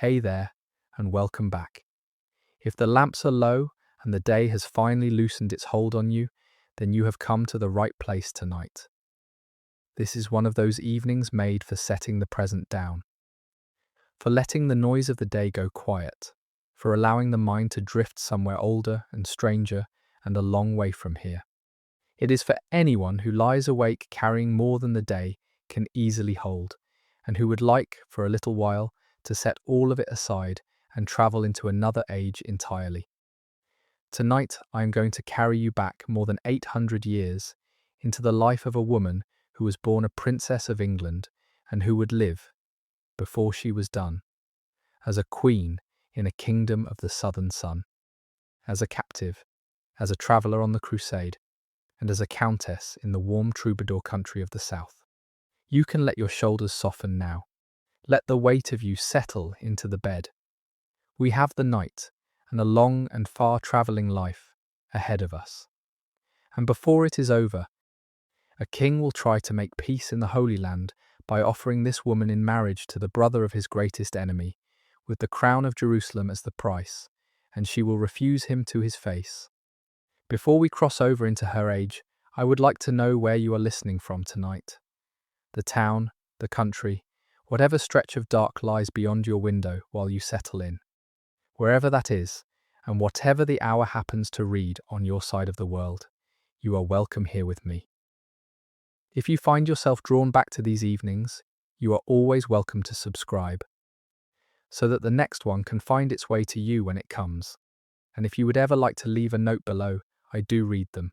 Hey there, and welcome back. If the lamps are low and the day has finally loosened its hold on you, then you have come to the right place tonight. This is one of those evenings made for setting the present down, for letting the noise of the day go quiet, for allowing the mind to drift somewhere older and stranger and a long way from here. It is for anyone who lies awake carrying more than the day can easily hold, and who would like, for a little while, to set all of it aside and travel into another age entirely. Tonight, I am going to carry you back more than 800 years into the life of a woman who was born a princess of England and who would live, before she was done, as a queen in a kingdom of the southern sun, as a captive, as a traveller on the Crusade, and as a countess in the warm troubadour country of the south. You can let your shoulders soften now. Let the weight of you settle into the bed. We have the night and a long and far travelling life ahead of us. And before it is over, a king will try to make peace in the Holy Land by offering this woman in marriage to the brother of his greatest enemy, with the crown of Jerusalem as the price, and she will refuse him to his face. Before we cross over into her age, I would like to know where you are listening from tonight. The town, the country, whatever stretch of dark lies beyond your window while you settle in. Wherever that is, and whatever the hour happens to read on your side of the world, you are welcome here with me. If you find yourself drawn back to these evenings, you are always welcome to subscribe, so that the next one can find its way to you when it comes. And if you would ever like to leave a note below, I do read them.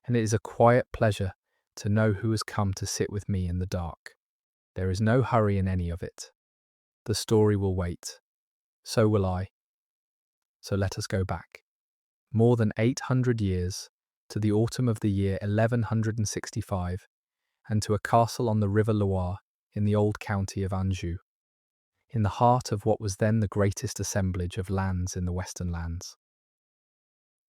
And it is a quiet pleasure to know who has come to sit with me in the dark. There is no hurry in any of it. The story will wait. So will I. So let us go back. More than 800 years, to the autumn of the year 1165, and to a castle on the river Loire in the old county of Anjou, in the heart of what was then the greatest assemblage of lands in the Western lands.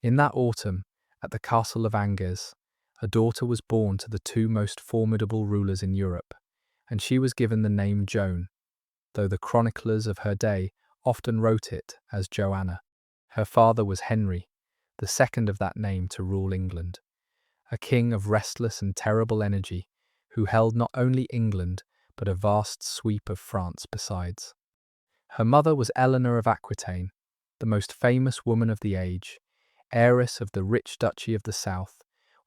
In that autumn, at the castle of Angers, a daughter was born to the two most formidable rulers in Europe, and she was given the name Joan, though the chroniclers of her day often wrote it as Joanna. Her father was Henry, the second of that name to rule England, a king of restless and terrible energy who held not only England but a vast sweep of France besides. Her mother was Eleanor of Aquitaine, the most famous woman of the age, heiress of the rich duchy of the south,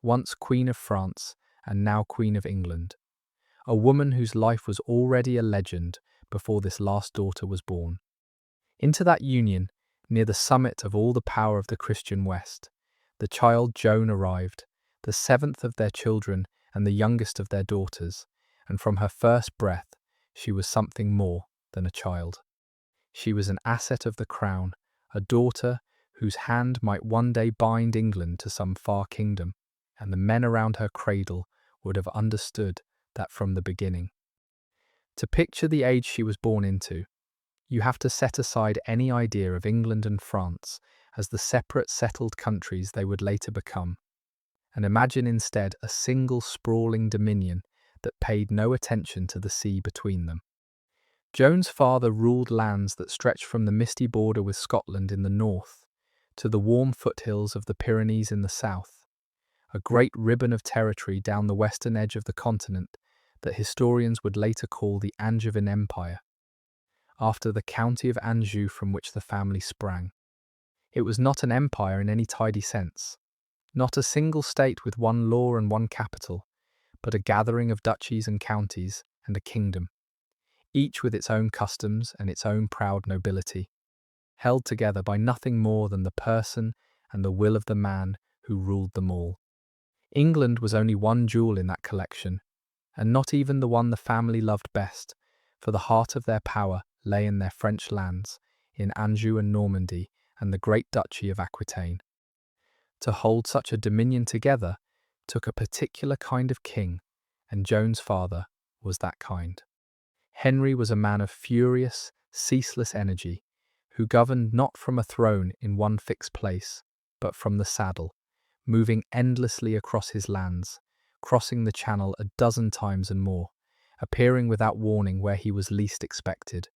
once Queen of France and now Queen of England, a woman whose life was already a legend before this last daughter was born. Into that union, near the summit of all the power of the Christian West, the child Joan arrived, the seventh of their children and the youngest of their daughters, and from her first breath she was something more than a child. She was an asset of the crown, a daughter whose hand might one day bind England to some far kingdom, and the men around her cradle would have understood that from the beginning. To picture the age she was born into, you have to set aside any idea of England and France as the separate settled countries they would later become, and imagine instead a single sprawling dominion that paid no attention to the sea between them. Joan's father ruled lands that stretched from the misty border with Scotland in the north to the warm foothills of the Pyrenees in the south, a great ribbon of territory down the western edge of the continent that historians would later call the Angevin Empire, after the county of Anjou from which the family sprang. It was not an empire in any tidy sense, not a single state with one law and one capital, but a gathering of duchies and counties and a kingdom, each with its own customs and its own proud nobility, held together by nothing more than the person and the will of the man who ruled them all. England was only one jewel in that collection, and not even the one the family loved best, for the heart of their power lay in their French lands, in Anjou and Normandy and the great duchy of Aquitaine. To hold such a dominion together took a particular kind of king, and Joan's father was that kind. Henry was a man of furious, ceaseless energy, who governed not from a throne in one fixed place, but from the saddle, moving endlessly across his lands, crossing the Channel a dozen times and more, appearing without warning where he was least expected.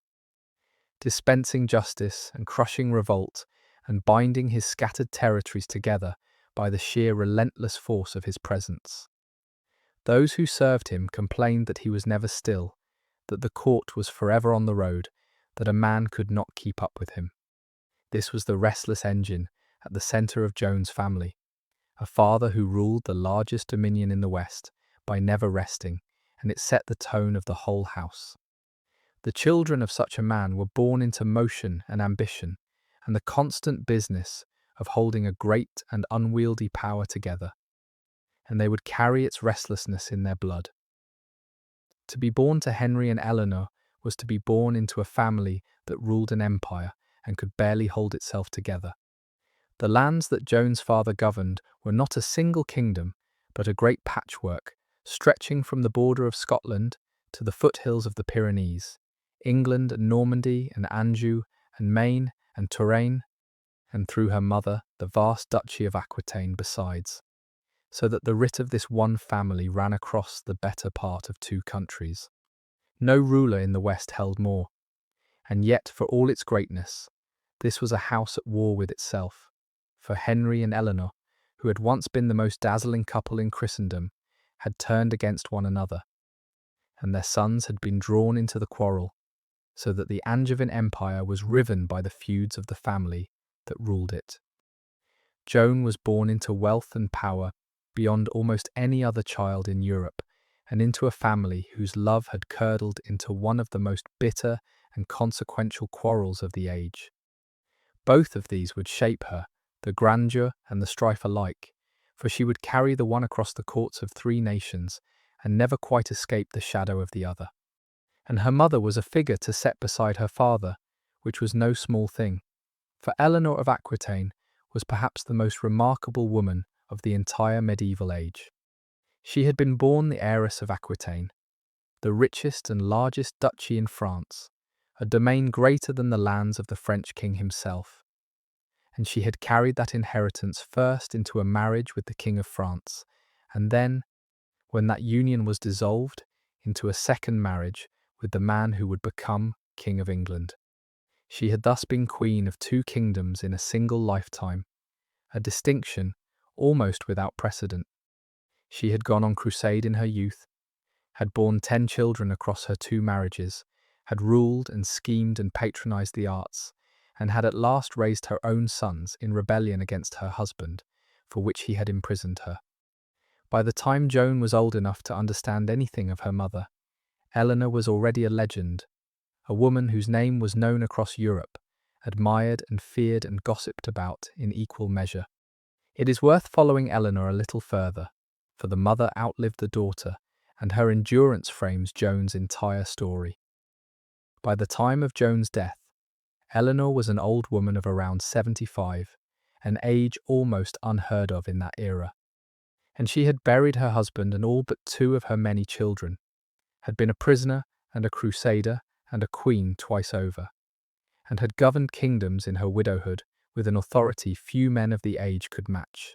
dispensing justice and crushing revolt and binding his scattered territories together by the sheer relentless force of his presence. Those who served him complained that he was never still, that the court was forever on the road, that a man could not keep up with him. This was the restless engine at the centre of Joan's family, a father who ruled the largest dominion in the West by never resting, and it set the tone of the whole house. The children of such a man were born into motion and ambition, and the constant business of holding a great and unwieldy power together, and they would carry its restlessness in their blood. To be born to Henry and Eleanor was to be born into a family that ruled an empire and could barely hold itself together. The lands that Joan's father governed were not a single kingdom, but a great patchwork, stretching from the border of Scotland to the foothills of the Pyrenees, England and Normandy and Anjou and Maine and Touraine, and through her mother, the vast Duchy of Aquitaine besides, so that the writ of this one family ran across the better part of 2 countries. No ruler in the West held more, and yet, for all its greatness, this was a house at war with itself, for Henry and Eleanor, who had once been the most dazzling couple in Christendom, had turned against one another, and their sons had been drawn into the quarrel, so that the Angevin Empire was riven by the feuds of the family that ruled it. Joan was born into wealth and power beyond almost any other child in Europe, and into a family whose love had curdled into one of the most bitter and consequential quarrels of the age. Both of these would shape her, the grandeur and the strife alike, for she would carry the one across the courts of 3 nations and never quite escape the shadow of the other. And her mother was a figure to set beside her father, which was no small thing, for Eleanor of Aquitaine was perhaps the most remarkable woman of the entire medieval age. She had been born the heiress of Aquitaine, the richest and largest duchy in France, a domain greater than the lands of the French king himself. And she had carried that inheritance first into a marriage with the King of France, and then, when that union was dissolved, into a second marriage with the man who would become King of England. She had thus been queen of 2 kingdoms in a single lifetime, a distinction almost without precedent. She had gone on crusade in her youth, had borne 10 children across her 2 marriages, had ruled and schemed and patronized the arts, and had at last raised her own sons in rebellion against her husband, for which he had imprisoned her. By the time Joan was old enough to understand anything of her mother, Eleanor was already a legend, a woman whose name was known across Europe, admired and feared and gossiped about in equal measure. It is worth following Eleanor a little further, for the mother outlived the daughter, and her endurance frames Joan's entire story. By the time of Joan's death, Eleanor was an old woman of around 75, an age almost unheard of in that era, and she had buried her husband and all but 2 of her many children, had been a prisoner and a crusader and a queen twice over, and had governed kingdoms in her widowhood with an authority few men of the age could match.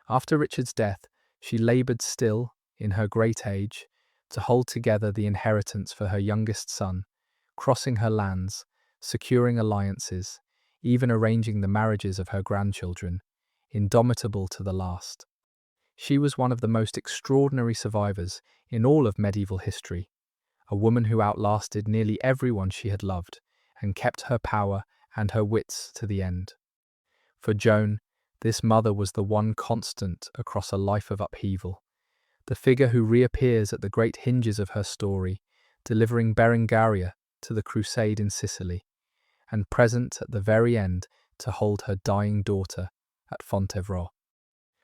After Richard's death, she laboured still, in her great age, to hold together the inheritance for her youngest son, crossing her lands, securing alliances, even arranging the marriages of her grandchildren, indomitable to the last. She was one of the most extraordinary survivors in all of medieval history, a woman who outlasted nearly everyone she had loved, and kept her power and her wits to the end. For Joan, this mother was the one constant across a life of upheaval, the figure who reappears at the great hinges of her story, delivering Berengaria to the Crusade in Sicily, and present at the very end to hold her dying daughter at Fontevraud.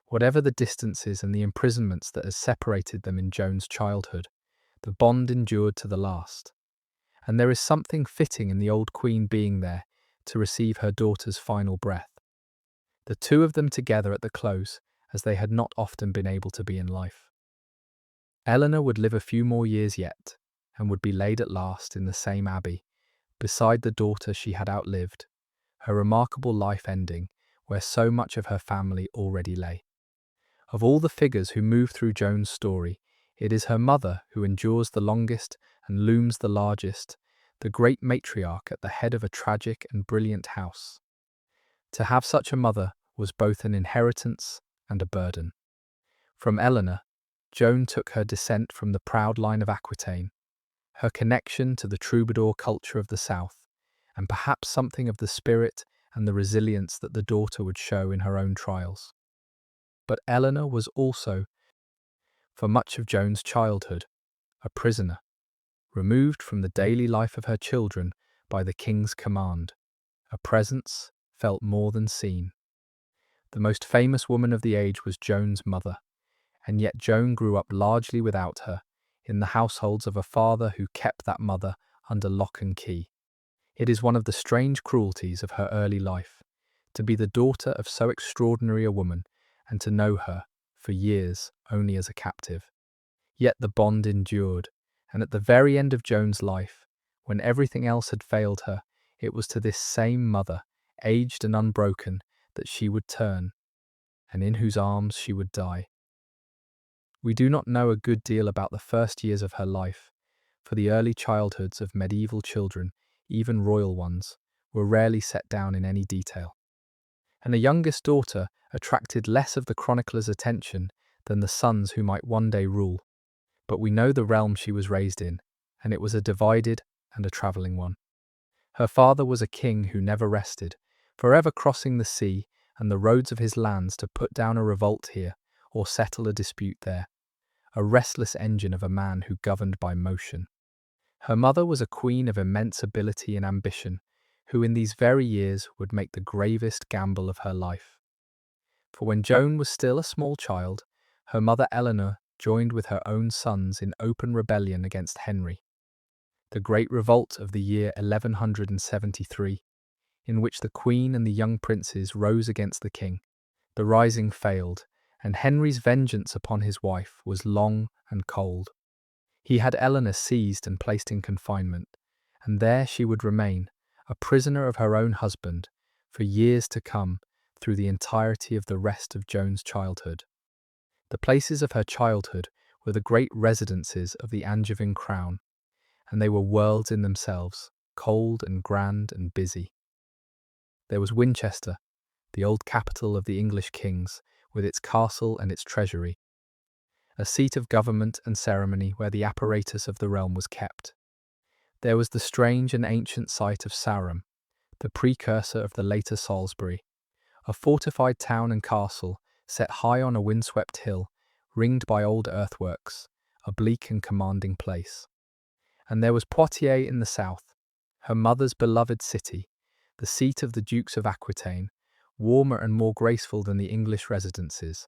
Whatever the distances and the imprisonments that had separated them in Joan's childhood, the bond endured to the last. And there is something fitting in the old queen being there to receive her daughter's final breath. The 2 of them together at the close, as they had not often been able to be in life. Eleanor would live a few more years yet, and would be laid at last in the same abbey, beside the daughter she had outlived, her remarkable life ending where so much of her family already lay. Of all the figures who move through Joan's story, it is her mother who endures the longest and looms the largest, the great matriarch at the head of a tragic and brilliant house. To have such a mother was both an inheritance and a burden. From Eleanor, Joan took her descent from the proud line of Aquitaine, her connection to the troubadour culture of the south, and perhaps something of the spirit and the resilience that the daughter would show in her own trials. But Eleanor was also, for much of Joan's childhood, a prisoner, removed from the daily life of her children by the king's command, a presence felt more than seen. The most famous woman of the age was Joan's mother, and yet Joan grew up largely without her, in the households of a father who kept that mother under lock and key. It is one of the strange cruelties of her early life, to be the daughter of so extraordinary a woman, and to know her, for years, only as a captive. Yet the bond endured, and at the very end of Joan's life, when everything else had failed her, it was to this same mother, aged and unbroken, that she would turn, and in whose arms she would die. We do not know a good deal about the first years of her life, for the early childhoods of medieval children, even royal ones, were rarely set down in any detail. And a youngest daughter attracted less of the chronicler's attention than the sons who might one day rule. But we know the realm she was raised in, and it was a divided and a travelling one. Her father was a king who never rested, forever crossing the sea and the roads of his lands to put down a revolt here or settle a dispute there, a restless engine of a man who governed by motion. Her mother was a queen of immense ability and ambition, who in these very years would make the gravest gamble of her life. For when Joan was still a small child, her mother Eleanor joined with her own sons in open rebellion against Henry. The great revolt of the year 1173, in which the queen and the young princes rose against the king. The rising failed, and Henry's vengeance upon his wife was long and cold. He had Eleanor seized and placed in confinement, and there she would remain, a prisoner of her own husband, for years to come, through the entirety of the rest of Joan's childhood. The places of her childhood were the great residences of the Angevin crown, and they were worlds in themselves, cold and grand and busy. There was Winchester, the old capital of the English kings, with its castle and its treasury, a seat of government and ceremony where the apparatus of the realm was kept. There was the strange and ancient site of Sarum, the precursor of the later Salisbury, a fortified town and castle set high on a windswept hill, ringed by old earthworks, a bleak and commanding place. And there was Poitiers in the south, her mother's beloved city, the seat of the Dukes of Aquitaine, warmer and more graceful than the English residences,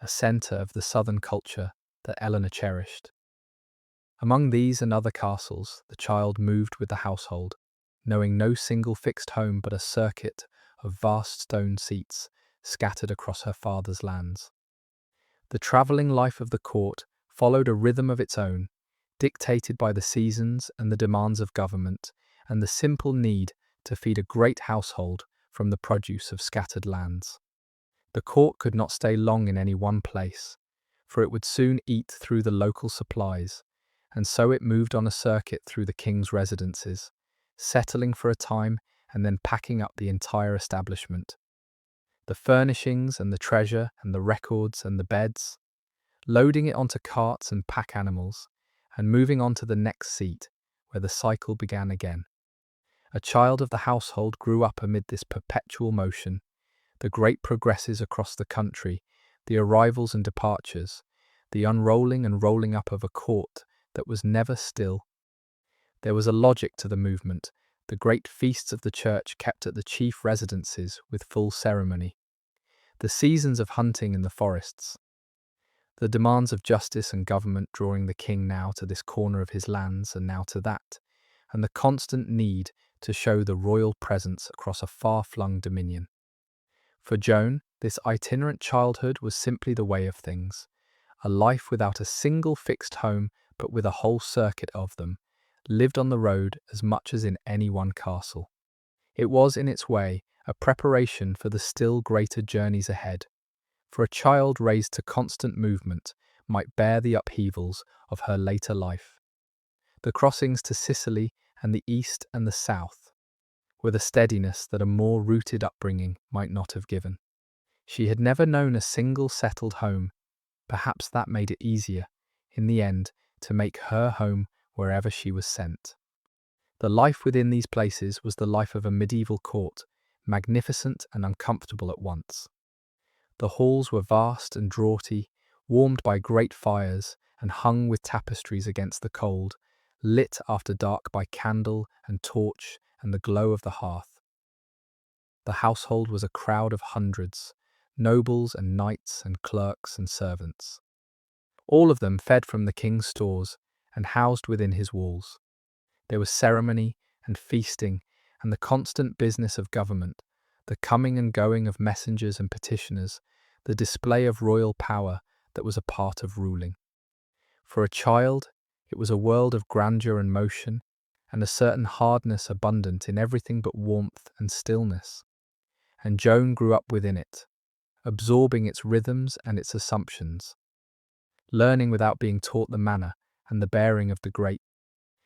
a centre of the southern culture that Eleanor cherished. Among these and other castles, the child moved with the household, knowing no single fixed home but a circuit of vast stone seats scattered across her father's lands. The travelling life of the court followed a rhythm of its own, dictated by the seasons and the demands of government, and the simple need to feed a great household from the produce of scattered lands. The court could not stay long in any one place, for it would soon eat through the local supplies, and so it moved on a circuit through the king's residences, settling for a time and then packing up the entire establishment. The furnishings and the treasure and the records and the beds, loading it onto carts and pack animals, and moving on to the next seat, where the cycle began again. A child of the household grew up amid this perpetual motion, the great progresses across the country, the arrivals and departures, the unrolling and rolling up of a court that was never still. There was a logic to the movement, the great feasts of the church kept at the chief residences with full ceremony, the seasons of hunting in the forests, the demands of justice and government drawing the king now to this corner of his lands and now to that, and the constant need to show the royal presence across a far-flung dominion. For Joan, this itinerant childhood was simply the way of things, a life without a single fixed home but with a whole circuit of them, lived on the road as much as in any one castle. It was, in its way, a preparation for the still greater journeys ahead, for a child raised to constant movement might bear the upheavals of her later life. The crossings to Sicily and the East and the South, with a steadiness that a more rooted upbringing might not have given. She had never known a single settled home. Perhaps that made it easier, in the end, to make her home wherever she was sent. The life within these places was the life of a medieval court, magnificent and uncomfortable at once. The halls were vast and draughty, warmed by great fires and hung with tapestries against the cold, lit after dark by candle and torch and the glow of the hearth. The household was a crowd of hundreds, nobles and knights and clerks and servants. All of them fed from the king's stores and housed within his walls. There was ceremony and feasting and the constant business of government, the coming and going of messengers and petitioners, the display of royal power that was a part of ruling. For a child, it was a world of grandeur and motion, and a certain hardness abundant in everything but warmth and stillness. And Joan grew up within it, absorbing its rhythms and its assumptions, learning without being taught the manner and the bearing of the great.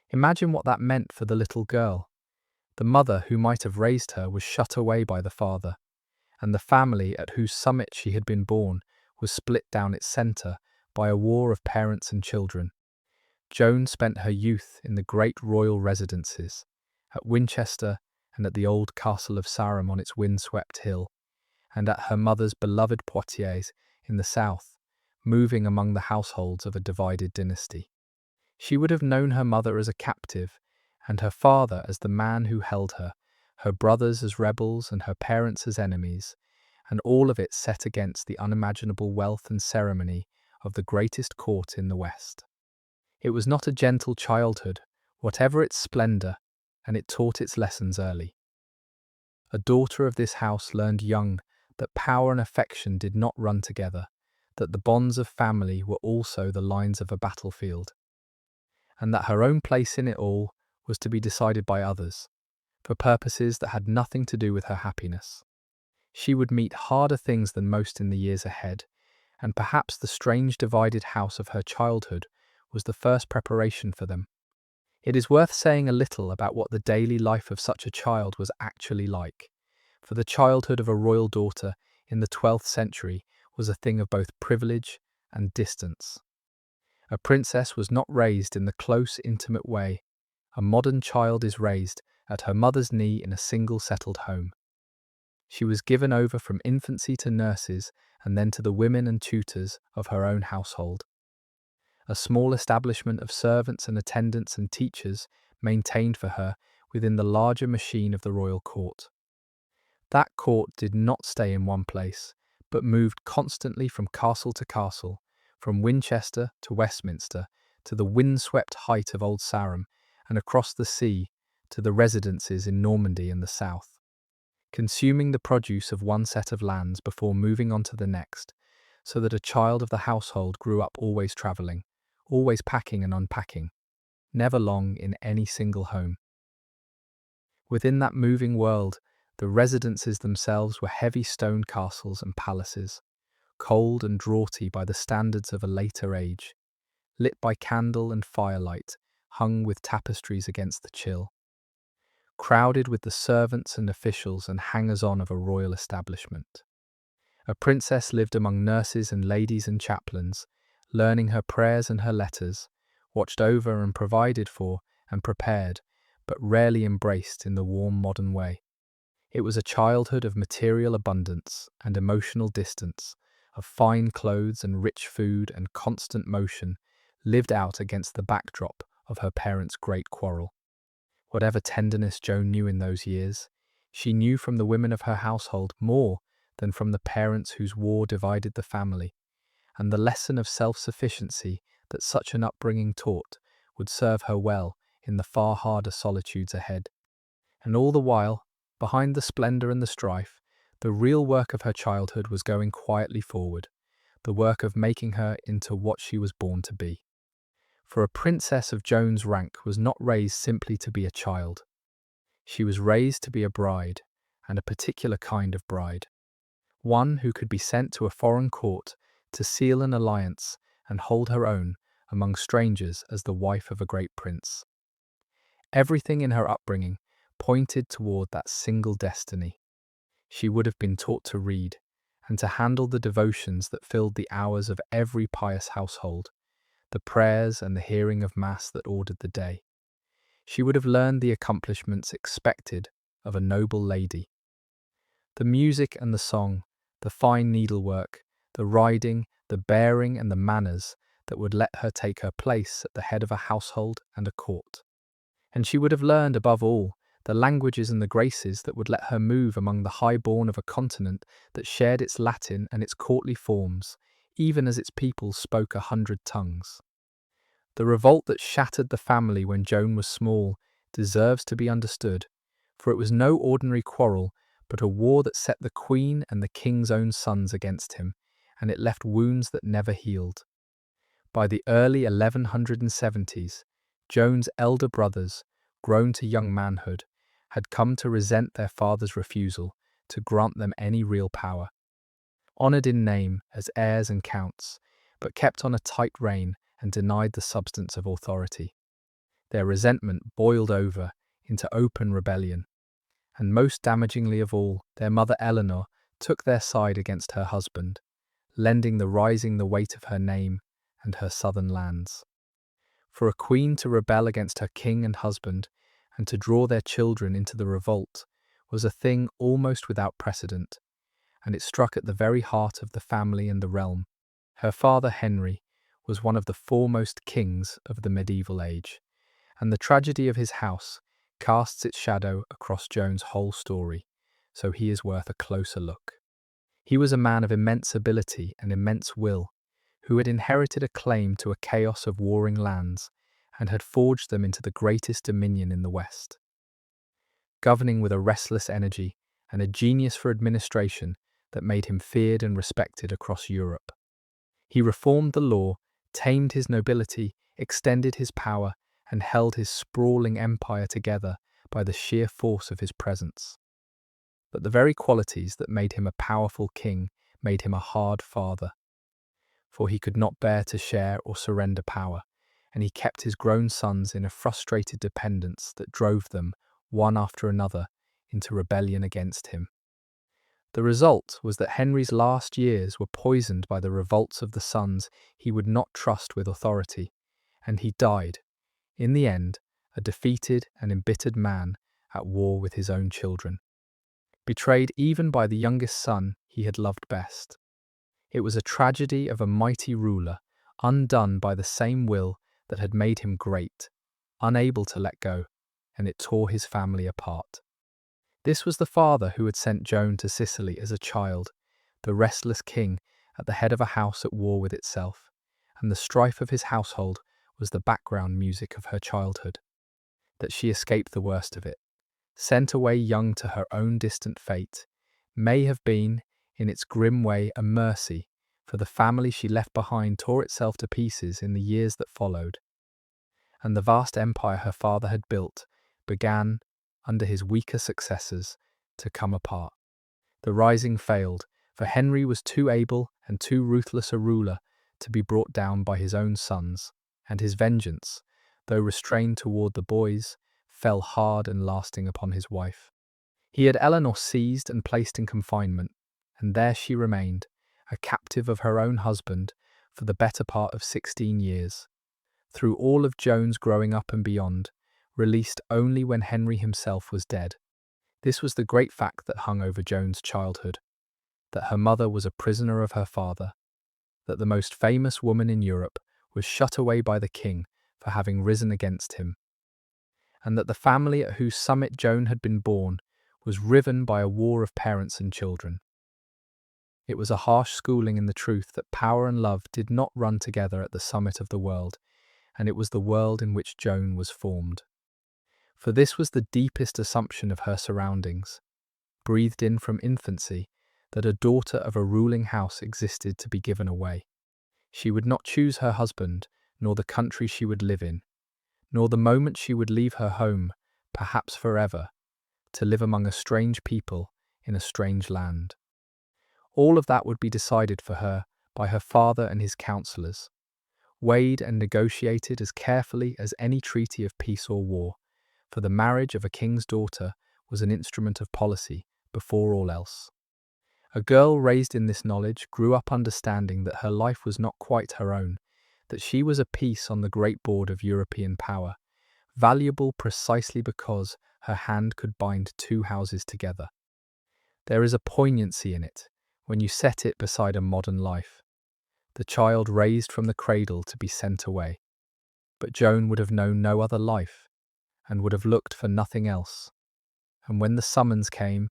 Imagine what that meant for the little girl. The mother who might have raised her was shut away by the father, and the family at whose summit she had been born was split down its centre by a war of parents and children. Joan spent her youth in the great royal residences, at Winchester and at the old castle of Sarum on its windswept hill, and at her mother's beloved Poitiers in the south, moving among the households of a divided dynasty. She would have known her mother as a captive, and her father as the man who held her brothers as rebels and her parents as enemies, and all of it set against the unimaginable wealth and ceremony of the greatest court in the West. It was not a gentle childhood, whatever its splendour, and it taught its lessons early. A daughter of this house learned young that power and affection did not run together, that the bonds of family were also the lines of a battlefield, and that her own place in it all was to be decided by others, for purposes that had nothing to do with her happiness. She would meet harder things than most in the years ahead, and perhaps the strange divided house of her childhood was the first preparation for them. It is worth saying a little about what the daily life of such a child was actually like, for the childhood of a royal daughter in the 12th century was a thing of both privilege and distance. A princess was not raised in the close, intimate way a modern child is raised at her mother's knee in a single settled home. She was given over from infancy to nurses and then to the women and tutors of her own household. A small establishment of servants and attendants and teachers maintained for her within the larger machine of the royal court. That court did not stay in one place, but moved constantly from castle to castle, from Winchester to Westminster, to the windswept height of Old Sarum, and across the sea to the residences in Normandy and the south, consuming the produce of one set of lands before moving on to the next, so that a child of the household grew up always travelling, always packing and unpacking, never long in any single home. Within that moving world, the residences themselves were heavy stone castles and palaces, cold and draughty by the standards of a later age, lit by candle and firelight, hung with tapestries against the chill, crowded with the servants and officials and hangers-on of a royal establishment. A princess lived among nurses and ladies and chaplains, learning her prayers and her letters, watched over and provided for and prepared, but rarely embraced in the warm modern way. It was a childhood of material abundance and emotional distance, of fine clothes and rich food and constant motion, lived out against the backdrop of her parents' great quarrel. Whatever tenderness Joan knew in those years, she knew from the women of her household more than from the parents whose war divided the family, and the lesson of self-sufficiency that such an upbringing taught would serve her well in the far harder solitudes ahead. And all the while, behind the splendour and the strife, the real work of her childhood was going quietly forward, the work of making her into what she was born to be. For a princess of Joan's rank was not raised simply to be a child. She was raised to be a bride, and a particular kind of bride. One who could be sent to a foreign court to seal an alliance and hold her own among strangers as the wife of a great prince. Everything in her upbringing pointed toward that single destiny. She would have been taught to read and to handle the devotions that filled the hours of every pious household, the prayers and the hearing of Mass that ordered the day. She would have learned the accomplishments expected of a noble lady. The music and the song, the fine needlework, the riding, the bearing and the manners that would let her take her place at the head of a household and a court. And she would have learned, above all, the languages and the graces that would let her move among the high-born of a continent that shared its Latin and its courtly forms, even as its people spoke 100 tongues. The revolt that shattered the family when Joan was small deserves to be understood, for it was no ordinary quarrel, but a war that set the Queen and the King's own sons against him, and it left wounds that never healed. By the early 1170s, Joan's elder brothers, grown to young manhood, had come to resent their father's refusal to grant them any real power. Honoured in name as heirs and counts, but kept on a tight rein and denied the substance of authority. Their resentment boiled over into open rebellion, and most damagingly of all, their mother Eleanor took their side against her husband, lending the rising the weight of her name and her southern lands. For a queen to rebel against her king and husband, and to draw their children into the revolt, was a thing almost without precedent, and it struck at the very heart of the family and the realm. Her father Henry was one of the foremost kings of the medieval age, and the tragedy of his house casts its shadow across Joan's whole story, so he is worth a closer look. He was a man of immense ability and immense will, who had inherited a claim to a chaos of warring lands and had forged them into the greatest dominion in the West. Governing with a restless energy and a genius for administration that made him feared and respected across Europe. He reformed the law, tamed his nobility, extended his power, and held his sprawling empire together by the sheer force of his presence. But the very qualities that made him a powerful king made him a hard father, for he could not bear to share or surrender power, and he kept his grown sons in a frustrated dependence that drove them, one after another, into rebellion against him. The result was that Henry's last years were poisoned by the revolts of the sons he would not trust with authority, and he died, in the end, a defeated and embittered man at war with his own children. Betrayed even by the youngest son he had loved best. It was a tragedy of a mighty ruler, undone by the same will that had made him great, unable to let go, and it tore his family apart. This was the father who had sent Joan to Sicily as a child, the restless king at the head of a house at war with itself, and the strife of his household was the background music of her childhood. That she escaped the worst of it, sent away young to her own distant fate, may have been, in its grim way, a mercy, for the family she left behind tore itself to pieces in the years that followed, and the vast empire her father had built began, under his weaker successors, to come apart. The rising failed, for Henry was too able and too ruthless a ruler to be brought down by his own sons, and his vengeance, though restrained toward the boys, fell hard and lasting upon his wife. He had Eleanor seized and placed in confinement, and there she remained, a captive of her own husband, for the better part of 16 years. Through all of Joan's growing up and beyond, released only when Henry himself was dead. This was the great fact that hung over Joan's childhood, that her mother was a prisoner of her father, that the most famous woman in Europe was shut away by the king for having risen against him, and that the family at whose summit Joan had been born was riven by a war of parents and children. It was a harsh schooling in the truth that power and love did not run together at the summit of the world, and it was the world in which Joan was formed. For this was the deepest assumption of her surroundings, breathed in from infancy, that a daughter of a ruling house existed to be given away. She would not choose her husband, nor the country she would live in, nor the moment she would leave her home, perhaps forever, to live among a strange people in a strange land. All of that would be decided for her by her father and his counsellors, weighed and negotiated as carefully as any treaty of peace or war, for the marriage of a king's daughter was an instrument of policy before all else. A girl raised in this knowledge grew up understanding that her life was not quite her own, that she was a piece on the great board of European power, valuable precisely because her hand could bind two houses together. There is a poignancy in it when you set it beside a modern life, the child raised from the cradle to be sent away. But Joan would have known no other life, and would have looked for nothing else. And when the summons came,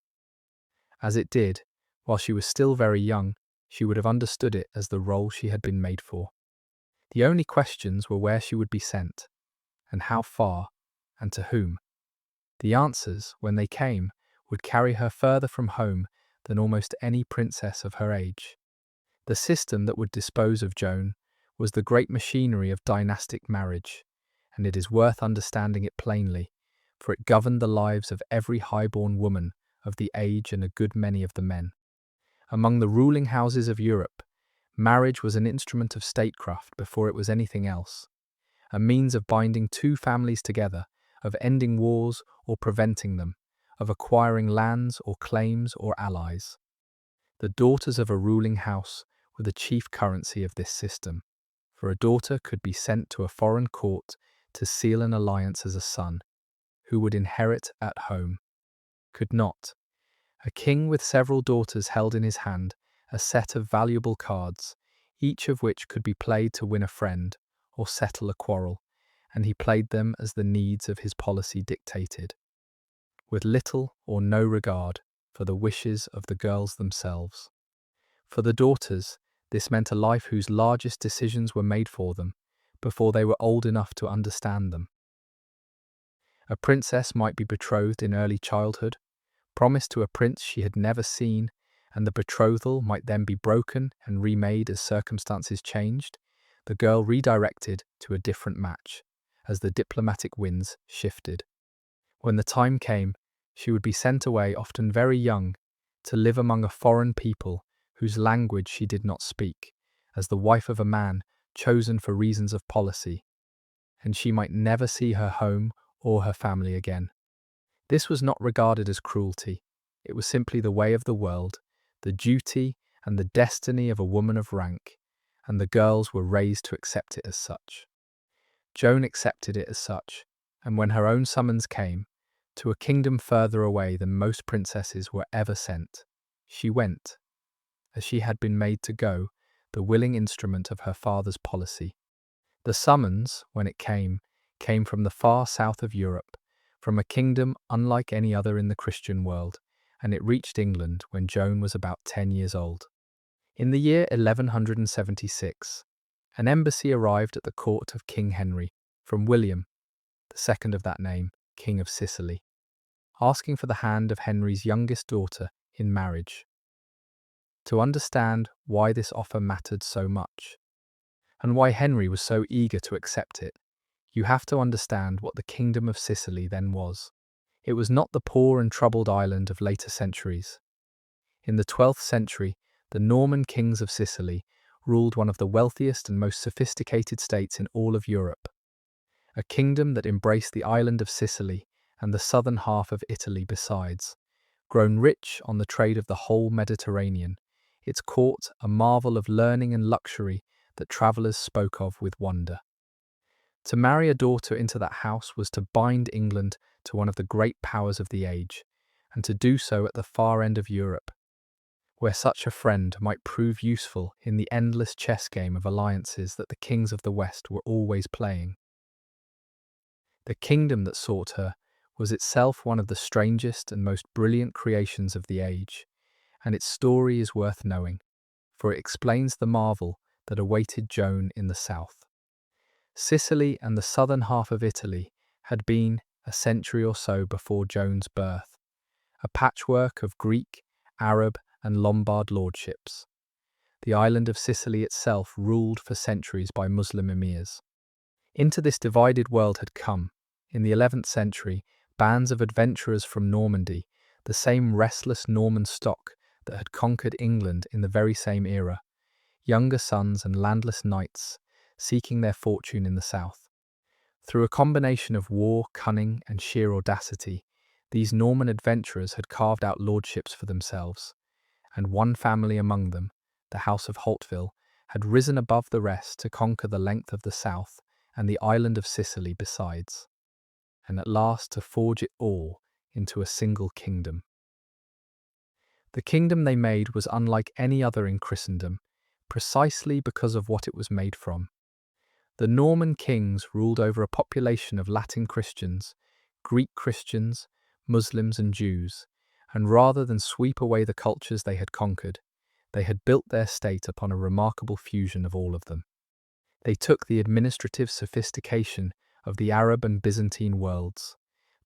as it did, while she was still very young, she would have understood it as the role she had been made for. The only questions were where she would be sent, and how far, and to whom. The answers, when they came, would carry her further from home than almost any princess of her age. The system that would dispose of Joan was the great machinery of dynastic marriage, and it is worth understanding it plainly, for it governed the lives of every high-born woman of the age and a good many of the men. Among the ruling houses of Europe, marriage was an instrument of statecraft before it was anything else, a means of binding two families together, of ending wars or preventing them, of acquiring lands or claims or allies. The daughters of a ruling house were the chief currency of this system, for a daughter could be sent to a foreign court to seal an alliance as a son, who would inherit at home. Could not. A king with several daughters held in his hand a set of valuable cards, each of which could be played to win a friend or settle a quarrel, and he played them as the needs of his policy dictated, with little or no regard for the wishes of the girls themselves. For the daughters, this meant a life whose largest decisions were made for them before they were old enough to understand them. A princess might be betrothed in early childhood, promised to a prince she had never seen, and the betrothal might then be broken and remade as circumstances changed, the girl redirected to a different match, as the diplomatic winds shifted. When the time came, she would be sent away, often very young, to live among a foreign people whose language she did not speak, as the wife of a man chosen for reasons of policy, and she might never see her home or her family again. This was not regarded as cruelty. It was simply the way of the world, the duty and the destiny of a woman of rank, and the girls were raised to accept it as such. Joan accepted it as such, and when her own summons came, to a kingdom further away than most princesses were ever sent, she went, as she had been made to go, the willing instrument of her father's policy. The summons, when it came from the far south of Europe, from a kingdom unlike any other in the Christian world, and it reached England when Joan was about 10 years old. In the year 1176, an embassy arrived at the court of King Henry from William, the second of that name, King of Sicily, asking for the hand of Henry's youngest daughter in marriage. To understand why this offer mattered so much, and why Henry was so eager to accept it, you have to understand what the Kingdom of Sicily then was. It was not the poor and troubled island of later centuries. In the 12th century, the Norman kings of Sicily ruled one of the wealthiest and most sophisticated states in all of Europe. A kingdom that embraced the island of Sicily and the southern half of Italy besides, grown rich on the trade of the whole Mediterranean, its court a marvel of learning and luxury that travellers spoke of with wonder. To marry a daughter into that house was to bind England to one of the great powers of the age, and to do so at the far end of Europe, where such a friend might prove useful in the endless chess game of alliances that the kings of the West were always playing. The kingdom that sought her was itself one of the strangest and most brilliant creations of the age, and its story is worth knowing, for it explains the marvel that awaited Joan in the south. Sicily and the southern half of Italy had been, a century or so before Joan's birth, a patchwork of Greek, Arab, and Lombard lordships. The island of Sicily itself ruled for centuries by Muslim emirs. Into this divided world had come, in the 11th century, bands of adventurers from Normandy, the same restless Norman stock that had conquered England in the very same era, younger sons and landless knights, seeking their fortune in the south. Through a combination of war, cunning, and sheer audacity, these Norman adventurers had carved out lordships for themselves, and one family among them, the House of Hauteville, had risen above the rest to conquer the length of the south and the island of Sicily besides, and at last to forge it all into a single kingdom. The kingdom they made was unlike any other in Christendom, precisely because of what it was made from. The Norman kings ruled over a population of Latin Christians, Greek Christians, Muslims and Jews, and rather than sweep away the cultures they had conquered, they had built their state upon a remarkable fusion of all of them. They took the administrative sophistication of the Arab and Byzantine worlds,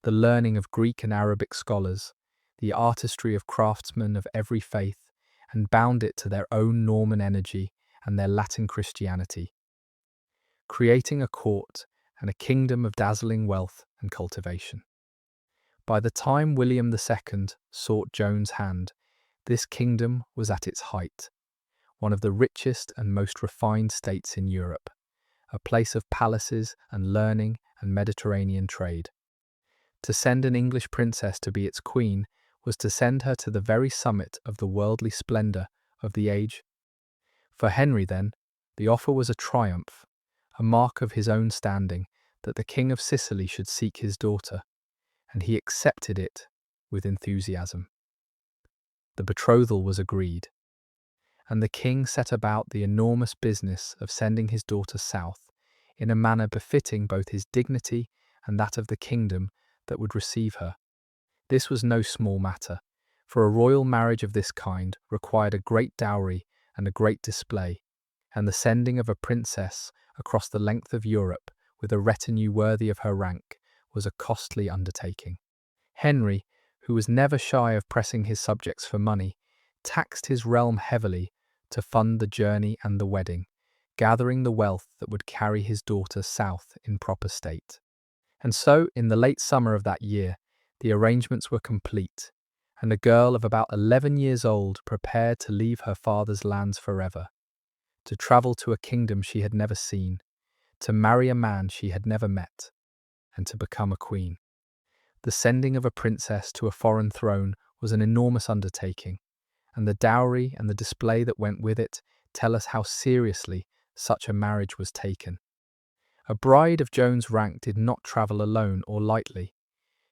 the learning of Greek and Arabic scholars, the artistry of craftsmen of every faith, and bound it to their own Norman energy and their Latin Christianity, creating a court and a kingdom of dazzling wealth and cultivation. By the time William II sought Joan's hand, this kingdom was at its height, one of the richest and most refined states in Europe, a place of palaces and learning and Mediterranean trade. To send an English princess to be its queen was to send her to the very summit of the worldly splendour of the age. For Henry, then, the offer was a triumph, a mark of his own standing, that the King of Sicily should seek his daughter, and he accepted it with enthusiasm. The betrothal was agreed, and the king set about the enormous business of sending his daughter south in a manner befitting both his dignity and that of the kingdom that would receive her. This was no small matter, for a royal marriage of this kind required a great dowry and a great display, and the sending of a princess across the length of Europe with a retinue worthy of her rank was a costly undertaking. Henry, who was never shy of pressing his subjects for money, taxed his realm heavily to fund the journey and the wedding, gathering the wealth that would carry his daughter south in proper state. And so, in the late summer of that year, the arrangements were complete, and a girl of about 11 years old prepared to leave her father's lands forever, to travel to a kingdom she had never seen, to marry a man she had never met, and to become a queen. The sending of a princess to a foreign throne was an enormous undertaking, and the dowry and the display that went with it tell us how seriously such a marriage was taken. A bride of Joan's rank did not travel alone or lightly.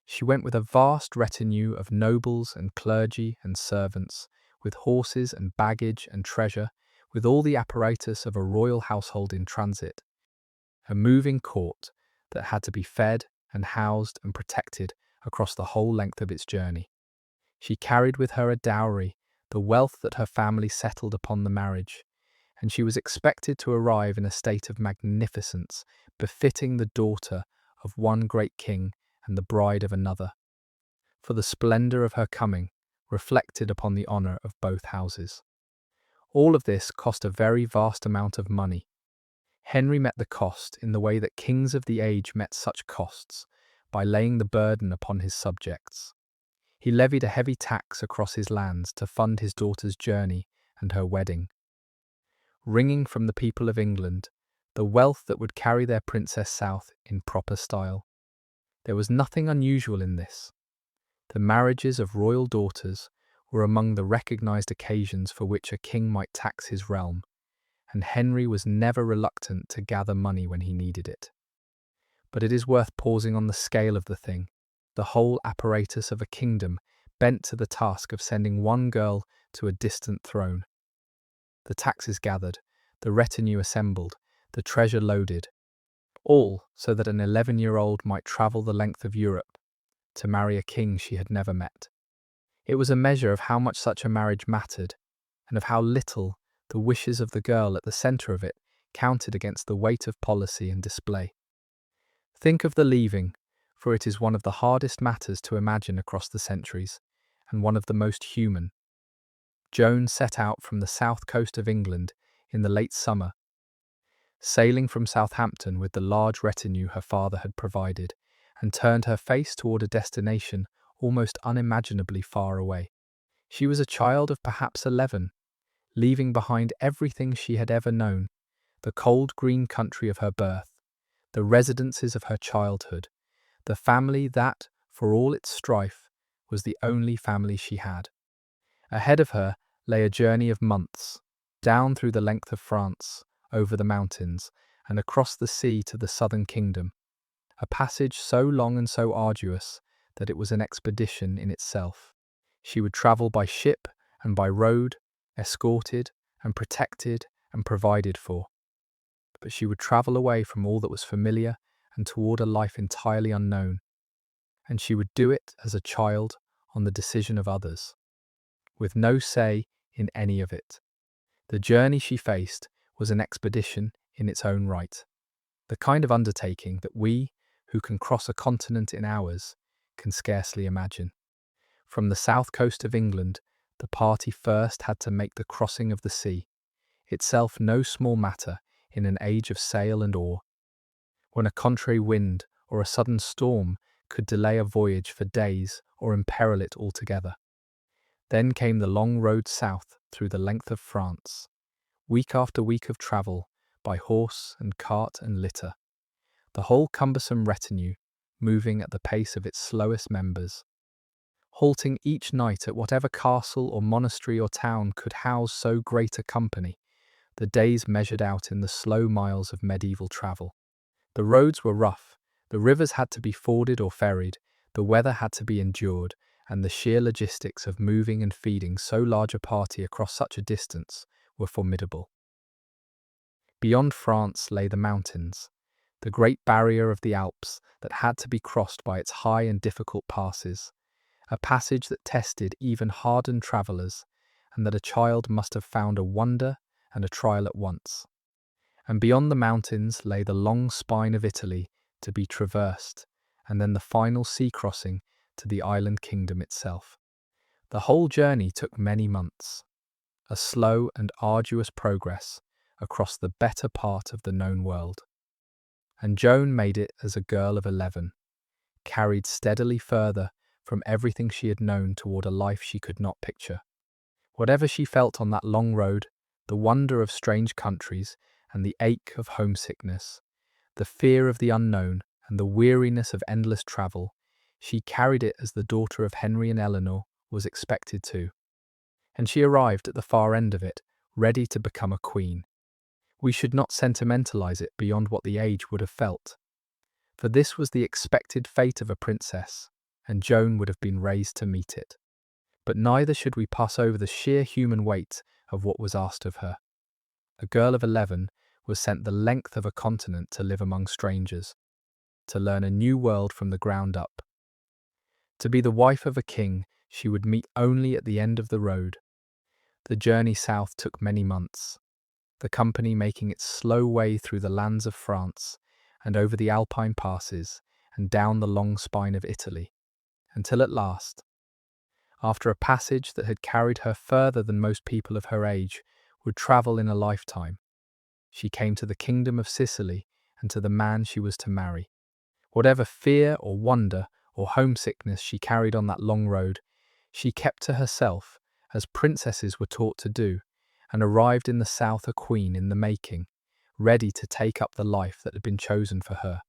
She went with a vast retinue of nobles and clergy and servants, with horses and baggage and treasure, with all the apparatus of a royal household in transit, a moving court that had to be fed and housed and protected across the whole length of its journey. She carried with her a dowry, the wealth that her family settled upon the marriage, and she was expected to arrive in a state of magnificence befitting the daughter of one great king and the bride of another, for the splendour of her coming reflected upon the honour of both houses. All of this cost a very vast amount of money. Henry met the cost in the way that kings of the age met such costs, by laying the burden upon his subjects. He levied a heavy tax across his lands to fund his daughter's journey and her wedding, wringing from the people of England the wealth that would carry their princess south in proper style. There was nothing unusual in this. The marriages of royal daughters were among the recognised occasions for which a king might tax his realm, and Henry was never reluctant to gather money when he needed it. But it is worth pausing on the scale of the thing, the whole apparatus of a kingdom bent to the task of sending one girl to a distant throne. The taxes gathered, the retinue assembled, the treasure loaded, all so that an 11-year-old might travel the length of Europe to marry a king she had never met. It was a measure of how much such a marriage mattered, and of how little the wishes of the girl at the centre of it counted against the weight of policy and display. Think of the leaving, for it is one of the hardest matters to imagine across the centuries, and one of the most human. Joan set out from the south coast of England in the late summer, sailing from Southampton with the large retinue her father had provided, and turned her face toward a destination almost unimaginably far away. She was a child of perhaps 11, leaving behind everything she had ever known, the cold green country of her birth, the residences of her childhood, the family that, for all its strife, was the only family she had. Ahead of her lay a journey of months, down through the length of France, over the mountains, and across the sea to the southern kingdom, a passage so long and so arduous that it was an expedition in itself. She would travel by ship and by road, escorted and protected and provided for. But she would travel away from all that was familiar and toward a life entirely unknown. And she would do it as a child on the decision of others, with no say in any of it. The journey she faced was an expedition in its own right, the kind of undertaking that we, who can cross a continent in hours, can scarcely imagine. From the south coast of England, the party first had to make the crossing of the sea, itself no small matter in an age of sail and oar, when a contrary wind or a sudden storm could delay a voyage for days or imperil it altogether. Then came the long road south through the length of France, week after week of travel by horse and cart and litter, the whole cumbersome retinue moving at the pace of its slowest members, halting each night at whatever castle or monastery or town could house so great a company, the days measured out in the slow miles of medieval travel. The roads were rough, the rivers had to be forded or ferried, the weather had to be endured, and the sheer logistics of moving and feeding so large a party across such a distance were formidable. Beyond France lay the mountains, the great barrier of the Alps that had to be crossed by its high and difficult passes, a passage that tested even hardened travellers, and that a child must have found a wonder and a trial at once. And beyond the mountains lay the long spine of Italy to be traversed, and then the final sea crossing to the island kingdom itself. The whole journey took many months, a slow and arduous progress across the better part of the known world. And Joan made it as a girl of 11, carried steadily further from everything she had known toward a life she could not picture. Whatever she felt on that long road, the wonder of strange countries and the ache of homesickness, the fear of the unknown and the weariness of endless travel, she carried it as the daughter of Henry and Eleanor was expected to. And she arrived at the far end of it, ready to become a queen. We should not sentimentalize it beyond what the age would have felt, for this was the expected fate of a princess, and Joan would have been raised to meet it. But neither should we pass over the sheer human weight of what was asked of her. A girl of 11 was sent the length of a continent to live among strangers, to learn a new world from the ground up. To be the wife of a king she would meet only at the end of the road. The journey south took many months, the company making its slow way through the lands of France and over the Alpine passes and down the long spine of Italy, until at last, after a passage that had carried her further than most people of her age would travel in a lifetime, she came to the kingdom of Sicily and to the man she was to marry. Whatever fear or wonder or homesickness she carried on that long road, she kept to herself, as princesses were taught to do, and arrived in the south a queen in the making, ready to take up the life that had been chosen for her.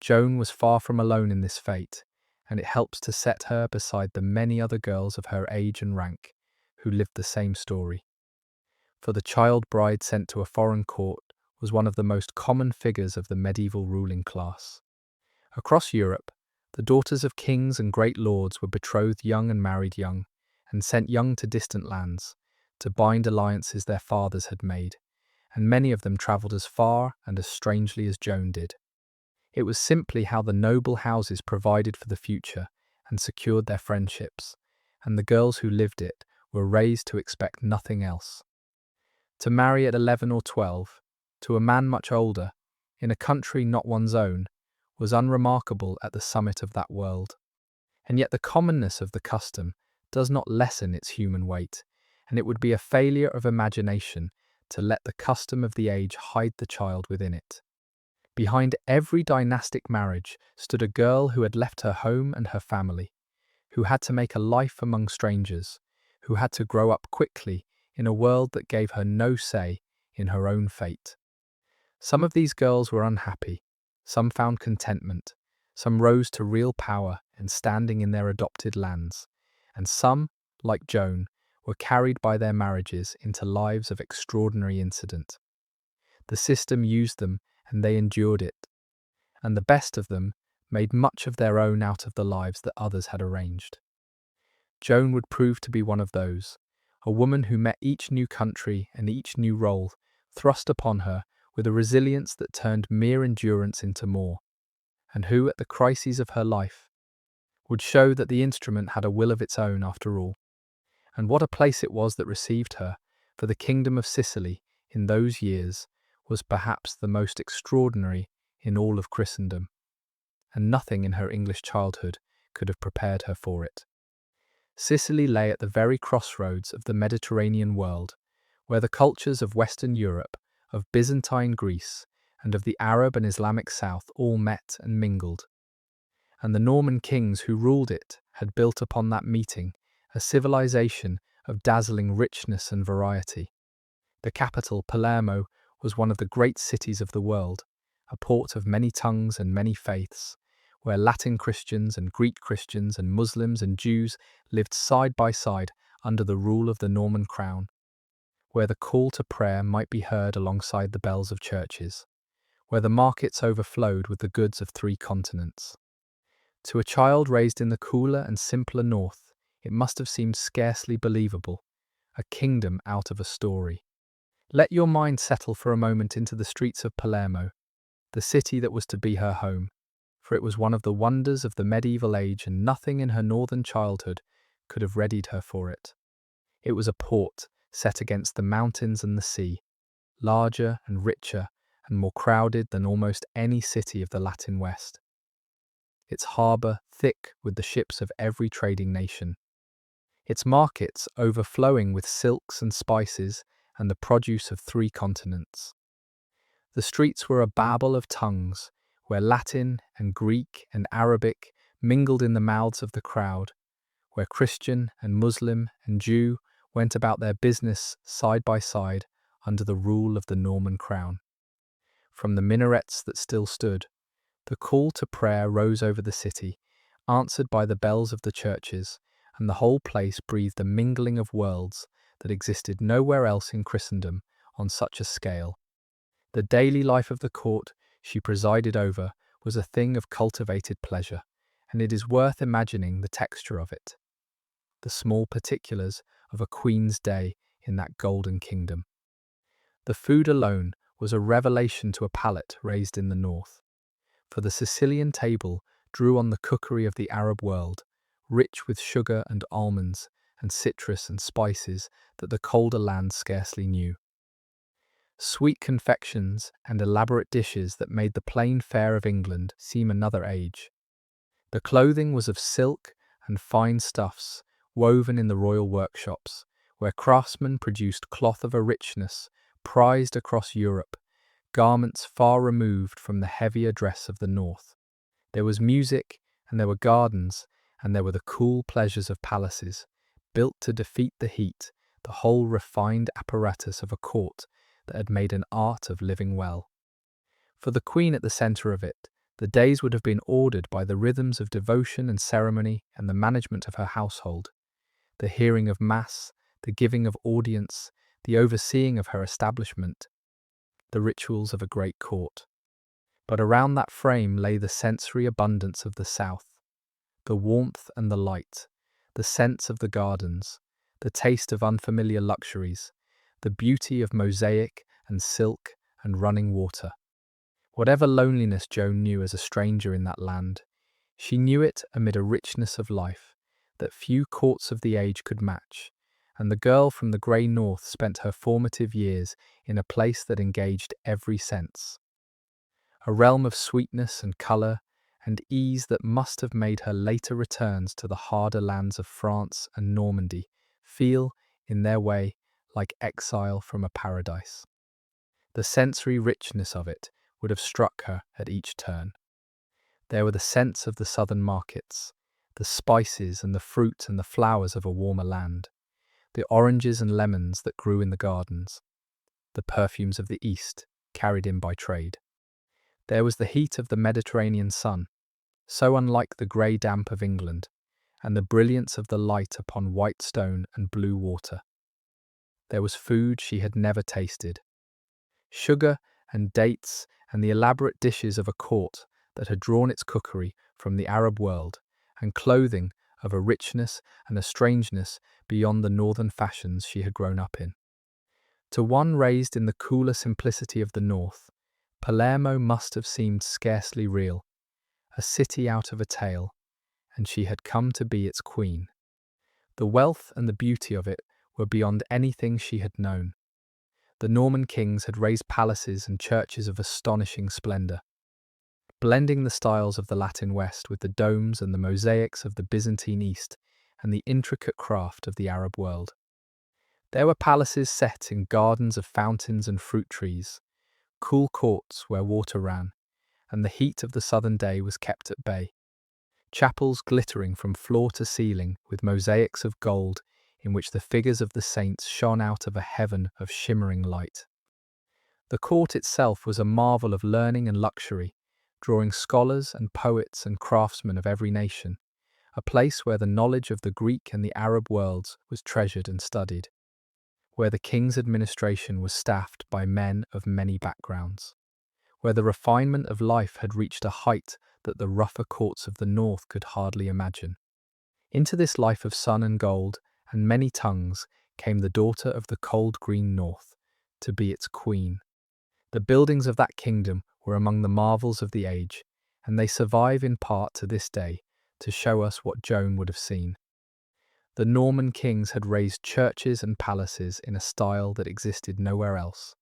Joan was far from alone in this fate, and it helps to set her beside the many other girls of her age and rank who lived the same story. For the child bride sent to a foreign court was one of the most common figures of the medieval ruling class. Across Europe, the daughters of kings and great lords were betrothed young and married young, and sent young to distant lands, to bind alliances their fathers had made, and many of them travelled as far and as strangely as Joan did. It was simply how the noble houses provided for the future and secured their friendships, and the girls who lived it were raised to expect nothing else. To marry at 11 or 12, to a man much older, in a country not one's own, was unremarkable at the summit of that world. And yet the commonness of the custom does not lessen its human weight, and it would be a failure of imagination to let the custom of the age hide the child within it. Behind every dynastic marriage stood a girl who had left her home and her family, who had to make a life among strangers, who had to grow up quickly in a world that gave her no say in her own fate. Some of these girls were unhappy, Some found contentment, some rose to real power and standing in their adopted lands, and some, like Joan, were carried by their marriages into lives of extraordinary incident. The system used them, and they endured it, and the best of them made much of their own out of the lives that others had arranged. Joan would prove to be one of those, a woman who met each new country and each new role thrust upon her with a resilience that turned mere endurance into more, and who, at the crises of her life, would show that the instrument had a will of its own after all. And what a place it was that received her, for the kingdom of Sicily, in those years, was perhaps the most extraordinary in all of Christendom, and nothing in her English childhood could have prepared her for it. Sicily lay at the very crossroads of the Mediterranean world, where the cultures of Western Europe, of Byzantine Greece, and of the Arab and Islamic South all met and mingled. And the Norman kings who ruled it had built upon that meeting a civilization of dazzling richness and variety. The capital, Palermo, was one of the great cities of the world, a port of many tongues and many faiths, where Latin Christians and Greek Christians and Muslims and Jews lived side by side under the rule of the Norman crown, where the call to prayer might be heard alongside the bells of churches, where the markets overflowed with the goods of 3 continents. To a child raised in the cooler and simpler north, it must have seemed scarcely believable, a kingdom out of a story. Let your mind settle for a moment into the streets of Palermo, the city that was to be her home, for it was one of the wonders of the medieval age, and nothing in her northern childhood could have readied her for it. It was a port set against the mountains and the sea, larger and richer and more crowded than almost any city of the Latin West. Its harbour thick with the ships of every trading nation. Its markets overflowing with silks and spices and the produce of 3 continents. The streets were a babel of tongues, where Latin and Greek and Arabic mingled in the mouths of the crowd, where Christian and Muslim and Jew went about their business side by side under the rule of the Norman crown. From the minarets that still stood, the call to prayer rose over the city, answered by the bells of the churches, and the whole place breathed a mingling of worlds that existed nowhere else in Christendom on such a scale. The daily life of the court she presided over was a thing of cultivated pleasure, and it is worth imagining the texture of it, the small particulars of a queen's day in that golden kingdom. The food alone was a revelation to a palate raised in the north, for the Sicilian table drew on the cookery of the Arab world, rich with sugar and almonds and citrus and spices that the colder land scarcely knew. Sweet confections and elaborate dishes that made the plain fare of England seem another age. The clothing was of silk and fine stuffs woven in the royal workshops, where craftsmen produced cloth of a richness prized across Europe, garments far removed from the heavier dress of the north. There was music, and there were gardens, and there were the cool pleasures of palaces, built to defeat the heat, the whole refined apparatus of a court that had made an art of living well. For the queen at the centre of it, the days would have been ordered by the rhythms of devotion and ceremony and the management of her household, the hearing of mass, the giving of audience, the overseeing of her establishment, the rituals of a great court. But around that frame lay the sensory abundance of the south, the warmth and the light, the scents of the gardens, the taste of unfamiliar luxuries, the beauty of mosaic and silk and running water. Whatever loneliness Joan knew as a stranger in that land, she knew it amid a richness of life that few courts of the age could match, and the girl from the grey north spent her formative years in a place that engaged every sense. A realm of sweetness and colour and ease that must have made her later returns to the harder lands of France and Normandy feel, in their way, like exile from a paradise. The sensory richness of it would have struck her at each turn. There were the scents of the southern markets, the spices and the fruit and the flowers of a warmer land, the oranges and lemons that grew in the gardens, the perfumes of the East, carried in by trade. There was the heat of the Mediterranean sun, so unlike the grey damp of England, and the brilliance of the light upon white stone and blue water. There was food she had never tasted, sugar and dates and the elaborate dishes of a court that had drawn its cookery from the Arab world, and clothing of a richness and a strangeness beyond the northern fashions she had grown up in. To one raised in the cooler simplicity of the north, Palermo must have seemed scarcely real, a city out of a tale, and she had come to be its queen. The wealth and the beauty of it were beyond anything she had known. The Norman kings had raised palaces and churches of astonishing splendour, blending the styles of the Latin West with the domes and the mosaics of the Byzantine East and the intricate craft of the Arab world. There were palaces set in gardens of fountains and fruit trees, cool courts where water ran, and the heat of the southern day was kept at bay. Chapels glittering from floor to ceiling with mosaics of gold in which the figures of the saints shone out of a heaven of shimmering light. The court itself was a marvel of learning and luxury, drawing scholars and poets and craftsmen of every nation, a place where the knowledge of the Greek and the Arab worlds was treasured and studied, where the king's administration was staffed by men of many backgrounds, where the refinement of life had reached a height that the rougher courts of the north could hardly imagine. Into this life of sun and gold and many tongues came the daughter of the cold green north, to be its queen. The buildings of that kingdom were among the marvels of the age, and they survive in part to this day to show us what Joan would have seen. The Norman kings had raised churches and palaces in a style that existed nowhere else,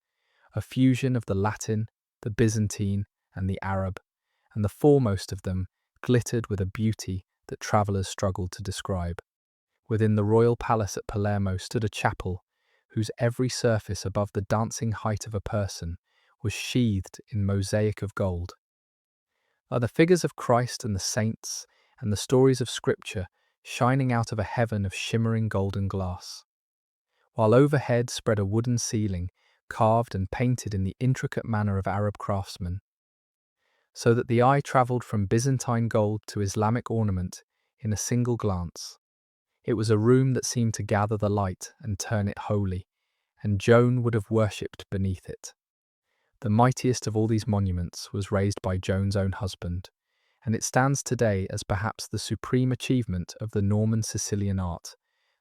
a fusion of the Latin, the Byzantine, and the Arab, and the foremost of them glittered with a beauty that travellers struggled to describe. Within the royal palace at Palermo stood a chapel whose every surface above the dancing height of a person was sheathed in mosaic of gold. The figures of Christ and the saints and the stories of Scripture shining out of a heaven of shimmering golden glass, while overhead spread a wooden ceiling carved and painted in the intricate manner of Arab craftsmen, so that the eye travelled from Byzantine gold to Islamic ornament in a single glance. It was a room that seemed to gather the light and turn it holy, and Joan would have worshipped beneath it. The mightiest of all these monuments was raised by Joan's own husband, and it stands today as perhaps the supreme achievement of the Norman Sicilian art,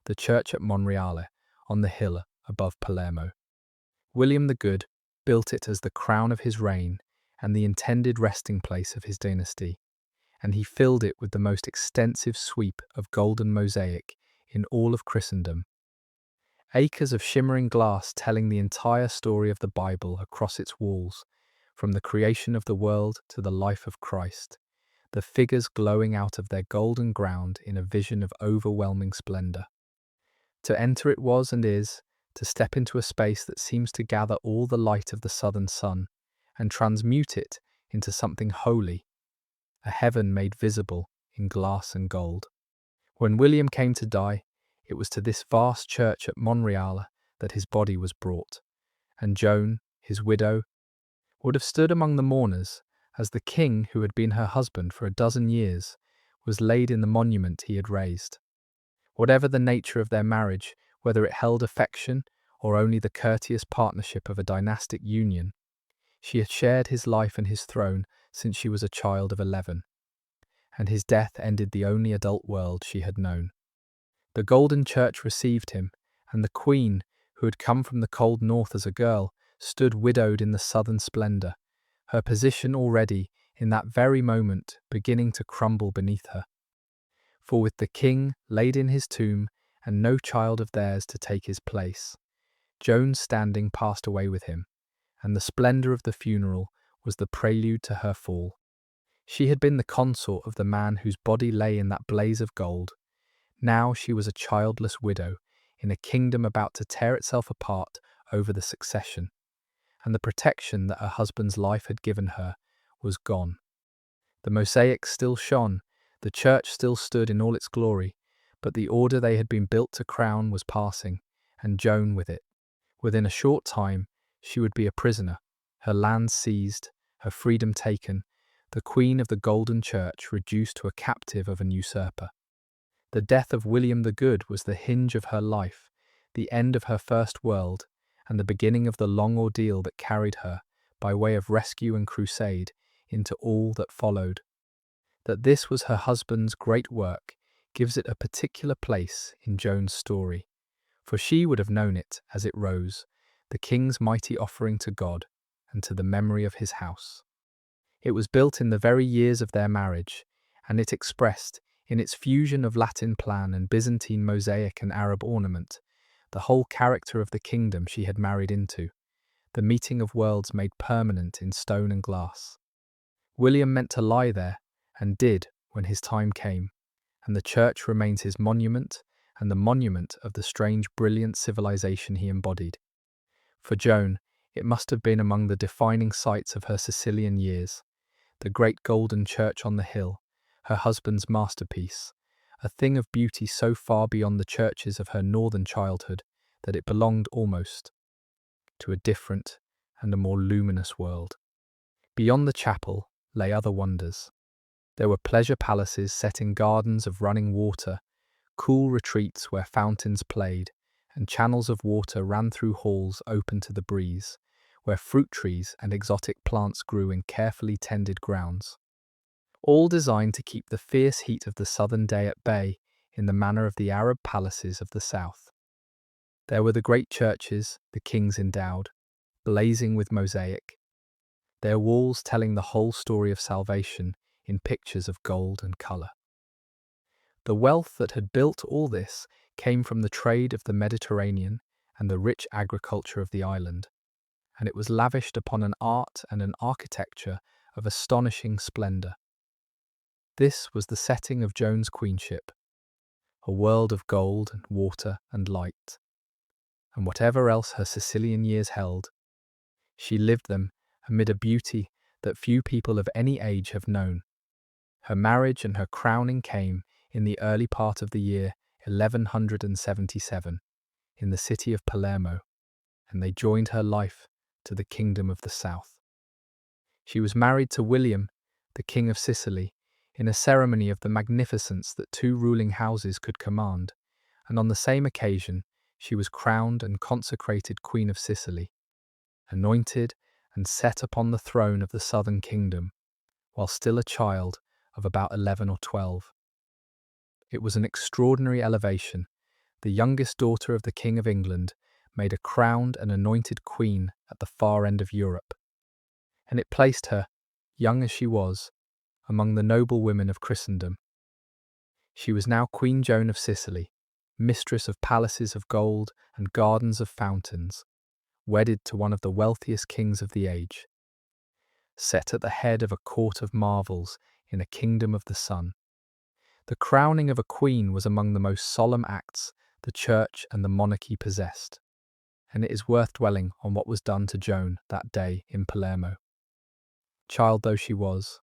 the church at Monreale, on the hill above Palermo. William the Good built it as the crown of his reign and the intended resting place of his dynasty, and he filled it with the most extensive sweep of golden mosaic in all of Christendom. Acres of shimmering glass telling the entire story of the Bible across its walls, from the creation of the world to the life of Christ, the figures glowing out of their golden ground in a vision of overwhelming splendor. To enter it was and is to step into a space that seems to gather all the light of the southern sun and transmute it into something holy, a heaven made visible in glass and gold. When William came to die, it was to this vast church at Monreale that his body was brought, and Joan, his widow, would have stood among the mourners as the king who had been her husband for a dozen years was laid in the monument he had raised. Whatever the nature of their marriage, whether it held affection or only the courteous partnership of a dynastic union, she had shared his life and his throne since she was a child of 11, and his death ended the only adult world she had known. The Golden Church received him, and the Queen, who had come from the cold north as a girl, stood widowed in the southern splendour, her position already, in that very moment, beginning to crumble beneath her. For with the king laid in his tomb, and no child of theirs to take his place, Joan's standing passed away with him, and the splendour of the funeral was the prelude to her fall. She had been the consort of the man whose body lay in that blaze of gold. Now she was a childless widow in a kingdom about to tear itself apart over the succession, and the protection that her husband's life had given her was gone. The mosaics still shone, the church still stood in all its glory, but the order they had been built to crown was passing, and Joan with it. Within a short time she would be a prisoner, her lands seized, her freedom taken, the Queen of the Golden Church reduced to a captive of an usurper. The death of William the Good was the hinge of her life, the end of her first world, and the beginning of the long ordeal that carried her, by way of rescue and crusade, into all that followed. That this was her husband's great work gives it a particular place in Joan's story, for she would have known it as it rose, the king's mighty offering to God and to the memory of his house. It was built in the very years of their marriage, and it expressed, in its fusion of Latin plan and Byzantine mosaic and Arab ornament, the whole character of the kingdom she had married into, the meeting of worlds made permanent in stone and glass. William meant to lie there, and did when his time came, and the church remains his monument and the monument of the strange, brilliant civilization he embodied. For Joan, it must have been among the defining sights of her Sicilian years, the great golden church on the hill, her husband's masterpiece, a thing of beauty so far beyond the churches of her northern childhood that it belonged almost to a different and a more luminous world. Beyond the chapel lay other wonders. There were pleasure palaces set in gardens of running water, cool retreats where fountains played, and channels of water ran through halls open to the breeze, where fruit trees and exotic plants grew in carefully tended grounds, all designed to keep the fierce heat of the southern day at bay in the manner of the Arab palaces of the south. There were the great churches the kings endowed, blazing with mosaic, their walls telling the whole story of salvation in pictures of gold and colour. The wealth that had built all this came from the trade of the Mediterranean and the rich agriculture of the island, and it was lavished upon an art and an architecture of astonishing splendour. This was the setting of Joan's queenship, a world of gold and water and light, and whatever else her Sicilian years held, she lived them amid a beauty that few people of any age have known. Her marriage and her crowning came in the early part of the year 1177 in the city of Palermo, and they joined her life to the kingdom of the south. She was married to William, the King of Sicily, in a ceremony of the magnificence that two ruling houses could command, and on the same occasion she was crowned and consecrated Queen of Sicily, anointed and set upon the throne of the southern kingdom, while still a child of about 11 or 12. It was an extraordinary elevation. The youngest daughter of the King of England made a crowned and anointed queen at the far end of Europe, and it placed her, young as she was, among the noble women of Christendom. She was now Queen Joan of Sicily, mistress of palaces of gold and gardens of fountains, wedded to one of the wealthiest kings of the age, set at the head of a court of marvels in a kingdom of the sun. The crowning of a queen was among the most solemn acts the church and the monarchy possessed, and it is worth dwelling on what was done to Joan that day in Palermo. Child though she was,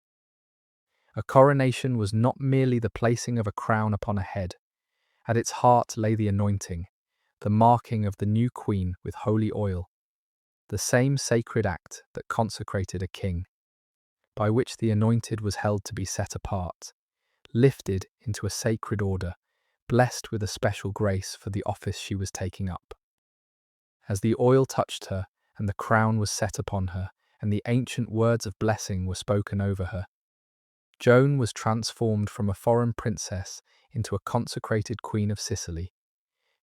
a coronation was not merely the placing of a crown upon a head. At its heart lay the anointing, the marking of the new queen with holy oil, the same sacred act that consecrated a king, by which the anointed was held to be set apart, lifted into a sacred order, blessed with a special grace for the office she was taking up. As the oil touched her, and the crown was set upon her, and the ancient words of blessing were spoken over her, Joan was transformed from a foreign princess into a consecrated Queen of Sicily,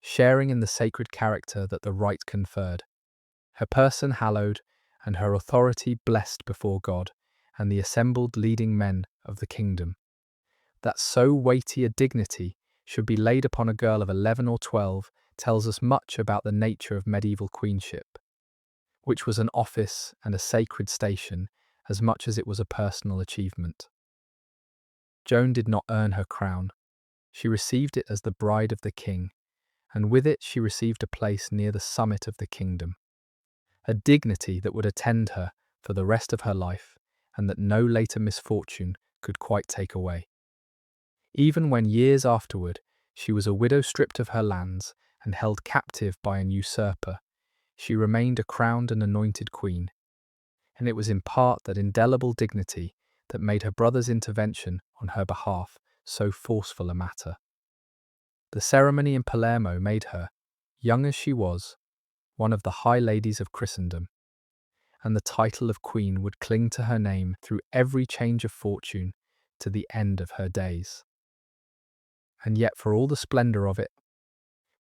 sharing in the sacred character that the rite conferred, her person hallowed and her authority blessed before God and the assembled leading men of the kingdom. That so weighty a dignity should be laid upon a girl of 11 or 12 tells us much about the nature of medieval queenship, which was an office and a sacred station as much as it was a personal achievement. Joan did not earn her crown. She received it as the bride of the king, and with it she received a place near the summit of the kingdom, a dignity that would attend her for the rest of her life and that no later misfortune could quite take away. Even when years afterward she was a widow stripped of her lands and held captive by an usurper, she remained a crowned and anointed queen, and it was in part that indelible dignity that made her brother's intervention on her behalf so forceful a matter. The ceremony in Palermo made her, young as she was, one of the high ladies of Christendom, and the title of queen would cling to her name through every change of fortune to the end of her days. And yet, for all the splendour of it,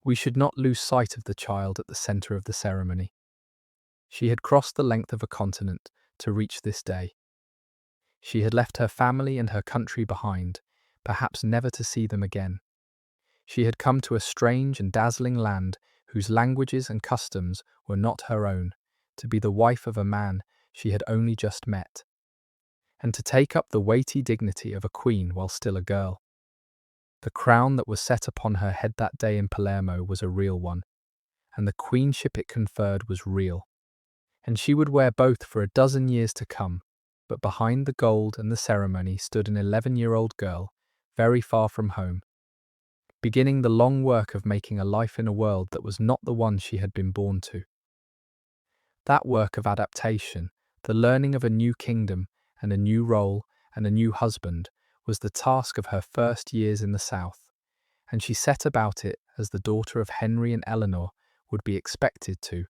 we should not lose sight of the child at the centre of the ceremony. She had crossed the length of a continent to reach this day. She had left her family and her country behind, perhaps never to see them again. She had come to a strange and dazzling land whose languages and customs were not her own, to be the wife of a man she had only just met, and to take up the weighty dignity of a queen while still a girl. The crown that was set upon her head that day in Palermo was a real one, and the queenship it conferred was real, and she would wear both for a dozen years to come. But behind the gold and the ceremony stood an 11-year-old girl, very far from home, beginning the long work of making a life in a world that was not the one she had been born to. That work of adaptation, the learning of a new kingdom and a new role and a new husband, was the task of her first years in the south, and she set about it as the daughter of Henry and Eleanor would be expected to,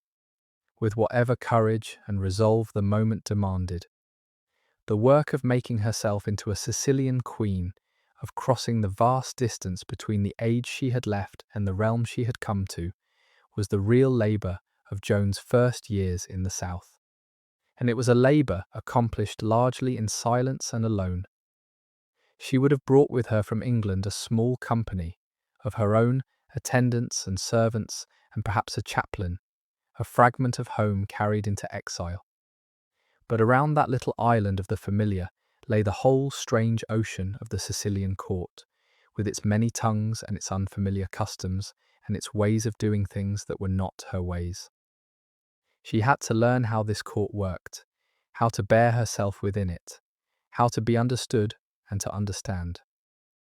with whatever courage and resolve the moment demanded. The work of making herself into a Sicilian queen, of crossing the vast distance between the age she had left and the realm she had come to, was the real labour of Joan's first years in the south. And it was a labour accomplished largely in silence and alone. She would have brought with her from England a small company of her own attendants and servants, and perhaps a chaplain, a fragment of home carried into exile. But around that little island of the familiar lay the whole strange ocean of the Sicilian court, with its many tongues and its unfamiliar customs and its ways of doing things that were not her ways. She had to learn how this court worked, how to bear herself within it, how to be understood and to understand,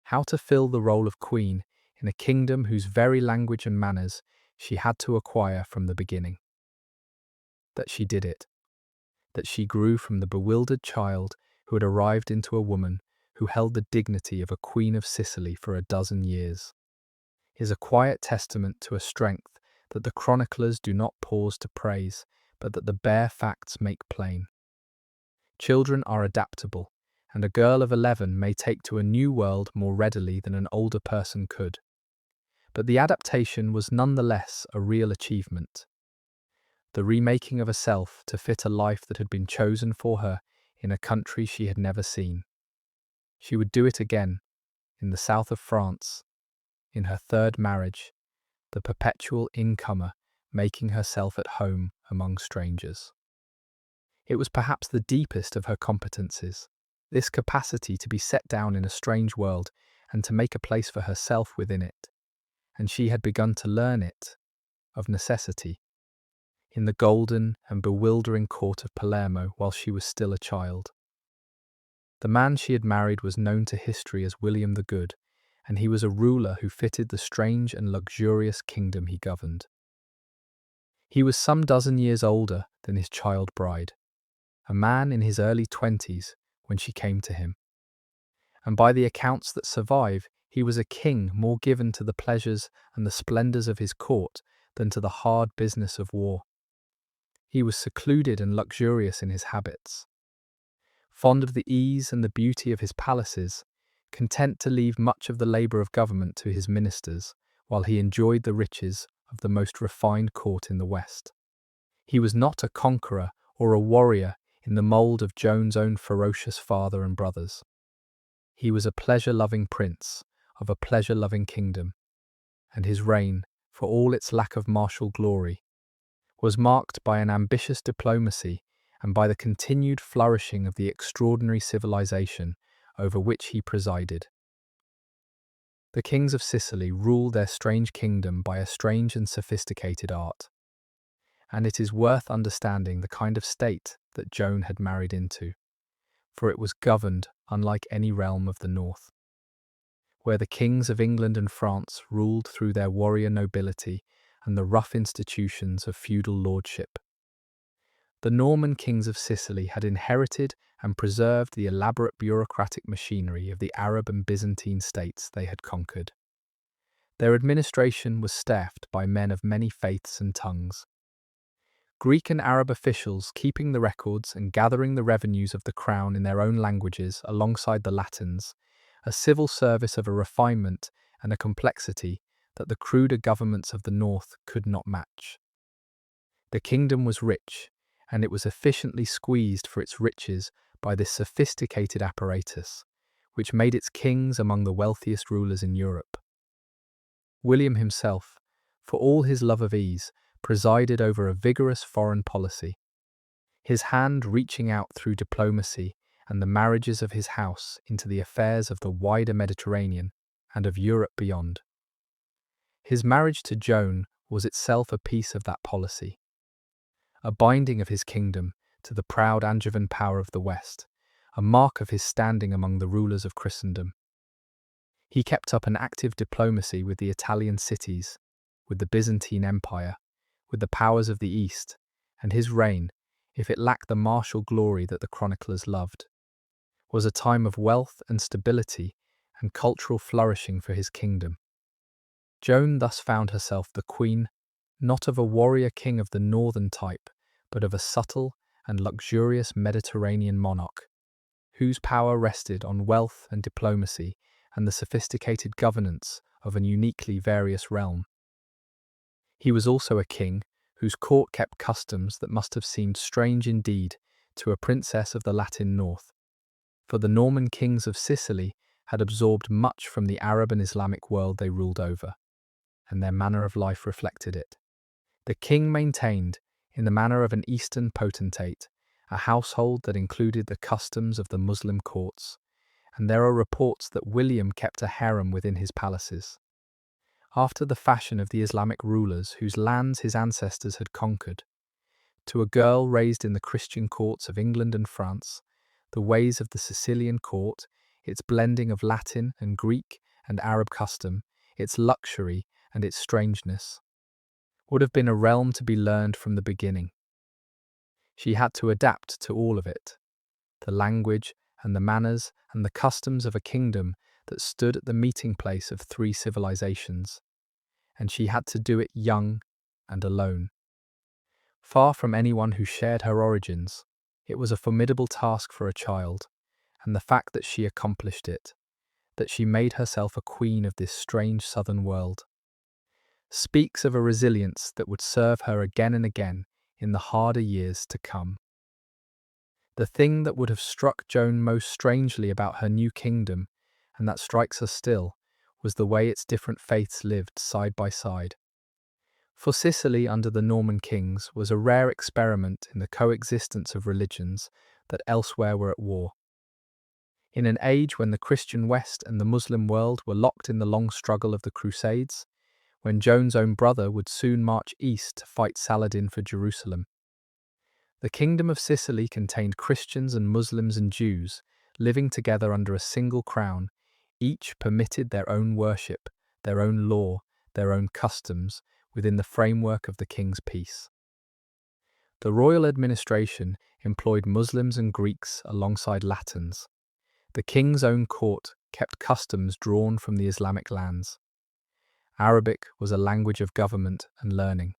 how to fill the role of queen in a kingdom whose very language and manners she had to acquire from the beginning. That she did it, that she grew from the bewildered child who had arrived into a woman who held the dignity of a Queen of Sicily for a dozen years, is a quiet testament to a strength that the chroniclers do not pause to praise, but that the bare facts make plain. Children are adaptable, and a girl of 11 may take to a new world more readily than an older person could. But the adaptation was nonetheless a real achievement. The remaking of herself to fit a life that had been chosen for her in a country she had never seen. She would do it again, in the south of France, in her third marriage, the perpetual incomer making herself at home among strangers. It was perhaps the deepest of her competencies, this capacity to be set down in a strange world and to make a place for herself within it, and she had begun to learn it, of necessity, in the golden and bewildering court of Palermo while she was still a child. The man she had married was known to history as William the Good, and he was a ruler who fitted the strange and luxurious kingdom he governed. He was some dozen years older than his child bride, a man in his early 20s when she came to him. And by the accounts that survive, he was a king more given to the pleasures and the splendours of his court than to the hard business of war. He was secluded and luxurious in his habits, fond of the ease and the beauty of his palaces, content to leave much of the labour of government to his ministers, while he enjoyed the riches of the most refined court in the West. He was not a conqueror or a warrior in the mould of Joan's own ferocious father and brothers. He was a pleasure-loving prince of a pleasure-loving kingdom, and his reign, for all its lack of martial glory, was marked by an ambitious diplomacy and by the continued flourishing of the extraordinary civilization over which he presided. The kings of Sicily ruled their strange kingdom by a strange and sophisticated art, and it is worth understanding the kind of state that Joan had married into, for it was governed unlike any realm of the north, where the kings of England and France ruled through their warrior nobility and the rough institutions of feudal lordship. The Norman kings of Sicily had inherited and preserved the elaborate bureaucratic machinery of the Arab and Byzantine states they had conquered. Their administration was staffed by men of many faiths and tongues. Greek and Arab officials keeping the records and gathering the revenues of the crown in their own languages alongside the Latins, a civil service of a refinement and a complexity that the cruder governments of the north could not match. The kingdom was rich, and it was efficiently squeezed for its riches by this sophisticated apparatus, which made its kings among the wealthiest rulers in Europe. William himself, for all his love of ease, presided over a vigorous foreign policy, his hand reaching out through diplomacy and the marriages of his house into the affairs of the wider Mediterranean and of Europe beyond. His marriage to Joan was itself a piece of that policy, a binding of his kingdom to the proud Angevin power of the West, a mark of his standing among the rulers of Christendom. He kept up an active diplomacy with the Italian cities, with the Byzantine Empire, with the powers of the East, and his reign, if it lacked the martial glory that the chroniclers loved, was a time of wealth and stability and cultural flourishing for his kingdom. Joan thus found herself the queen, not of a warrior king of the northern type, but of a subtle and luxurious Mediterranean monarch, whose power rested on wealth and diplomacy and the sophisticated governance of an uniquely various realm. He was also a king whose court kept customs that must have seemed strange indeed to a princess of the Latin north, for the Norman kings of Sicily had absorbed much from the Arab and Islamic world they ruled over, and their manner of life reflected it. The king maintained, in the manner of an Eastern potentate, a household that included the customs of the Muslim courts, and there are reports that William kept a harem within his palaces, after the fashion of the Islamic rulers whose lands his ancestors had conquered. To a girl raised in the Christian courts of England and France, the ways of the Sicilian court, its blending of Latin and Greek and Arab custom, its luxury and its strangeness, would have been a realm to be learned from the beginning. She had to adapt to all of it, the language and the manners and the customs of a kingdom that stood at the meeting place of three civilizations, and she had to do it young and alone. Far from anyone who shared her origins, it was a formidable task for a child, and the fact that she accomplished it, that she made herself a queen of this strange southern world, speaks of a resilience that would serve her again and again in the harder years to come. The thing that would have struck Joan most strangely about her new kingdom, and that strikes us still, was the way its different faiths lived side by side. For Sicily under the Norman kings was a rare experiment in the coexistence of religions that elsewhere were at war. In an age when the Christian West and the Muslim world were locked in the long struggle of the Crusades, when Joan's own brother would soon march east to fight Saladin for Jerusalem, the kingdom of Sicily contained Christians and Muslims and Jews living together under a single crown, each permitted their own worship, their own law, their own customs, within the framework of the king's peace. The royal administration employed Muslims and Greeks alongside Latins. The king's own court kept customs drawn from the Islamic lands. Arabic was a language of government and learning.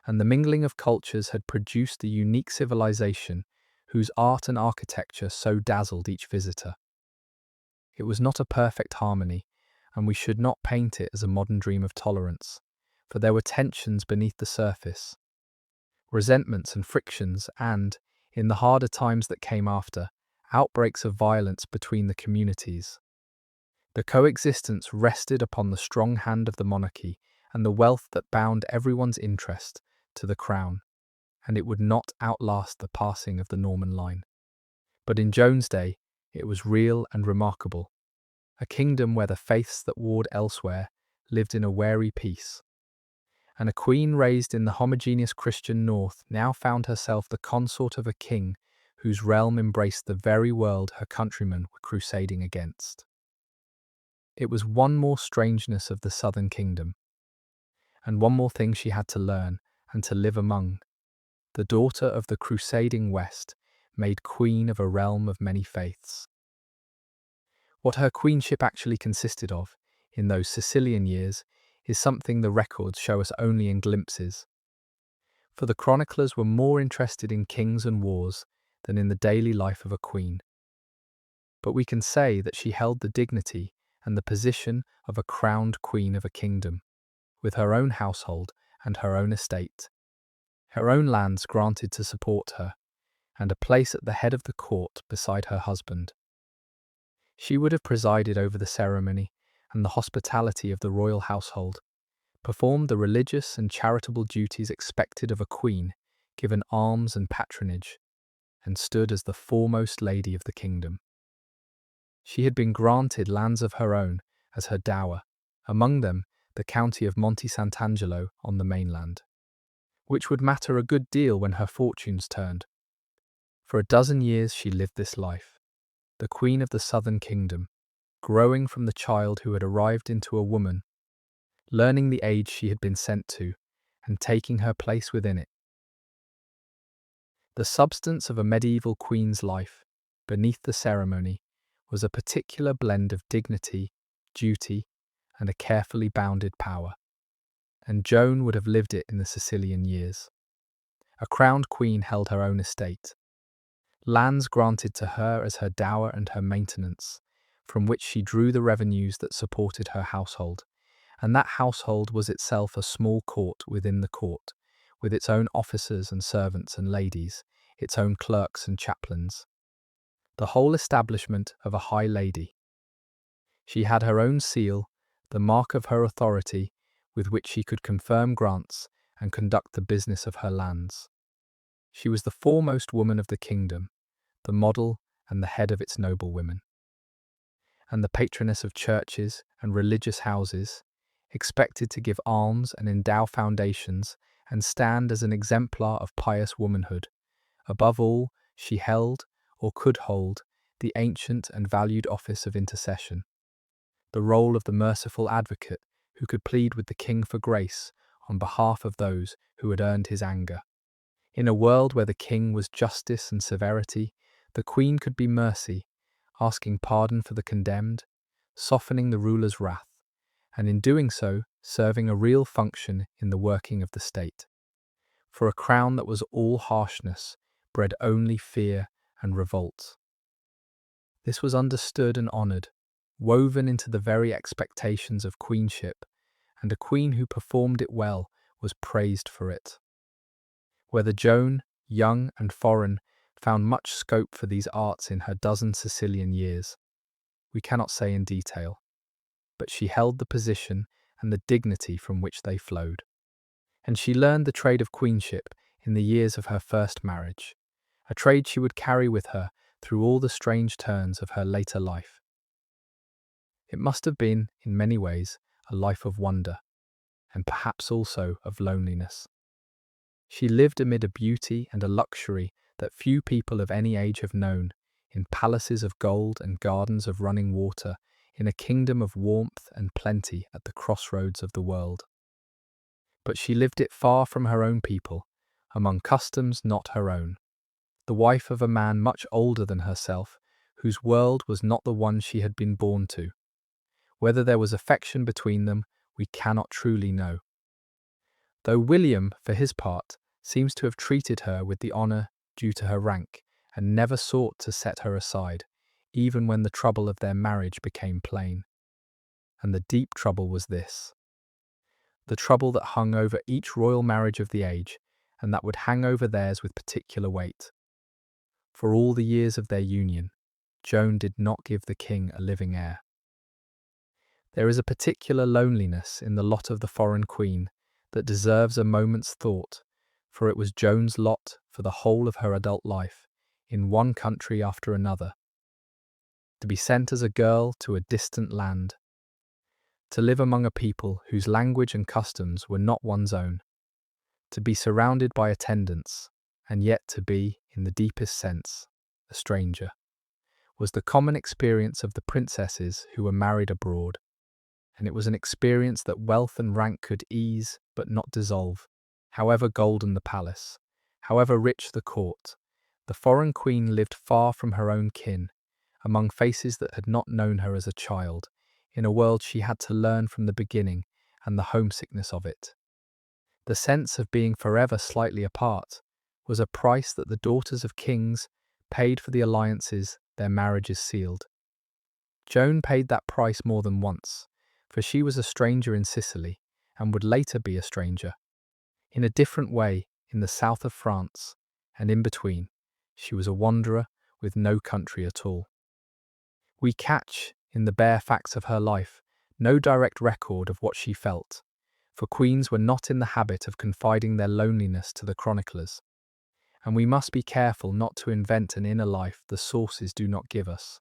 And the mingling of cultures had produced the unique civilization whose art and architecture so dazzled each visitor. It was not a perfect harmony, and we should not paint it as a modern dream of tolerance, for there were tensions beneath the surface, resentments and frictions, and, in the harder times that came after, outbreaks of violence between the communities. The coexistence rested upon the strong hand of the monarchy and the wealth that bound everyone's interest to the crown, and it would not outlast the passing of the Norman line. But in Joan's day, it was real and remarkable, a kingdom where the faiths that warred elsewhere lived in a wary peace. And a queen raised in the homogeneous Christian north now found herself the consort of a king whose realm embraced the very world her countrymen were crusading against. It was one more strangeness of the southern kingdom, and one more thing she had to learn and to live among, the daughter of the crusading West, made queen of a realm of many faiths. What her queenship actually consisted of, in those Sicilian years, is something the records show us only in glimpses. For the chroniclers were more interested in kings and wars than in the daily life of a queen. But we can say that she held the dignity and the position of a crowned queen of a kingdom, with her own household and her own estate, her own lands granted to support her, and a place at the head of the court beside her husband. She would have presided over the ceremony and the hospitality of the royal household, performed the religious and charitable duties expected of a queen, given alms and patronage, and stood as the foremost lady of the kingdom. She had been granted lands of her own as her dower, among them the county of Monte Sant'Angelo on the mainland, which would matter a good deal when her fortunes turned. For a dozen years she lived this life, the queen of the southern kingdom, growing from the child who had arrived into a woman, learning the age she had been sent to, and taking her place within it. The substance of a medieval queen's life, beneath the ceremony, was a particular blend of dignity, duty, and a carefully bounded power. And Joan would have lived it in the Sicilian years. A crowned queen held her own estate, lands granted to her as her dower and her maintenance, from which she drew the revenues that supported her household, and that household was itself a small court within the court, with its own officers and servants and ladies, its own clerks and chaplains. The whole establishment of a high lady. She had her own seal, the mark of her authority, with which she could confirm grants and conduct the business of her lands. She was the foremost woman of the kingdom, the model and the head of its noblewomen, and the patroness of churches and religious houses, expected to give alms and endow foundations and stand as an exemplar of pious womanhood. Above all, she held, or could hold, the ancient and valued office of intercession, the role of the merciful advocate who could plead with the king for grace on behalf of those who had earned his anger. In a world where the king was justice and severity, the queen could be mercy, asking pardon for the condemned, softening the ruler's wrath, and in doing so, serving a real function in the working of the state. For a crown that was all harshness bred only fear and revolt. This was understood and honoured, woven into the very expectations of queenship, and a queen who performed it well was praised for it. Whether Joan, young and foreign, found much scope for these arts in her dozen Sicilian years, we cannot say in detail, but she held the position and the dignity from which they flowed. And she learned the trade of queenship in the years of her first marriage, a trade she would carry with her through all the strange turns of her later life. It must have been, in many ways, a life of wonder, and perhaps also of loneliness. She lived amid a beauty and a luxury that few people of any age have known, in palaces of gold and gardens of running water, in a kingdom of warmth and plenty at the crossroads of the world. But she lived it far from her own people, among customs not her own, the wife of a man much older than herself, whose world was not the one she had been born to. Whether there was affection between them, we cannot truly know. Though William, for his part, seems to have treated her with the honour due to her rank, and never sought to set her aside, even when the trouble of their marriage became plain. And the deep trouble was this: the trouble that hung over each royal marriage of the age, and that would hang over theirs with particular weight. For all the years of their union, Joan did not give the king a living heir. There is a particular loneliness in the lot of the foreign queen that deserves a moment's thought, for it was Joan's lot for the whole of her adult life, in one country after another, to be sent as a girl to a distant land, to live among a people whose language and customs were not one's own, to be surrounded by attendants, and yet to be, in the deepest sense, a stranger, was the common experience of the princesses who were married abroad, and it was an experience that wealth and rank could ease but not dissolve, however golden the palace, However rich the court, the foreign queen lived far from her own kin, among faces that had not known her as a child, in a world she had to learn from the beginning and the homesickness of it. The sense of being forever slightly apart was a price that the daughters of kings paid for the alliances their marriages sealed. Joan paid that price more than once, for she was a stranger in Sicily and would later be a stranger. In a different way, in the south of France, and in between, she was a wanderer with no country at all. We catch, in the bare facts of her life, no direct record of what she felt, for queens were not in the habit of confiding their loneliness to the chroniclers, and we must be careful not to invent an inner life the sources do not give us.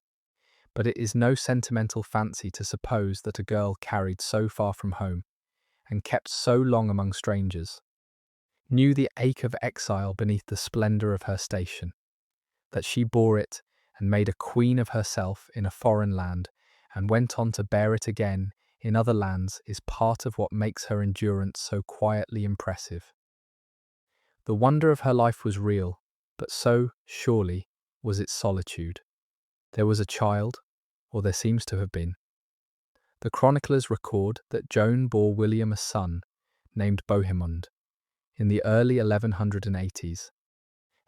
But it is no sentimental fancy to suppose that a girl carried so far from home, and kept so long among strangers, knew the ache of exile beneath the splendour of her station, that she bore it and made a queen of herself in a foreign land, and went on to bear it again in other lands, is part of what makes her endurance so quietly impressive. The wonder of her life was real, but so, surely, was its solitude. There was a child, or there seems to have been. The chroniclers record that Joan bore William a son, named Bohemond, in the early 1180s,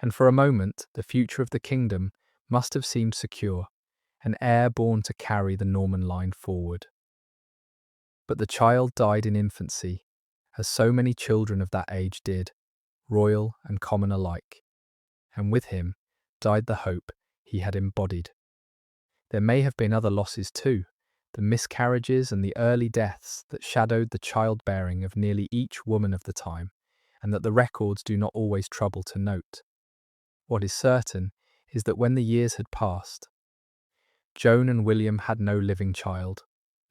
and for a moment the future of the kingdom must have seemed secure, an heir born to carry the Norman line forward. But the child died in infancy, as so many children of that age did, royal and common alike, and with him died the hope he had embodied. There may have been other losses too, the miscarriages and the early deaths that shadowed the childbearing of nearly each woman of the time, and that the records do not always trouble to note. What is certain is that when the years had passed, Joan and William had no living child,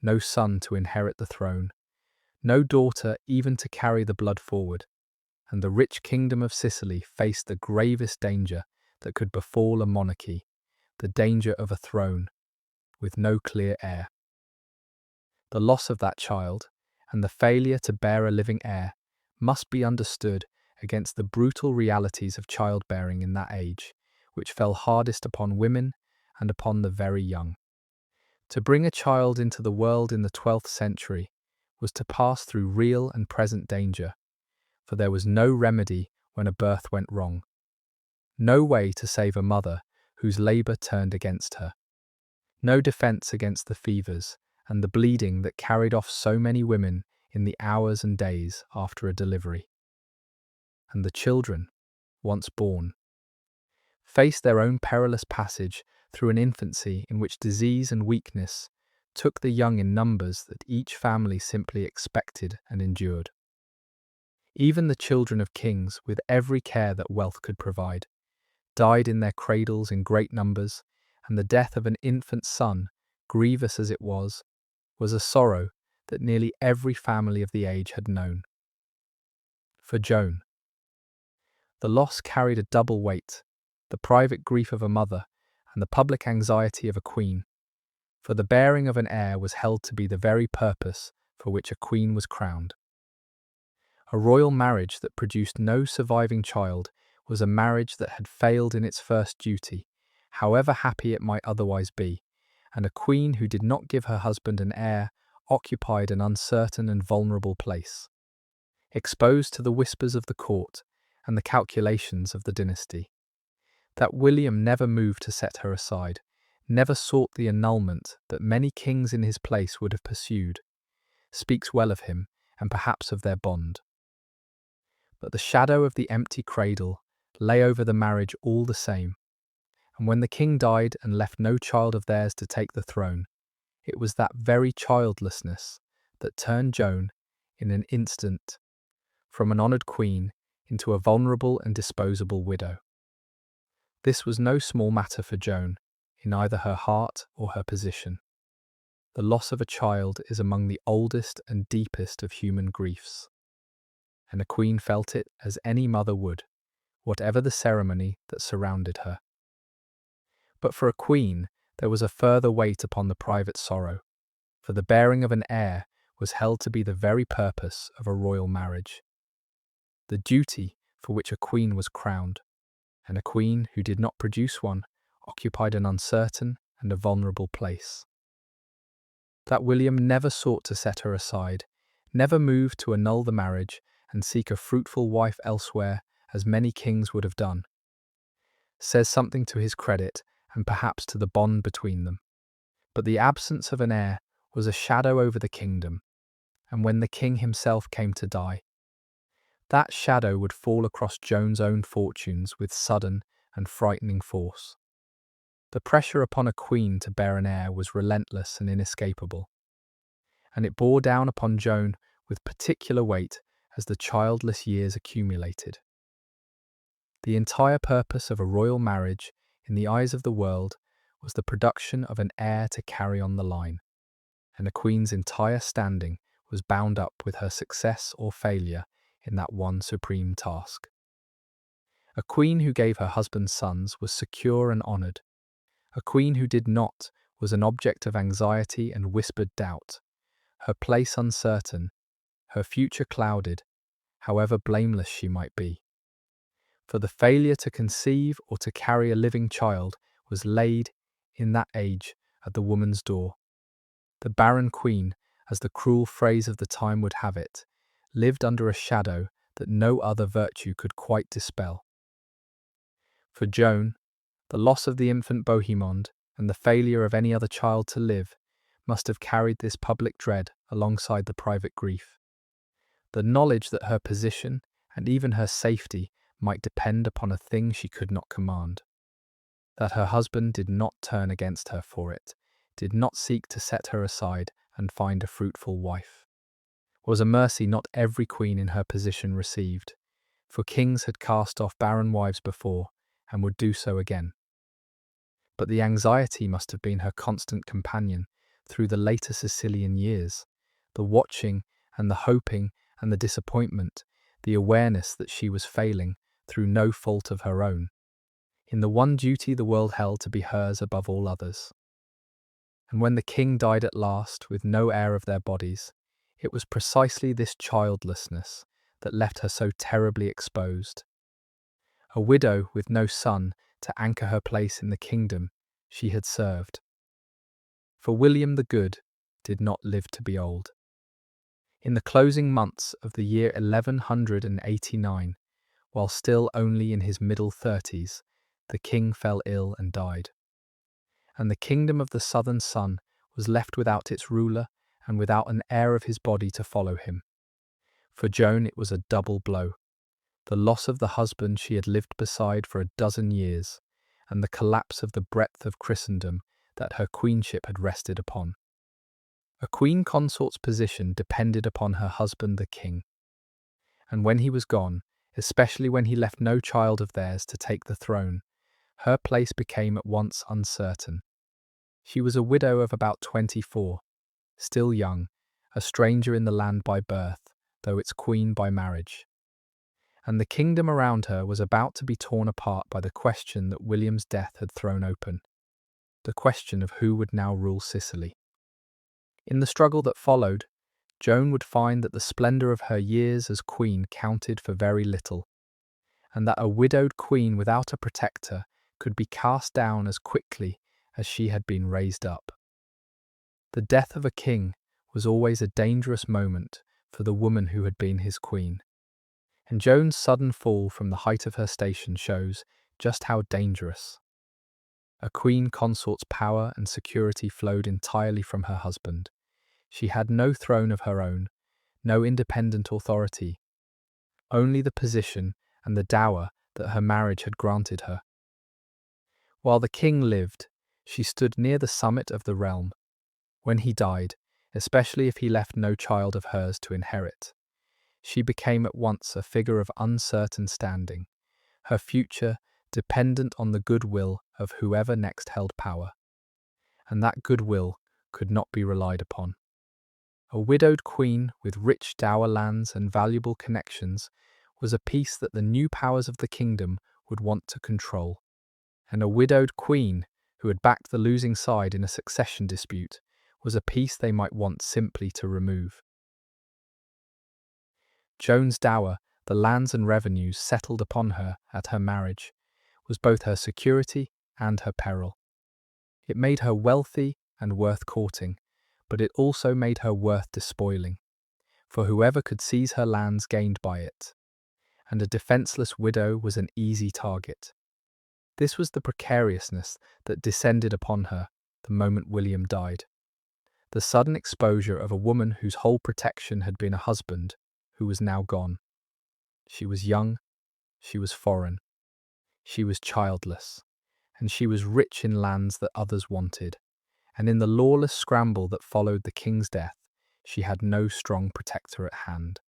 no son to inherit the throne, no daughter even to carry the blood forward, and the rich kingdom of Sicily faced the gravest danger that could befall a monarchy, the danger of a throne, with no clear heir. The loss of that child, and the failure to bear a living heir, must be understood against the brutal realities of childbearing in that age, which fell hardest upon women and upon the very young. To bring a child into the world in the 12th century was to pass through real and present danger, for there was no remedy when a birth went wrong, no way to save a mother whose labour turned against her, no defence against the fevers and the bleeding that carried off so many women in the hours and days after a delivery. And the children, once born, faced their own perilous passage through an infancy in which disease and weakness took the young in numbers that each family simply expected and endured. Even the children of kings, with every care that wealth could provide, died in their cradles in great numbers, and the death of an infant son, grievous as it was a sorrow that nearly every family of the age had known. For Joan, the loss carried a double weight, the private grief of a mother and the public anxiety of a queen, for the bearing of an heir was held to be the very purpose for which a queen was crowned. A royal marriage that produced no surviving child was a marriage that had failed in its first duty, however happy it might otherwise be, and a queen who did not give her husband an heir occupied an uncertain and vulnerable place, exposed to the whispers of the court and the calculations of the dynasty. That William never moved to set her aside, never sought the annulment that many kings in his place would have pursued, speaks well of him and perhaps of their bond. But the shadow of the empty cradle lay over the marriage all the same, and when the king died and left no child of theirs to take the throne, it was that very childlessness that turned Joan, in an instant, from an honoured queen into a vulnerable and disposable widow. This was no small matter for Joan, in either her heart or her position. The loss of a child is among the oldest and deepest of human griefs, and a queen felt it as any mother would, whatever the ceremony that surrounded her. But for a queen, there was a further weight upon the private sorrow, for the bearing of an heir was held to be the very purpose of a royal marriage. The duty for which a queen was crowned, and a queen who did not produce one occupied an uncertain and a vulnerable place. That William never sought to set her aside, never moved to annul the marriage and seek a fruitful wife elsewhere, as many kings would have done, says something to his credit and perhaps to the bond between them. But the absence of an heir was a shadow over the kingdom, and when the king himself came to die, that shadow would fall across Joan's own fortunes with sudden and frightening force. The pressure upon a queen to bear an heir was relentless and inescapable, and it bore down upon Joan with particular weight as the childless years accumulated. The entire purpose of a royal marriage, in the eyes of the world, was the production of an heir to carry on the line, and a queen's entire standing was bound up with her success or failure in that one supreme task. A queen who gave her husband sons was secure and honoured. A queen who did not was an object of anxiety and whispered doubt, her place uncertain, her future clouded, however blameless she might be. For the failure to conceive or to carry a living child was laid, in that age, at the woman's door. The barren queen, as the cruel phrase of the time would have it, lived under a shadow that no other virtue could quite dispel. For Joan, the loss of the infant Bohemond and the failure of any other child to live must have carried this public dread alongside the private grief. The knowledge that her position and even her safety might depend upon a thing she could not command. That her husband did not turn against her for it, did not seek to set her aside and find a fruitful wife, was a mercy not every queen in her position received, for kings had cast off barren wives before and would do so again. But the anxiety must have been her constant companion through the later Sicilian years, the watching and the hoping and the disappointment, the awareness that she was failing through no fault of her own, in the one duty the world held to be hers above all others. And when the king died at last with no heir of their bodies, it was precisely this childlessness that left her so terribly exposed. A widow with no son to anchor her place in the kingdom she had served. For William the Good did not live to be old. In the closing months of the year 1189, while still only in his middle 30s, the king fell ill and died. And the kingdom of the southern sun was left without its ruler and without an heir of his body to follow him. For Joan it was a double blow: the loss of the husband she had lived beside for a dozen years, and the collapse of the breadth of Christendom that her queenship had rested upon. A queen consort's position depended upon her husband the king, and when he was gone, especially when he left no child of theirs to take the throne, her place became at once uncertain. She was a widow of about 24, still young, a stranger in the land by birth, though its queen by marriage. And the kingdom around her was about to be torn apart by the question that William's death had thrown open, the question of who would now rule Sicily. In the struggle that followed, Joan would find that the splendour of her years as queen counted for very little, and that a widowed queen without a protector could be cast down as quickly as she had been raised up. The death of a king was always a dangerous moment for the woman who had been his queen, and Joan's sudden fall from the height of her station shows just how dangerous. A queen consort's power and security flowed entirely from her husband. She had no throne of her own, no independent authority, only the position and the dower that her marriage had granted her. While the king lived, she stood near the summit of the realm. When he died, especially if he left no child of hers to inherit, she became at once a figure of uncertain standing, her future dependent on the goodwill of whoever next held power, and that goodwill could not be relied upon. A widowed queen with rich dower lands and valuable connections was a piece that the new powers of the kingdom would want to control, and a widowed queen who had backed the losing side in a succession dispute was a piece they might want simply to remove. Joan's dower, the lands and revenues settled upon her at her marriage was both her security and her peril. It made her wealthy and worth courting, but it also made her worth despoiling, for whoever could seize her lands gained by it, and a defenceless widow was an easy target. This was the precariousness that descended upon her the moment William died. The sudden exposure of a woman whose whole protection had been a husband who was now gone. She was young, she was foreign, she was childless, and she was rich in lands that others wanted, and in the lawless scramble that followed the king's death, she had no strong protector at hand.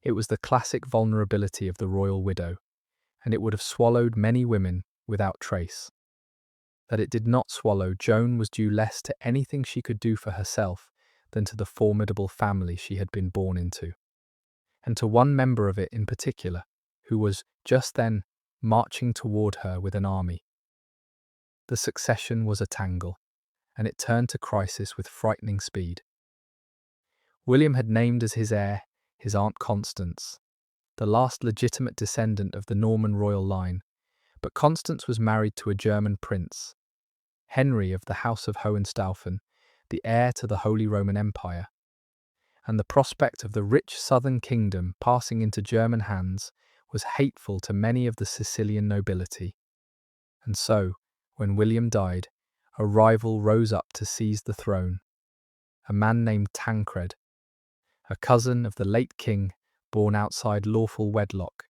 It was the classic vulnerability of the royal widow, and it would have swallowed many women without trace. That it did not swallow Joan was due less to anything she could do for herself than to the formidable family she had been born into, and to one member of it in particular, who was, just then, marching toward her with an army. The succession was a tangle, and it turned to crisis with frightening speed. William had named as his heir his Aunt Constance, the last legitimate descendant of the Norman royal line, but Constance was married to a German prince, Henry of the House of Hohenstaufen, the heir to the Holy Roman Empire, and the prospect of the rich southern kingdom passing into German hands was hateful to many of the Sicilian nobility. And so, when William died, a rival rose up to seize the throne, a man named Tancred, a cousin of the late king born outside lawful wedlock,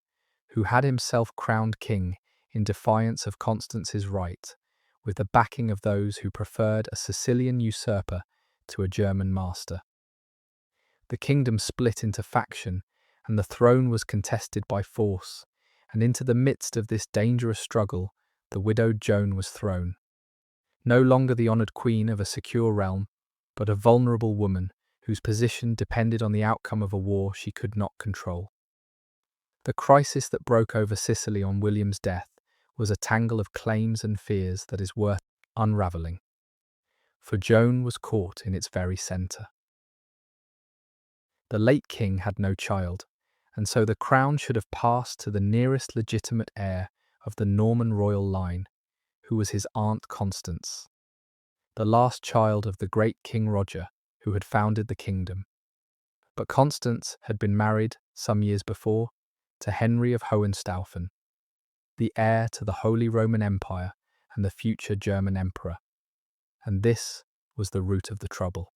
who had himself crowned king in defiance of Constance's right, with the backing of those who preferred a Sicilian usurper to a German master. The kingdom split into faction, and the throne was contested by force, and into the midst of this dangerous struggle, the widowed Joan was thrown. No longer the honoured queen of a secure realm, but a vulnerable woman whose position depended on the outcome of a war she could not control. The crisis that broke over Sicily on William's death was a tangle of claims and fears that is worth unravelling, for Joan was caught in its very centre. The late king had no child, and so the crown should have passed to the nearest legitimate heir of the Norman royal line, who was his Aunt Constance, the last child of the great King Roger, who had founded the kingdom. But Constance had been married, some years before, to Henry of Hohenstaufen, the heir to the Holy Roman Empire and the future German emperor, and this was the root of the trouble.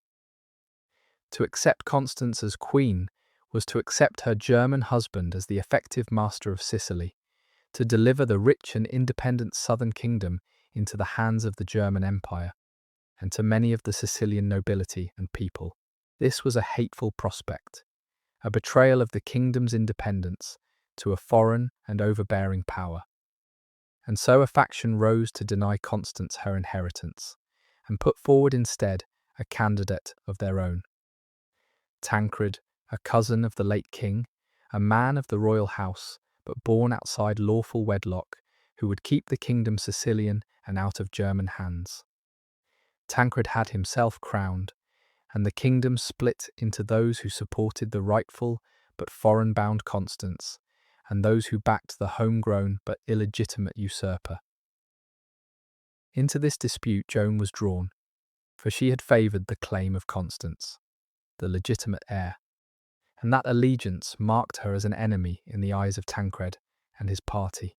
To accept Constance as queen was to accept her German husband as the effective master of Sicily, to deliver the rich and independent southern kingdom into the hands of the German Empire, and to many of the Sicilian nobility and people. This was a hateful prospect, a betrayal of the kingdom's independence to a foreign and overbearing power. And so a faction rose to deny Constance her inheritance, and put forward instead a candidate of their own. Tancred, a cousin of the late king, a man of the royal house, but born outside lawful wedlock, who would keep the kingdom Sicilian and out of German hands. Tancred had himself crowned, and the kingdom split into those who supported the rightful but foreign-bound Constance, and those who backed the homegrown but illegitimate usurper. Into this dispute Joan was drawn, for she had favoured the claim of Constance, the legitimate heir, and that allegiance marked her as an enemy in the eyes of Tancred and his party.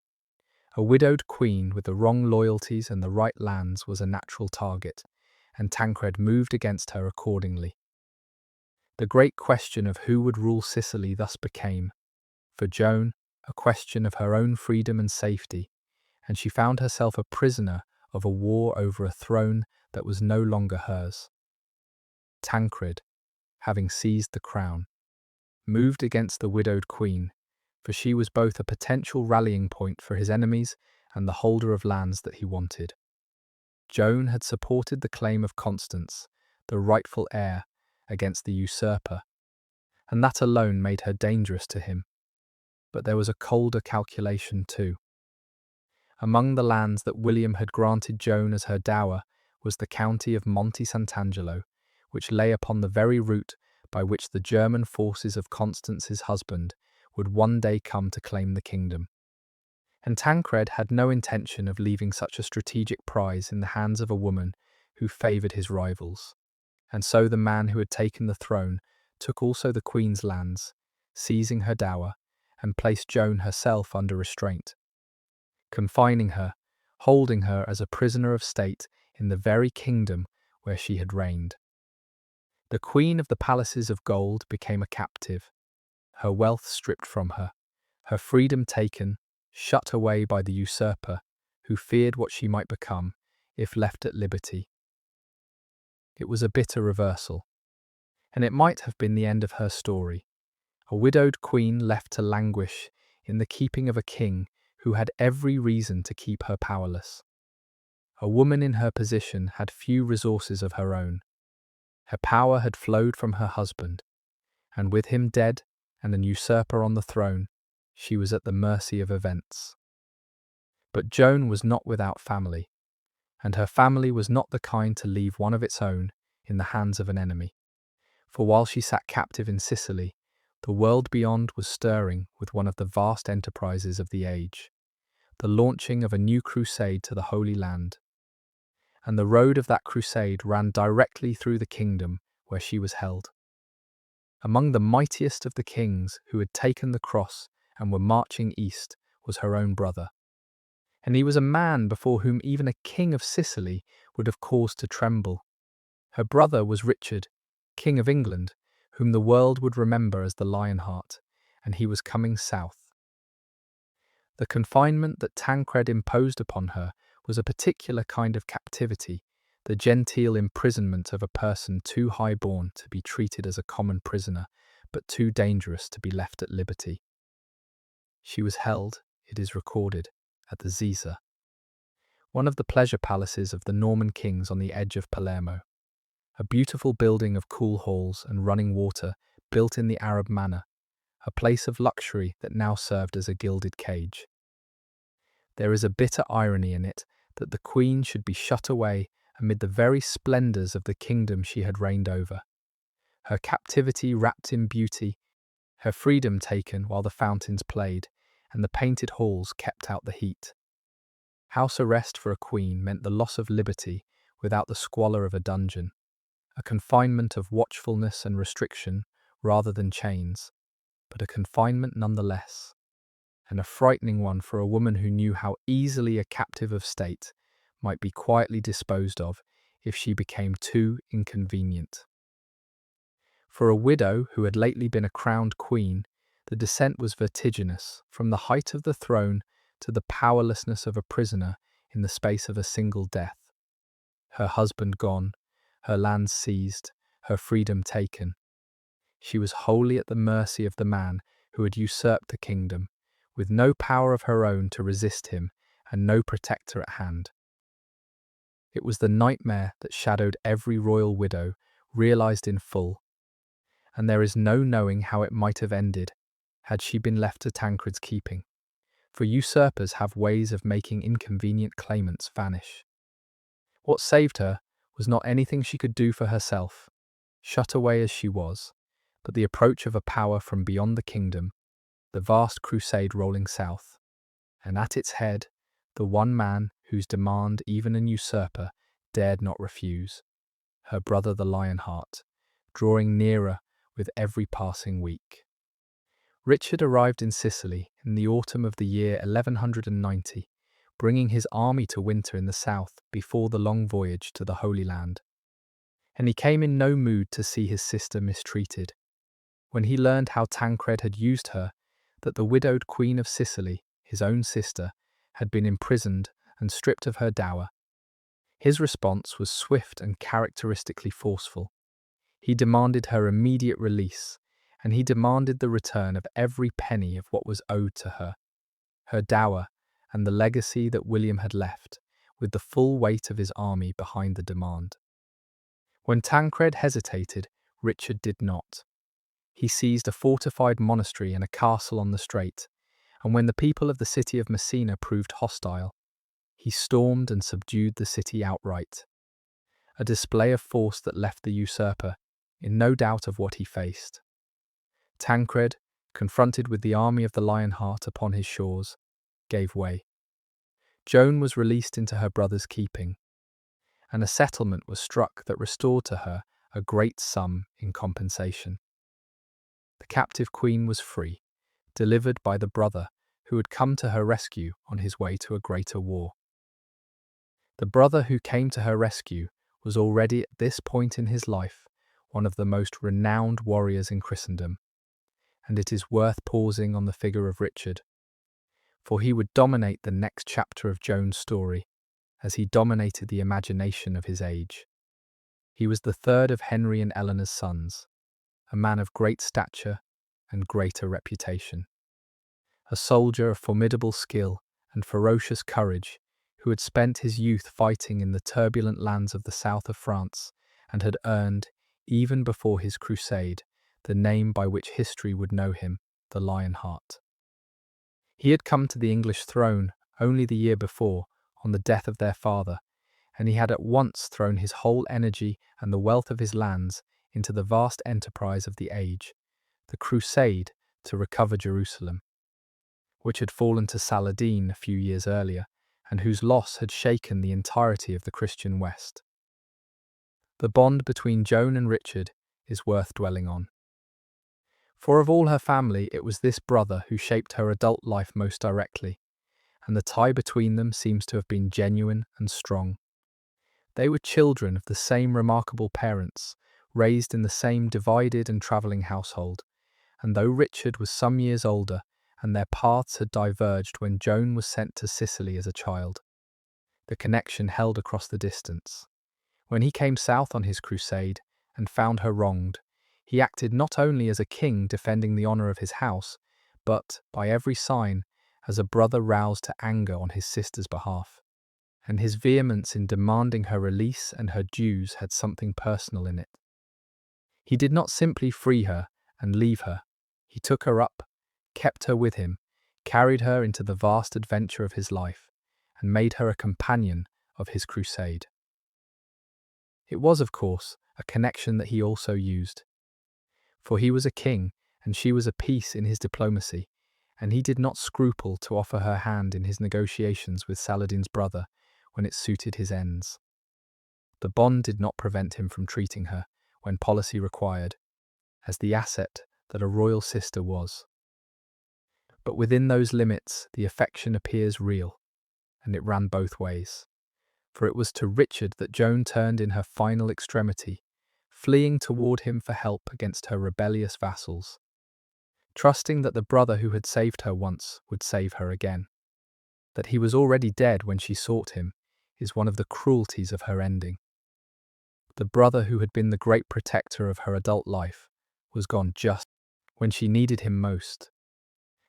A widowed queen with the wrong loyalties and the right lands was a natural target, and Tancred moved against her accordingly. The great question of who would rule Sicily thus became, for Joan, a question of her own freedom and safety, and she found herself a prisoner of a war over a throne that was no longer hers. Tancred, having seized the crown, moved against the widowed queen, for she was both a potential rallying point for his enemies and the holder of lands that he wanted. Joan had supported the claim of Constance, the rightful heir, against the usurper, and that alone made her dangerous to him. But there was a colder calculation too. Among the lands that William had granted Joan as her dower was the county of Monte Sant'Angelo, which lay upon the very route by which the German forces of Constance's husband would one day come to claim the kingdom. And Tancred had no intention of leaving such a strategic prize in the hands of a woman who favoured his rivals. And so the man who had taken the throne took also the queen's lands, seizing her dower, and placed Joan herself under restraint, confining her, holding her as a prisoner of state in the very kingdom where she had reigned. The queen of the palaces of gold became a captive, her wealth stripped from her, her freedom taken, shut away by the usurper who feared what she might become if left at liberty. It was a bitter reversal, and it might have been the end of her story. A widowed queen left to languish in the keeping of a king who had every reason to keep her powerless. A woman in her position had few resources of her own. Her power had flowed from her husband, and with him dead and an usurper on the throne, she was at the mercy of events. But Joan was not without family, and her family was not the kind to leave one of its own in the hands of an enemy. For while she sat captive in Sicily, the world beyond was stirring with one of the vast enterprises of the age, the launching of a new crusade to the Holy Land. And the road of that crusade ran directly through the kingdom where she was held. Among the mightiest of the kings who had taken the cross and were marching east was her own brother. And he was a man before whom even a king of Sicily would have cause to tremble. Her brother was Richard, King of England, whom the world would remember as the Lionheart, and he was coming south. The confinement that Tancred imposed upon her was a particular kind of captivity, the genteel imprisonment of a person too high-born to be treated as a common prisoner, but too dangerous to be left at liberty. She was held, it is recorded, at the Zisa, one of the pleasure palaces of the Norman kings on the edge of Palermo, a beautiful building of cool halls and running water built in the Arab manner, a place of luxury that now served as a gilded cage. There is a bitter irony in it that the queen should be shut away amid the very splendours of the kingdom she had reigned over, her captivity wrapped in beauty, her freedom taken while the fountains played, and the painted halls kept out the heat. House arrest for a queen meant the loss of liberty without the squalor of a dungeon, a confinement of watchfulness and restriction rather than chains, but a confinement nonetheless, and a frightening one for a woman who knew how easily a captive of state might be quietly disposed of if she became too inconvenient. For a widow who had lately been a crowned queen, the descent was vertiginous, from the height of the throne to the powerlessness of a prisoner in the space of a single death. Her husband gone, her lands seized, her freedom taken. She was wholly at the mercy of the man who had usurped the kingdom, with no power of her own to resist him and no protector at hand. It was the nightmare that shadowed every royal widow, realised in full, and there is no knowing how it might have ended had she been left to Tancred's keeping, for usurpers have ways of making inconvenient claimants vanish. What saved her was not anything she could do for herself, shut away as she was, but the approach of a power from beyond the kingdom, the vast crusade rolling south, and at its head, the one man whose demand even an usurper dared not refuse, her brother the Lionheart, drawing nearer with every passing week. Richard arrived in Sicily in the autumn of the year 1190, bringing his army to winter in the south before the long voyage to the Holy Land. And he came in no mood to see his sister mistreated. When he learned how Tancred had used her, that the widowed Queen of Sicily, his own sister, had been imprisoned and stripped of her dower, his response was swift and characteristically forceful. He demanded her immediate release, and he demanded the return of every penny of what was owed to her, her dower, and the legacy that William had left, with the full weight of his army behind the demand. When Tancred hesitated, Richard did not. He seized a fortified monastery and a castle on the strait, and when the people of the city of Messina proved hostile, he stormed and subdued the city outright. A display of force that left the usurper in no doubt of what he faced. Tancred, confronted with the army of the Lionheart upon his shores, gave way. Joan was released into her brother's keeping, and a settlement was struck that restored to her a great sum in compensation. The captive queen was free, delivered by the brother who had come to her rescue on his way to a greater war. The brother who came to her rescue was already at this point in his life one of the most renowned warriors in Christendom, and it is worth pausing on the figure of Richard, for he would dominate the next chapter of Joan's story, as he dominated the imagination of his age. He was the third of Henry and Eleanor's sons, a man of great stature and greater reputation. A soldier of formidable skill and ferocious courage, who had spent his youth fighting in the turbulent lands of the south of France and had earned, even before his crusade, the name by which history would know him, the Lionheart. He had come to the English throne only the year before, on the death of their father, and he had at once thrown his whole energy and the wealth of his lands into the vast enterprise of the age, the Crusade to recover Jerusalem, which had fallen to Saladin a few years earlier, and whose loss had shaken the entirety of the Christian West. The bond between Joan and Richard is worth dwelling on. For of all her family, it was this brother who shaped her adult life most directly, and the tie between them seems to have been genuine and strong. They were children of the same remarkable parents, raised in the same divided and travelling household, and though Richard was some years older, and their paths had diverged when Joan was sent to Sicily as a child, the connection held across the distance. When he came south on his crusade and found her wronged, he acted not only as a king defending the honour of his house, but, by every sign, as a brother roused to anger on his sister's behalf. And his vehemence in demanding her release and her dues had something personal in it. He did not simply free her and leave her. He took her up, kept her with him, carried her into the vast adventure of his life, and made her a companion of his crusade. It was, of course, a connection that he also used. For he was a king, and she was a piece in his diplomacy, and he did not scruple to offer her hand in his negotiations with Saladin's brother when it suited his ends. The bond did not prevent him from treating her, when policy required, as the asset that a royal sister was. But within those limits, the affection appears real, and it ran both ways. For it was to Richard that Joan turned in her final extremity, fleeing toward him for help against her rebellious vassals, trusting that the brother who had saved her once would save her again. That he was already dead when she sought him is one of the cruelties of her ending. The brother who had been the great protector of her adult life was gone just when she needed him most,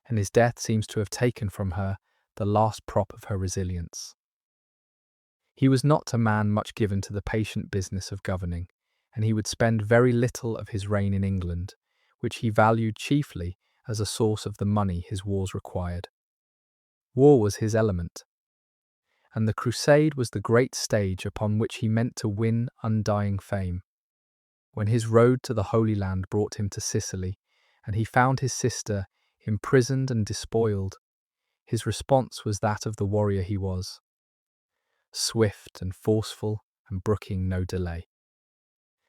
and his death seems to have taken from her the last prop of her resilience. He was not a man much given to the patient business of governing, and he would spend very little of his reign in England, which he valued chiefly as a source of the money his wars required. War was his element, and the crusade was the great stage upon which he meant to win undying fame. When his road to the Holy Land brought him to Sicily, and he found his sister imprisoned and despoiled, his response was that of the warrior he was, swift and forceful and brooking no delay.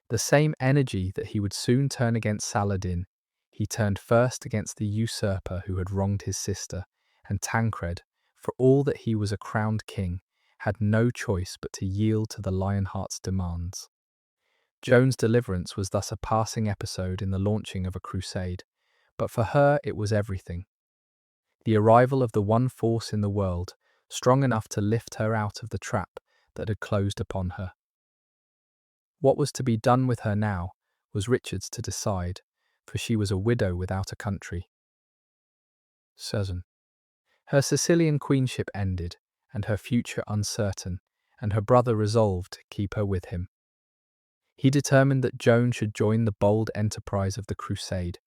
The same energy that he would soon turn against Saladin, he turned first against the usurper who had wronged his sister, and Tancred, for all that he was a crowned king, had no choice but to yield to the Lionheart's demands. Joan's deliverance was thus a passing episode in the launching of a crusade, but for her it was everything. The arrival of the one force in the world, strong enough to lift her out of the trap that had closed upon her. What was to be done with her now was Richard's to decide, for she was a widow without a country. 7. Her Sicilian queenship ended, and her future uncertain, and her brother resolved to keep her with him. He determined that Joan should join the bold enterprise of the Crusade,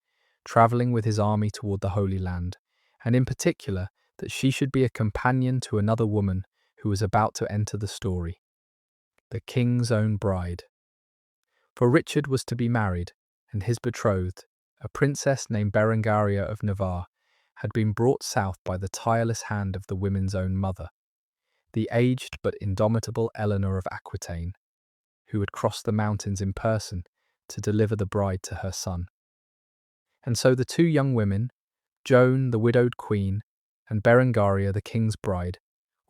travelling with his army toward the Holy Land, and in particular that she should be a companion to another woman who was about to enter the story, the king's own bride. For Richard was to be married, and his betrothed, a princess named Berengaria of Navarre, had been brought south by the tireless hand of the women's own mother, the aged but indomitable Eleanor of Aquitaine, who had crossed the mountains in person to deliver the bride to her son. And so the two young women, Joan, the widowed queen, and Berengaria, the king's bride,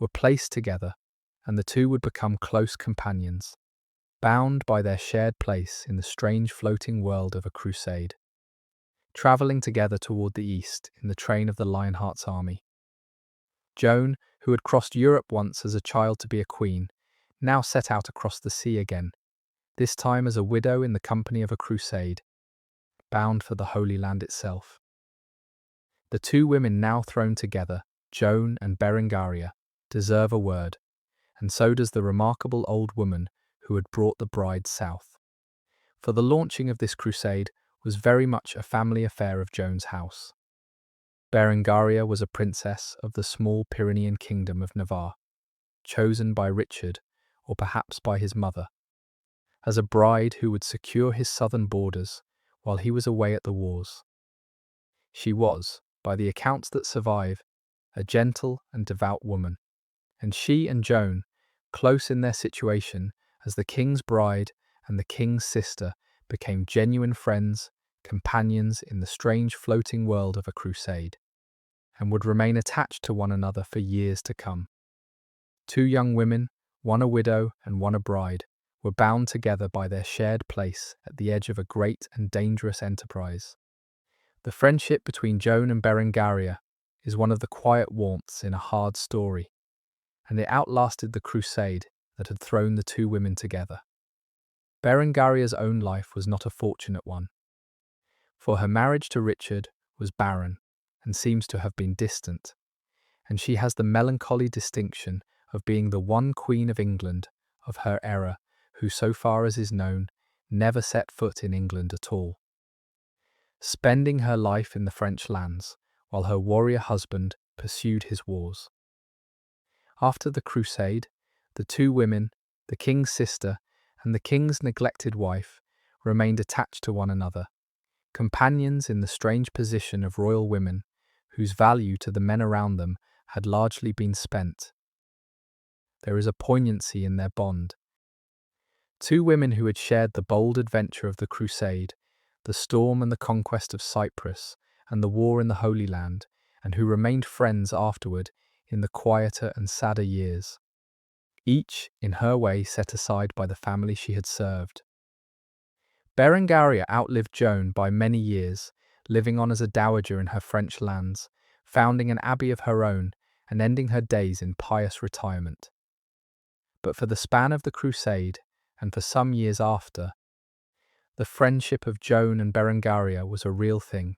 were placed together, and the two would become close companions, bound by their shared place in the strange floating world of a crusade, travelling together toward the east in the train of the Lionheart's army. Joan, who had crossed Europe once as a child to be a queen, now set out across the sea again, this time as a widow in the company of a crusade, bound for the Holy Land itself. The two women now thrown together, Joan and Berengaria, deserve a word, and so does the remarkable old woman who had brought the bride south. For the launching of this crusade was very much a family affair of Joan's house. Berengaria was a princess of the small Pyrenean kingdom of Navarre, chosen by Richard, or perhaps by his mother, as a bride who would secure his southern borders while he was away at the wars. She was, by the accounts that survive, a gentle and devout woman, and she and Joan, close in their situation as the king's bride and the king's sister, became genuine friends, companions in the strange floating world of a crusade, and would remain attached to one another for years to come. Two young women, one a widow and one a bride, were bound together by their shared place at the edge of a great and dangerous enterprise. The friendship between Joan and Berengaria is one of the quiet warmths in a hard story, and it outlasted the crusade that had thrown the two women together. Berengaria's own life was not a fortunate one, for her marriage to Richard was barren and seems to have been distant, and she has the melancholy distinction of being the one Queen of England of her era who, so far as is known, never set foot in England at all, spending her life in the French lands while her warrior husband pursued his wars. After the crusade, the two women, the king's sister and the king's neglected wife, remained attached to one another, companions in the strange position of royal women whose value to the men around them had largely been spent. There is a poignancy in their bond. Two women who had shared the bold adventure of the crusade, the storm and the conquest of Cyprus, and the war in the Holy Land, and who remained friends afterward in the quieter and sadder years, each in her way set aside by the family she had served. Berengaria outlived Joan by many years, living on as a dowager in her French lands, founding an abbey of her own and ending her days in pious retirement. But for the span of the crusade, and for some years after, the friendship of Joan and Berengaria was a real thing,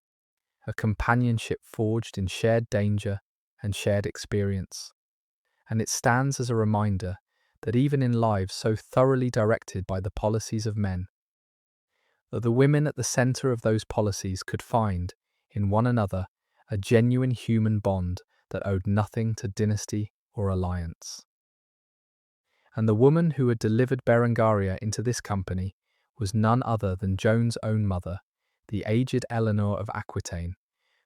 a companionship forged in shared danger and shared experience, and it stands as a reminder that even in lives so thoroughly directed by the policies of men, that the women at the centre of those policies could find, in one another, a genuine human bond that owed nothing to dynasty or alliance. And the woman who had delivered Berengaria into this company was none other than Joan's own mother, the aged Eleanor of Aquitaine,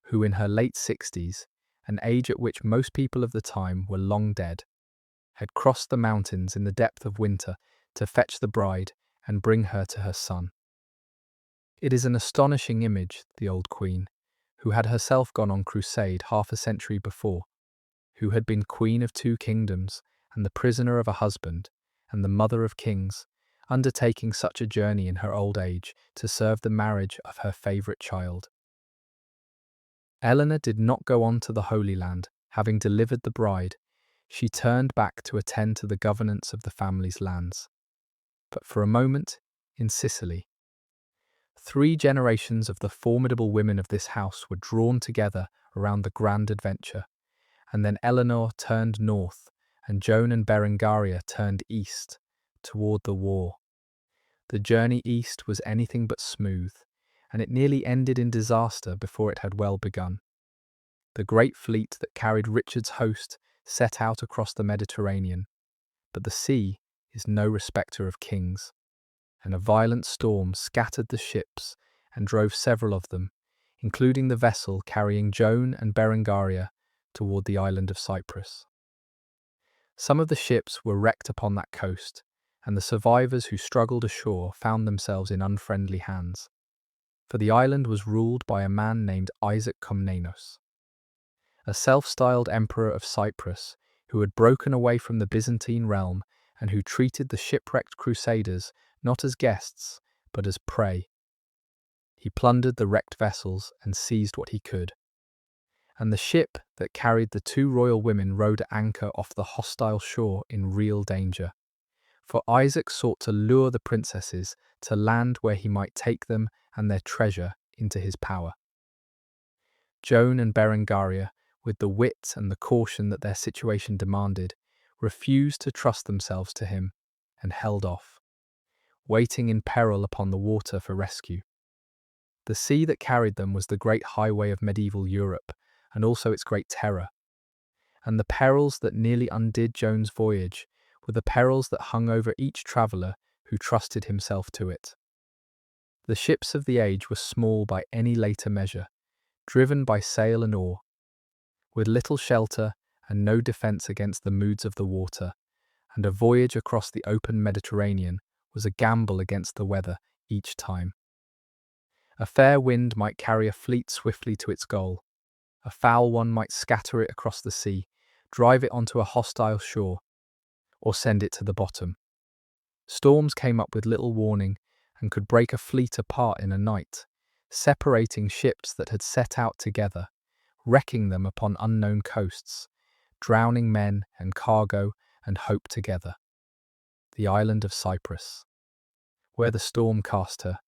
who in her late 60s, an age at which most people of the time were long dead, had crossed the mountains in the depth of winter to fetch the bride and bring her to her son. It is an astonishing image, the old queen, who had herself gone on crusade half a century before, who had been queen of two kingdoms and the prisoner of a husband and the mother of kings, undertaking such a journey in her old age to serve the marriage of her favourite child. Eleanor did not go on to the Holy Land, having delivered the bride. She turned back to attend to the governance of the family's lands. But for a moment, in Sicily, 3 generations of the formidable women of this house were drawn together around the grand adventure, and then Eleanor turned north, and Joan and Berengaria turned east, toward the war. The journey east was anything but smooth, and it nearly ended in disaster before it had well begun. The great fleet that carried Richard's host set out across the Mediterranean, but the sea is no respecter of kings, and a violent storm scattered the ships and drove several of them including the vessel carrying Joan and Berengaria toward the island of Cyprus. Some of the ships were wrecked upon that coast, and the survivors who struggled ashore found themselves in unfriendly hands, for the island was ruled by a man named Isaac Komnenos, a self-styled emperor of Cyprus who had broken away from the Byzantine realm and who treated the shipwrecked crusaders not as guests, but as prey. He plundered the wrecked vessels and seized what he could. And the ship that carried the two royal women rode at anchor off the hostile shore in real danger. For Isaac sought to lure the princesses to land where he might take them and their treasure into his power. Joan and Berengaria, with the wit and the caution that their situation demanded, refused to trust themselves to him and held off, waiting in peril upon the water for rescue. The sea that carried them was the great highway of medieval Europe, and also its great terror. And the perils that nearly undid Joan's voyage were the perils that hung over each traveller who trusted himself to it. The ships of the age were small by any later measure, driven by sail and oar, with little shelter and no defence against the moods of the water, and a voyage across the open Mediterranean was a gamble against the weather each time. A fair wind might carry a fleet swiftly to its goal. A foul one might scatter it across the sea, drive it onto a hostile shore, or send it to the bottom. Storms came up with little warning and could break a fleet apart in a night, separating ships that had set out together, wrecking them upon unknown coasts, drowning men and cargo and hope together. The island of Cyprus, where the storm cast her,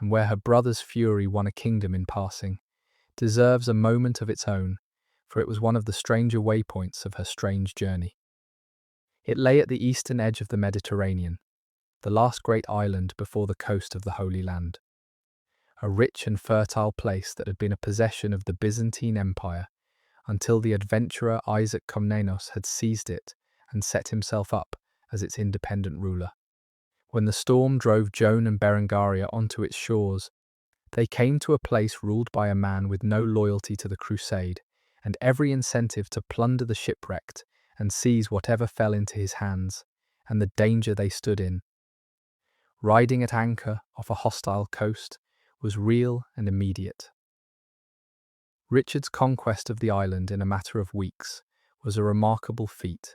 and where her brother's fury won a kingdom in passing, deserves a moment of its own, for it was one of the stranger waypoints of her strange journey. It lay at the eastern edge of the Mediterranean, the last great island before the coast of the Holy Land, a rich and fertile place that had been a possession of the Byzantine Empire until the adventurer Isaac Komnenos had seized it and set himself up as its independent ruler. When the storm drove Joan and Berengaria onto its shores, they came to a place ruled by a man with no loyalty to the Crusade and every incentive to plunder the shipwrecked and seize whatever fell into his hands, and the danger they stood in, riding at anchor off a hostile coast, was real and immediate. Richard's conquest of the island in a matter of weeks was a remarkable feat,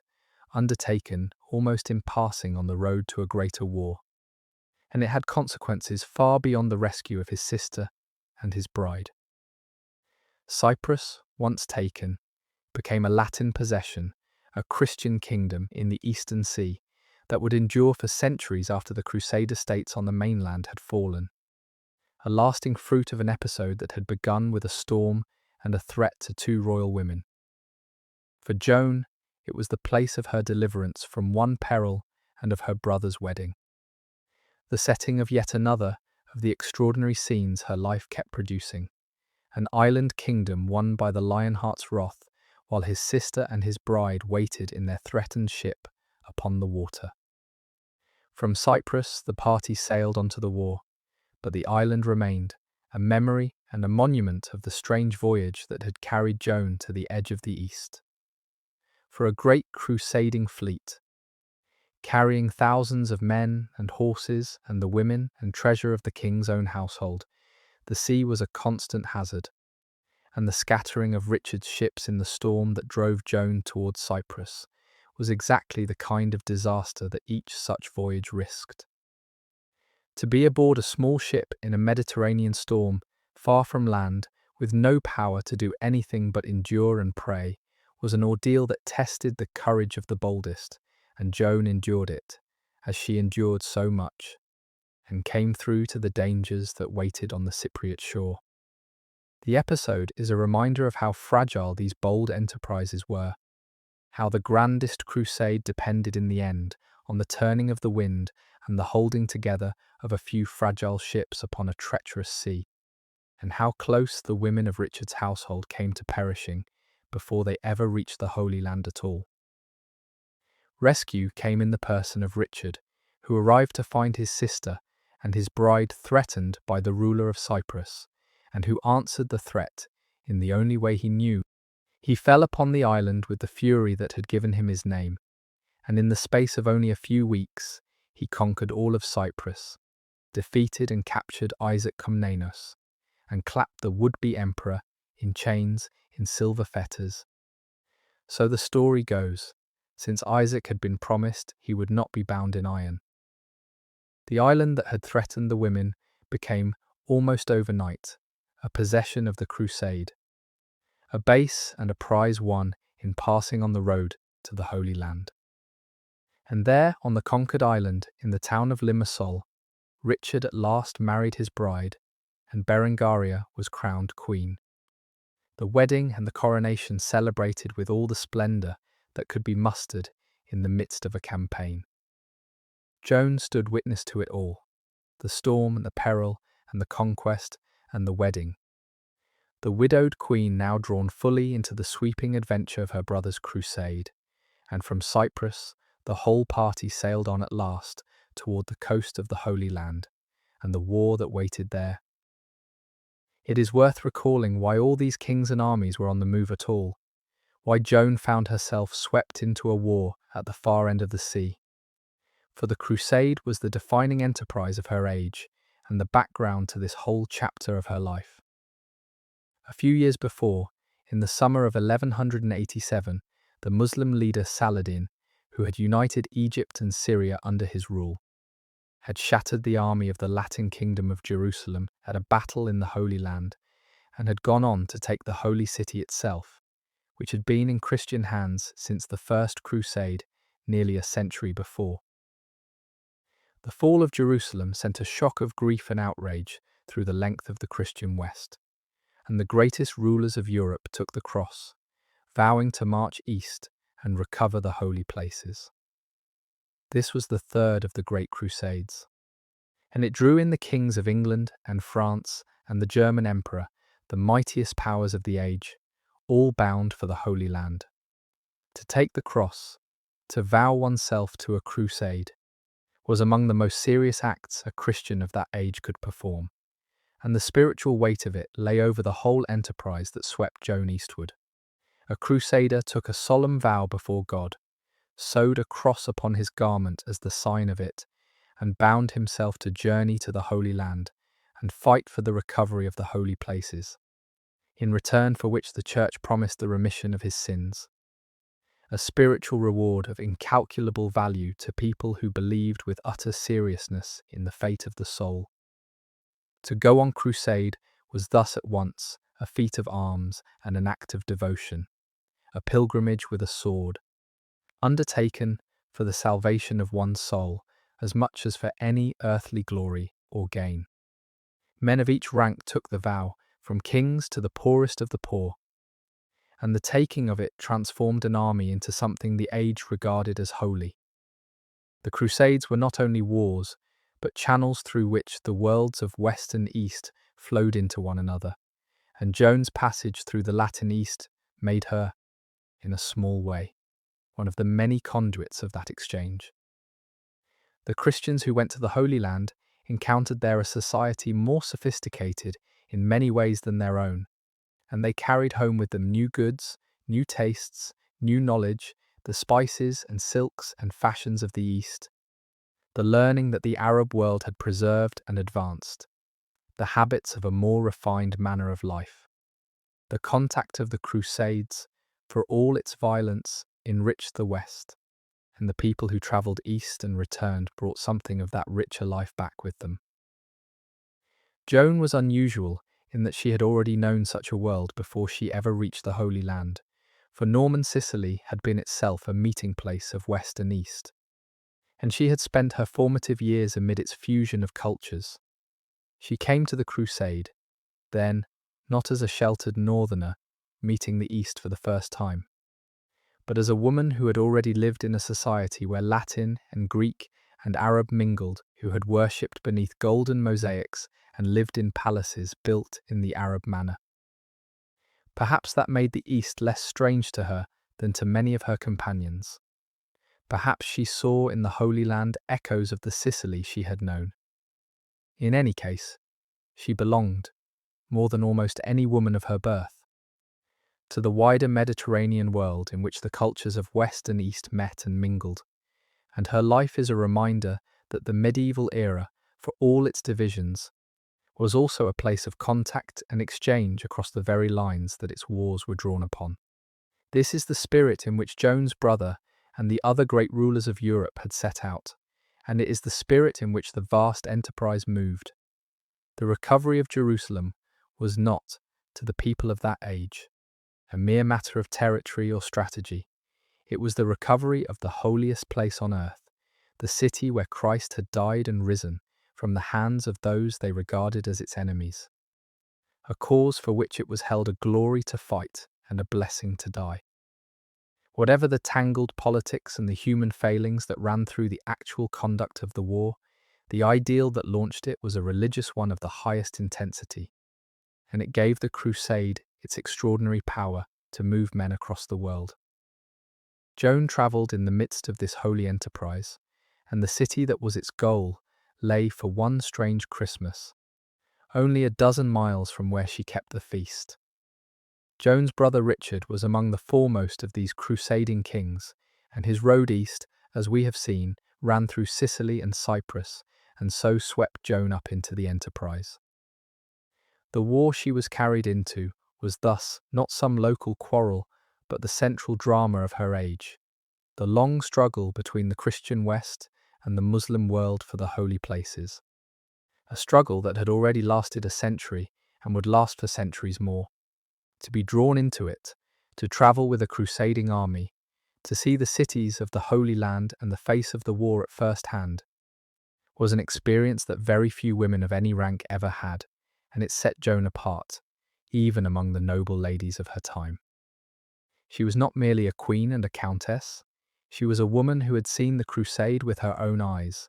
undertaken almost in passing on the road to a greater war, and it had consequences far beyond the rescue of his sister and his bride. Cyprus, once taken, became a Latin possession, a Christian kingdom in the Eastern Sea that would endure for centuries after the Crusader states on the mainland had fallen, a lasting fruit of an episode that had begun with a storm and a threat to two royal women. For Joan, it was the place of her deliverance from one peril and of her brother's wedding, the setting of yet another of the extraordinary scenes her life kept producing, an island kingdom won by the Lionheart's wrath, while his sister and his bride waited in their threatened ship upon the water. From Cyprus the party sailed onto the war, but the island remained, a memory and a monument of the strange voyage that had carried Joan to the edge of the East. For a great crusading fleet, carrying thousands of men and horses and the women and treasure of the king's own household, the sea was a constant hazard, and the scattering of Richard's ships in the storm that drove Joan towards Cyprus was exactly the kind of disaster that each such voyage risked. To be aboard a small ship in a Mediterranean storm, far from land, with no power to do anything but endure and pray, was an ordeal that tested the courage of the boldest, and Joan endured it, as she endured so much, and came through to the dangers that waited on the Cypriot shore. The episode is a reminder of how fragile these bold enterprises were, how the grandest crusade depended in the end on the turning of the wind and the holding together of a few fragile ships upon a treacherous sea, and how close the women of Richard's household came to perishing before they ever reached the Holy Land at all. Rescue came in the person of Richard, who arrived to find his sister and his bride threatened by the ruler of Cyprus, and who answered the threat in the only way he knew. He fell upon the island with the fury that had given him his name, and in the space of only a few weeks he conquered all of Cyprus, defeated and captured Isaac Comnenus, and clapped the would-be emperor in chains in silver fetters. So the story goes, since Isaac had been promised he would not be bound in iron. The island that had threatened the women became, almost overnight, a possession of the Crusade, a base and a prize won in passing on the road to the Holy Land. And there, on the conquered island, in the town of Limassol, Richard at last married his bride, and Berengaria was crowned queen. The wedding and the coronation celebrated with all the splendour that could be mustered in the midst of a campaign. Joan stood witness to it all, the storm and the peril and the conquest and the wedding. The widowed queen now drawn fully into the sweeping adventure of her brother's crusade, and from Cyprus the whole party sailed on at last toward the coast of the Holy Land and the war that waited there. It is worth recalling why all these kings and armies were on the move at all, why Joan found herself swept into a war at the far end of the sea. For the Crusade was the defining enterprise of her age and the background to this whole chapter of her life. A few years before, in the summer of 1187, the Muslim leader Saladin, who had united Egypt and Syria under his rule, had shattered the army of the Latin kingdom of Jerusalem at a battle in the Holy Land, and had gone on to take the Holy City itself, which had been in Christian hands since the First Crusade nearly a century before. The fall of Jerusalem sent a shock of grief and outrage through the length of the Christian West, and the greatest rulers of Europe took the cross, vowing to march east and recover the holy places. This was the third of the great Crusades, and it drew in the kings of England and France and the German emperor, the mightiest powers of the age, all bound for the Holy Land. To take the cross, to vow oneself to a crusade, was among the most serious acts a Christian of that age could perform, and the spiritual weight of it lay over the whole enterprise that swept Joan eastward. A crusader took a solemn vow before God, sewed a cross upon his garment as the sign of it, and bound himself to journey to the Holy Land and fight for the recovery of the holy places, in return for which the Church promised the remission of his sins, a spiritual reward of incalculable value to people who believed with utter seriousness in the fate of the soul. To go on crusade was thus at once a feat of arms and an act of devotion, a pilgrimage with a sword, undertaken for the salvation of one's soul as much as for any earthly glory or gain. Men of each rank took the vow, from kings to the poorest of the poor, and the taking of it transformed an army into something the age regarded as holy. The Crusades were not only wars, but channels through which the worlds of West and East flowed into one another, and Joan's passage through the Latin East made her, in a small way, one of the many conduits of that exchange. The Christians who went to the Holy Land encountered there a society more sophisticated in many ways than their own, and they carried home with them new goods, new tastes, new knowledge, the spices and silks and fashions of the East, the learning that the Arab world had preserved and advanced, the habits of a more refined manner of life. The contact of the Crusades, for all its violence, enriched the West, and the people who travelled east and returned brought something of that richer life back with them. Joan was unusual in that she had already known such a world before she ever reached the Holy Land, for Norman Sicily had been itself a meeting place of West and East, and she had spent her formative years amid its fusion of cultures. She came to the Crusade, then, not as a sheltered northerner meeting the East for the first time, but as a woman who had already lived in a society where Latin and Greek and Arab mingled, who had worshipped beneath golden mosaics and lived in palaces built in the Arab manner. Perhaps that made the East less strange to her than to many of her companions. Perhaps she saw in the Holy Land echoes of the Sicily she had known. In any case, she belonged, more than almost any woman of her birth. To the wider Mediterranean world in which the cultures of West and East met and mingled, and her life is a reminder that the medieval era, for all its divisions, was also a place of contact and exchange across the very lines that its wars were drawn upon. This is the spirit in which Joan's brother and the other great rulers of Europe had set out, and it is the spirit in which the vast enterprise moved. The recovery of Jerusalem was not, to the people of that age, a mere matter of territory or strategy. It was the recovery of the holiest place on earth, the city where Christ had died and risen from the hands of those they regarded as its enemies, a cause for which it was held a glory to fight and a blessing to die. Whatever the tangled politics and the human failings that ran through the actual conduct of the war, the ideal that launched it was a religious one of the highest intensity, and it gave the crusade its extraordinary power to move men across the world. Joan travelled in the midst of this holy enterprise, and the city that was its goal lay for one strange Christmas, only a dozen miles from where she kept the feast. Joan's brother Richard was among the foremost of these crusading kings, and his road east, as we have seen, ran through Sicily and Cyprus, and so swept Joan up into the enterprise. The war she was carried into was thus not some local quarrel, but the central drama of her age, the long struggle between the Christian West and the Muslim world for the holy places. A struggle that had already lasted a century and would last for centuries more. To be drawn into it, to travel with a crusading army, to see the cities of the Holy Land and the face of the war at first hand, was an experience that very few women of any rank ever had, and it set Joan apart, even among the noble ladies of her time. She was not merely a queen and a countess, she was a woman who had seen the crusade with her own eyes,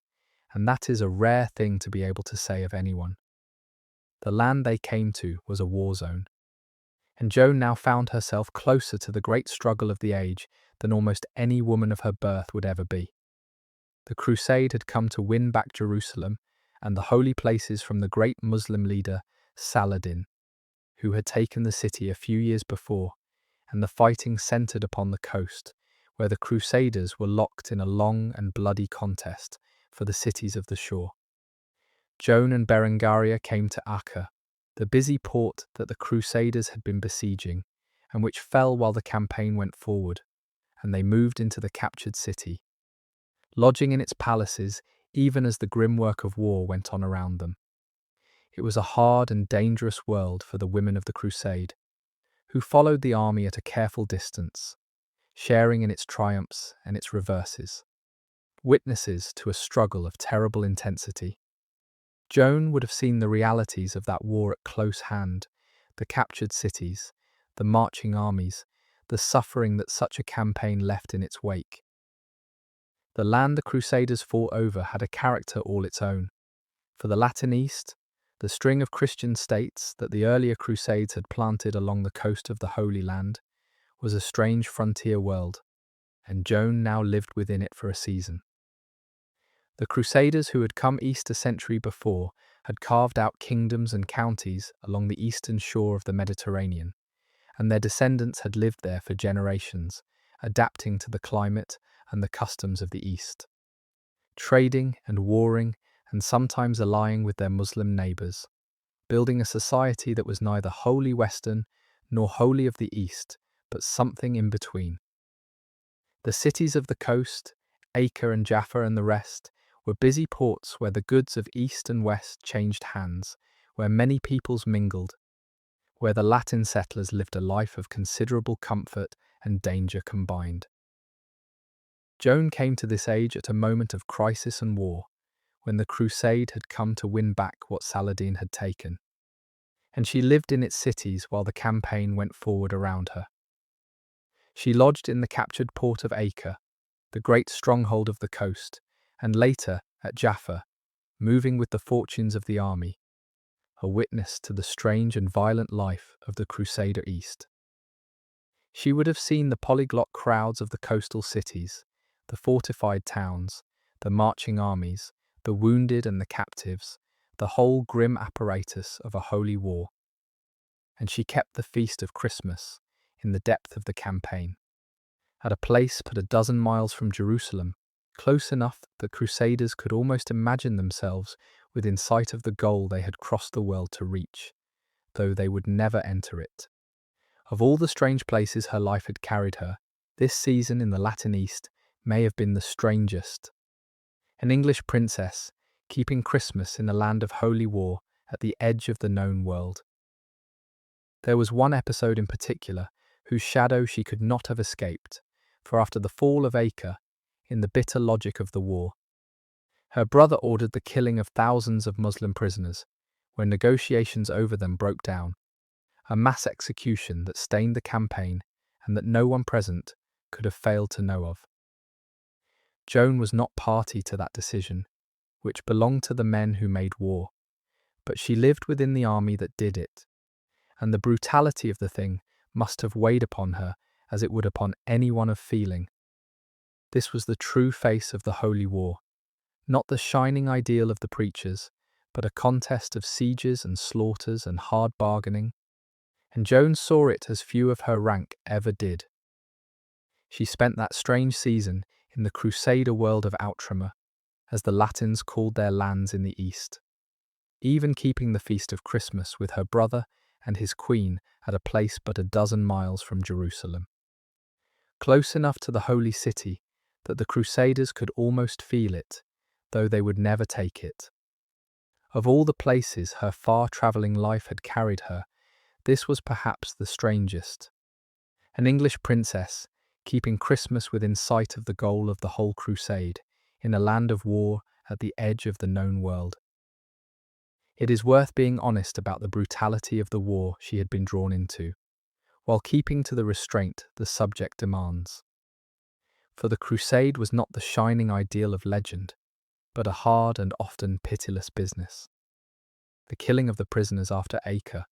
and that is a rare thing to be able to say of anyone. The land they came to was a war zone, and Joan now found herself closer to the great struggle of the age than almost any woman of her birth would ever be. The crusade had come to win back Jerusalem and the holy places from the great Muslim leader Saladin, who had taken the city a few years before, and the fighting centered upon the coast, where the Crusaders were locked in a long and bloody contest for the cities of the shore. Joan and Berengaria came to Acre, the busy port that the Crusaders had been besieging, and which fell while the campaign went forward, and they moved into the captured city, lodging in its palaces even as the grim work of war went on around them. It was a hard and dangerous world for the women of the Crusade, who followed the army at a careful distance, sharing in its triumphs and its reverses, witnesses to a struggle of terrible intensity. Joan would have seen the realities of that war at close hand, the captured cities, the marching armies, the suffering that such a campaign left in its wake. The land the Crusaders fought over had a character all its own. For the Latin East, the string of Christian states that the earlier Crusades had planted along the coast of the Holy Land was a strange frontier world, and Joan now lived within it for a season. The Crusaders who had come east a century before had carved out kingdoms and counties along the eastern shore of the Mediterranean, and their descendants had lived there for generations, adapting to the climate and the customs of the East, trading and warring and sometimes allying with their Muslim neighbours, building a society that was neither wholly Western nor wholly of the East, but something in between. The cities of the coast, Acre and Jaffa and the rest, were busy ports where the goods of East and West changed hands, where many peoples mingled, where the Latin settlers lived a life of considerable comfort and danger combined. Joan came to this age at a moment of crisis and war, when the crusade had come to win back what Saladin had taken, and she lived in its cities while the campaign went forward around her. She lodged in the captured port of Acre, the great stronghold of the coast, and later at Jaffa, moving with the fortunes of the army, a witness to the strange and violent life of the Crusader East. She would have seen the polyglot crowds of the coastal cities, the fortified towns, the marching armies, the wounded and the captives, the whole grim apparatus of a holy war. and she kept the feast of Christmas in the depth of the campaign, at a place but a dozen miles from Jerusalem, close enough that the Crusaders could almost imagine themselves within sight of the goal they had crossed the world to reach, though they would never enter it. Of all the strange places her life had carried her, this season in the Latin East may have been the strangest. An English princess, keeping Christmas in a land of holy war at the edge of the known world. There was one episode in particular whose shadow she could not have escaped, for after the fall of Acre, in the bitter logic of the war, her brother ordered the killing of thousands of Muslim prisoners, when negotiations over them broke down, a mass execution that stained the campaign and that no one present could have failed to know of. Joan was not party to that decision, which belonged to the men who made war, but she lived within the army that did it, and the brutality of the thing must have weighed upon her as it would upon anyone of feeling. This was the true face of the holy war, not the shining ideal of the preachers, but a contest of sieges and slaughters and hard bargaining, and Joan saw it as few of her rank ever did. She spent that strange season in the Crusader world of Outremer, as the Latins called their lands in the east, even keeping the feast of Christmas with her brother and his queen at a place but a dozen miles from Jerusalem. Close enough to the holy city that the Crusaders could almost feel it, though they would never take it. Of all the places her far-travelling life had carried her, this was perhaps the strangest. An English princess, keeping Christmas within sight of the goal of the whole crusade, in a land of war at the edge of the known world. It is worth being honest about the brutality of the war she had been drawn into, while keeping to the restraint the subject demands. For the crusade was not the shining ideal of legend, but a hard and often pitiless business. The killing of the prisoners after Acre,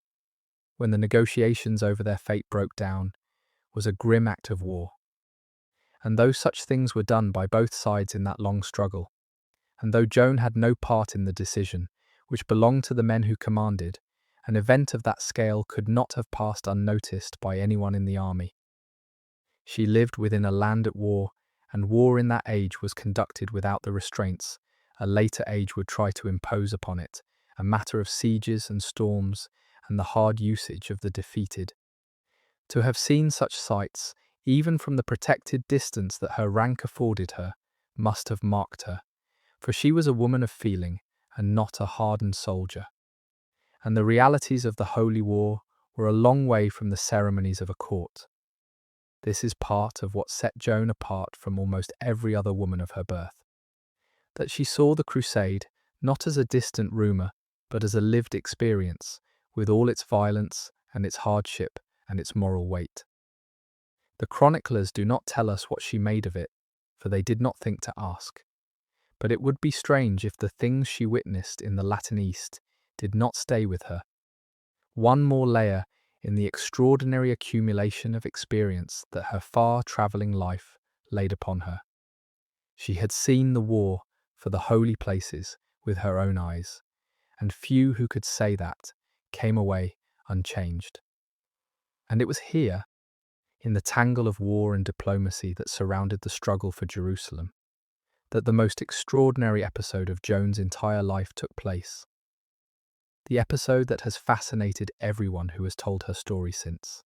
when the negotiations over their fate broke down, was a grim act of war. And though such things were done by both sides in that long struggle, and though Joan had no part in the decision, which belonged to the men who commanded, an event of that scale could not have passed unnoticed by anyone in the army. She lived within a land at war, and war in that age was conducted without the restraints a later age would try to impose upon it, a matter of sieges and storms and the hard usage of the defeated. To have seen such sights, even from the protected distance that her rank afforded her, must have marked her, for she was a woman of feeling and not a hardened soldier. And the realities of the holy war were a long way from the ceremonies of a court. This is part of what set Joan apart from almost every other woman of her birth. That she saw the crusade not as a distant rumour, but as a lived experience, with all its violence and its hardship and its moral weight. The chroniclers do not tell us what she made of it, for they did not think to ask. But it would be strange if the things she witnessed in the Latin East did not stay with her. One more layer in the extraordinary accumulation of experience that her far-travelling life laid upon her. She had seen the war for the holy places with her own eyes, and few who could say that came away unchanged. And it was here, in the tangle of war and diplomacy that surrounded the struggle for Jerusalem, that the most extraordinary episode of Joan's entire life took place. The episode that has fascinated everyone who has told her story since.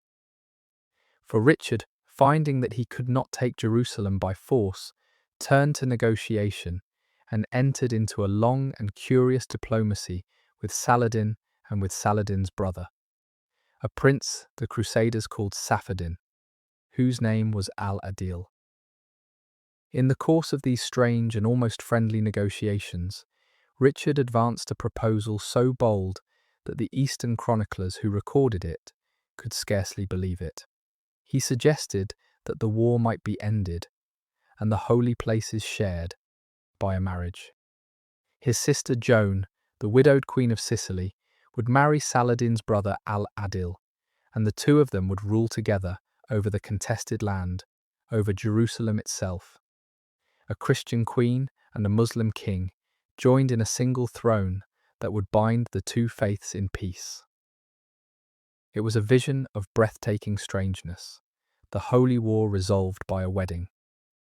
For Richard, finding that he could not take Jerusalem by force, turned to negotiation and entered into a long and curious diplomacy with Saladin and with Saladin's brother, a prince the Crusaders called Saladin, whose name was Al-Adil. In the course of these strange and almost friendly negotiations, Richard advanced a proposal so bold that the Eastern chroniclers who recorded it could scarcely believe it. He suggested that the war might be ended and the holy places shared by a marriage. His sister Joan, the widowed Queen of Sicily, would marry Saladin's brother Al-Adil, and the two of them would rule together over the contested land, over Jerusalem itself. A Christian queen and a Muslim king joined in a single throne that would bind the two faiths in peace. It was a vision of breathtaking strangeness, the holy war resolved by a wedding,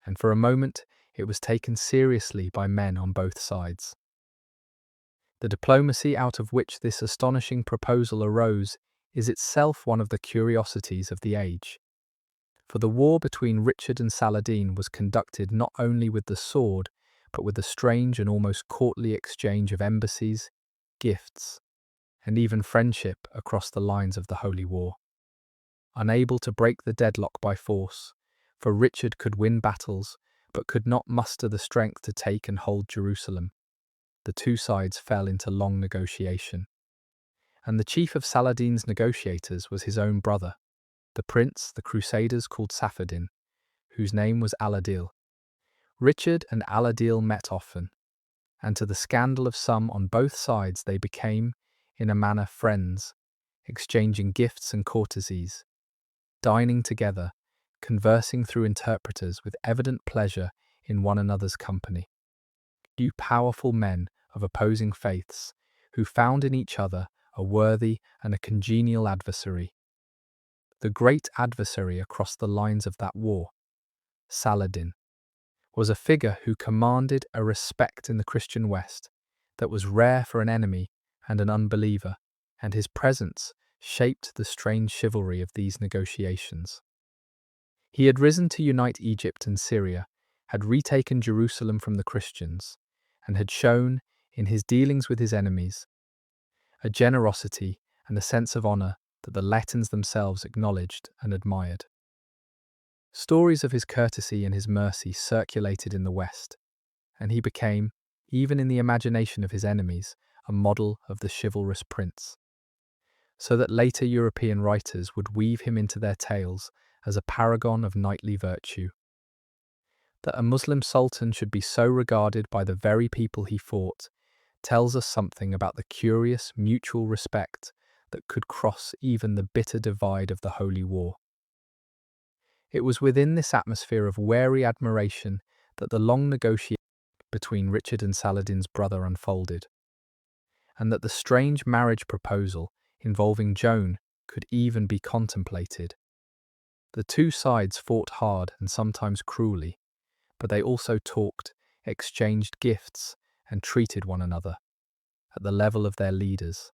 and for a moment it was taken seriously by men on both sides. The diplomacy out of which this astonishing proposal arose is itself one of the curiosities of the age. For the war between Richard and Saladin was conducted not only with the sword, but with a strange and almost courtly exchange of embassies, gifts, and even friendship across the lines of the Holy War. Unable to break the deadlock by force, for Richard could win battles, but could not muster the strength to take and hold Jerusalem, the two sides fell into long negotiation. And the chief of Saladin's negotiators was his own brother, the prince the Crusaders called Saladin, whose name was Aladil. Richard and Aladil met often, and to the scandal of some on both sides they became, in a manner, friends, exchanging gifts and courtesies, dining together, conversing through interpreters with evident pleasure in one another's company. Two powerful men of opposing faiths, who found in each other a worthy and a congenial adversary. The great adversary across the lines of that war, Saladin, was a figure who commanded a respect in the Christian West that was rare for an enemy and an unbeliever, and his presence shaped the strange chivalry of these negotiations. He had risen to unite Egypt and Syria, had retaken Jerusalem from the Christians, and had shown, in his dealings with his enemies, a generosity and a sense of honour that the Latins themselves acknowledged and admired. Stories of his courtesy and his mercy circulated in the West, and he became, even in the imagination of his enemies, a model of the chivalrous prince, so that later European writers would weave him into their tales as a paragon of knightly virtue. That a Muslim sultan should be so regarded by the very people he fought tells us something about the curious mutual respect that could cross even the bitter divide of the Holy War. It was within this atmosphere of wary admiration that the long negotiation between Richard and Saladin's brother unfolded, and that the strange marriage proposal involving Joan could even be contemplated. The two sides fought hard and sometimes cruelly, but they also talked, exchanged gifts, and treated one another, at the level of their leaders,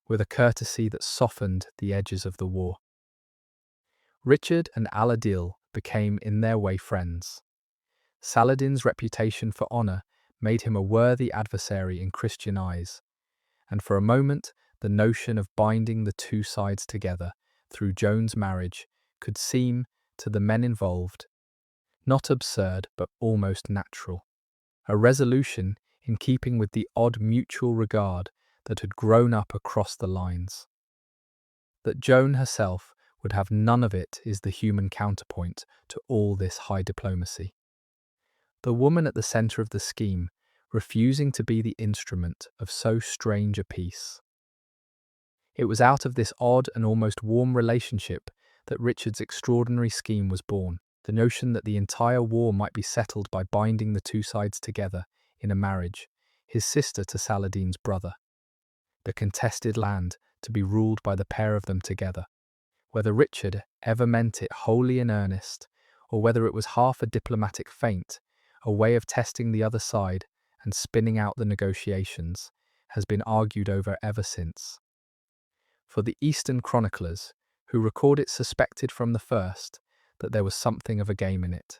with a courtesy that softened the edges of the war. Richard and Aladil became in their way friends. Saladin's reputation for honour made him a worthy adversary in Christian eyes, and for a moment the notion of binding the two sides together through Joan's marriage could seem, to the men involved, not absurd but almost natural, a resolution in keeping with the odd mutual regard that had grown up across the lines. That Joan herself would have none of it is the human counterpoint to all this high diplomacy. The woman at the centre of the scheme, refusing to be the instrument of so strange a peace. It was out of this odd and almost warm relationship that Richard's extraordinary scheme was born, the notion that the entire war might be settled by binding the two sides together in a marriage, his sister to Saladin's brother, the contested land to be ruled by the pair of them together. Whether Richard ever meant it wholly in earnest, or whether it was half a diplomatic feint, a way of testing the other side and spinning out the negotiations, has been argued over ever since. For the Eastern chroniclers, who record it, suspected from the first that there was something of a game in it.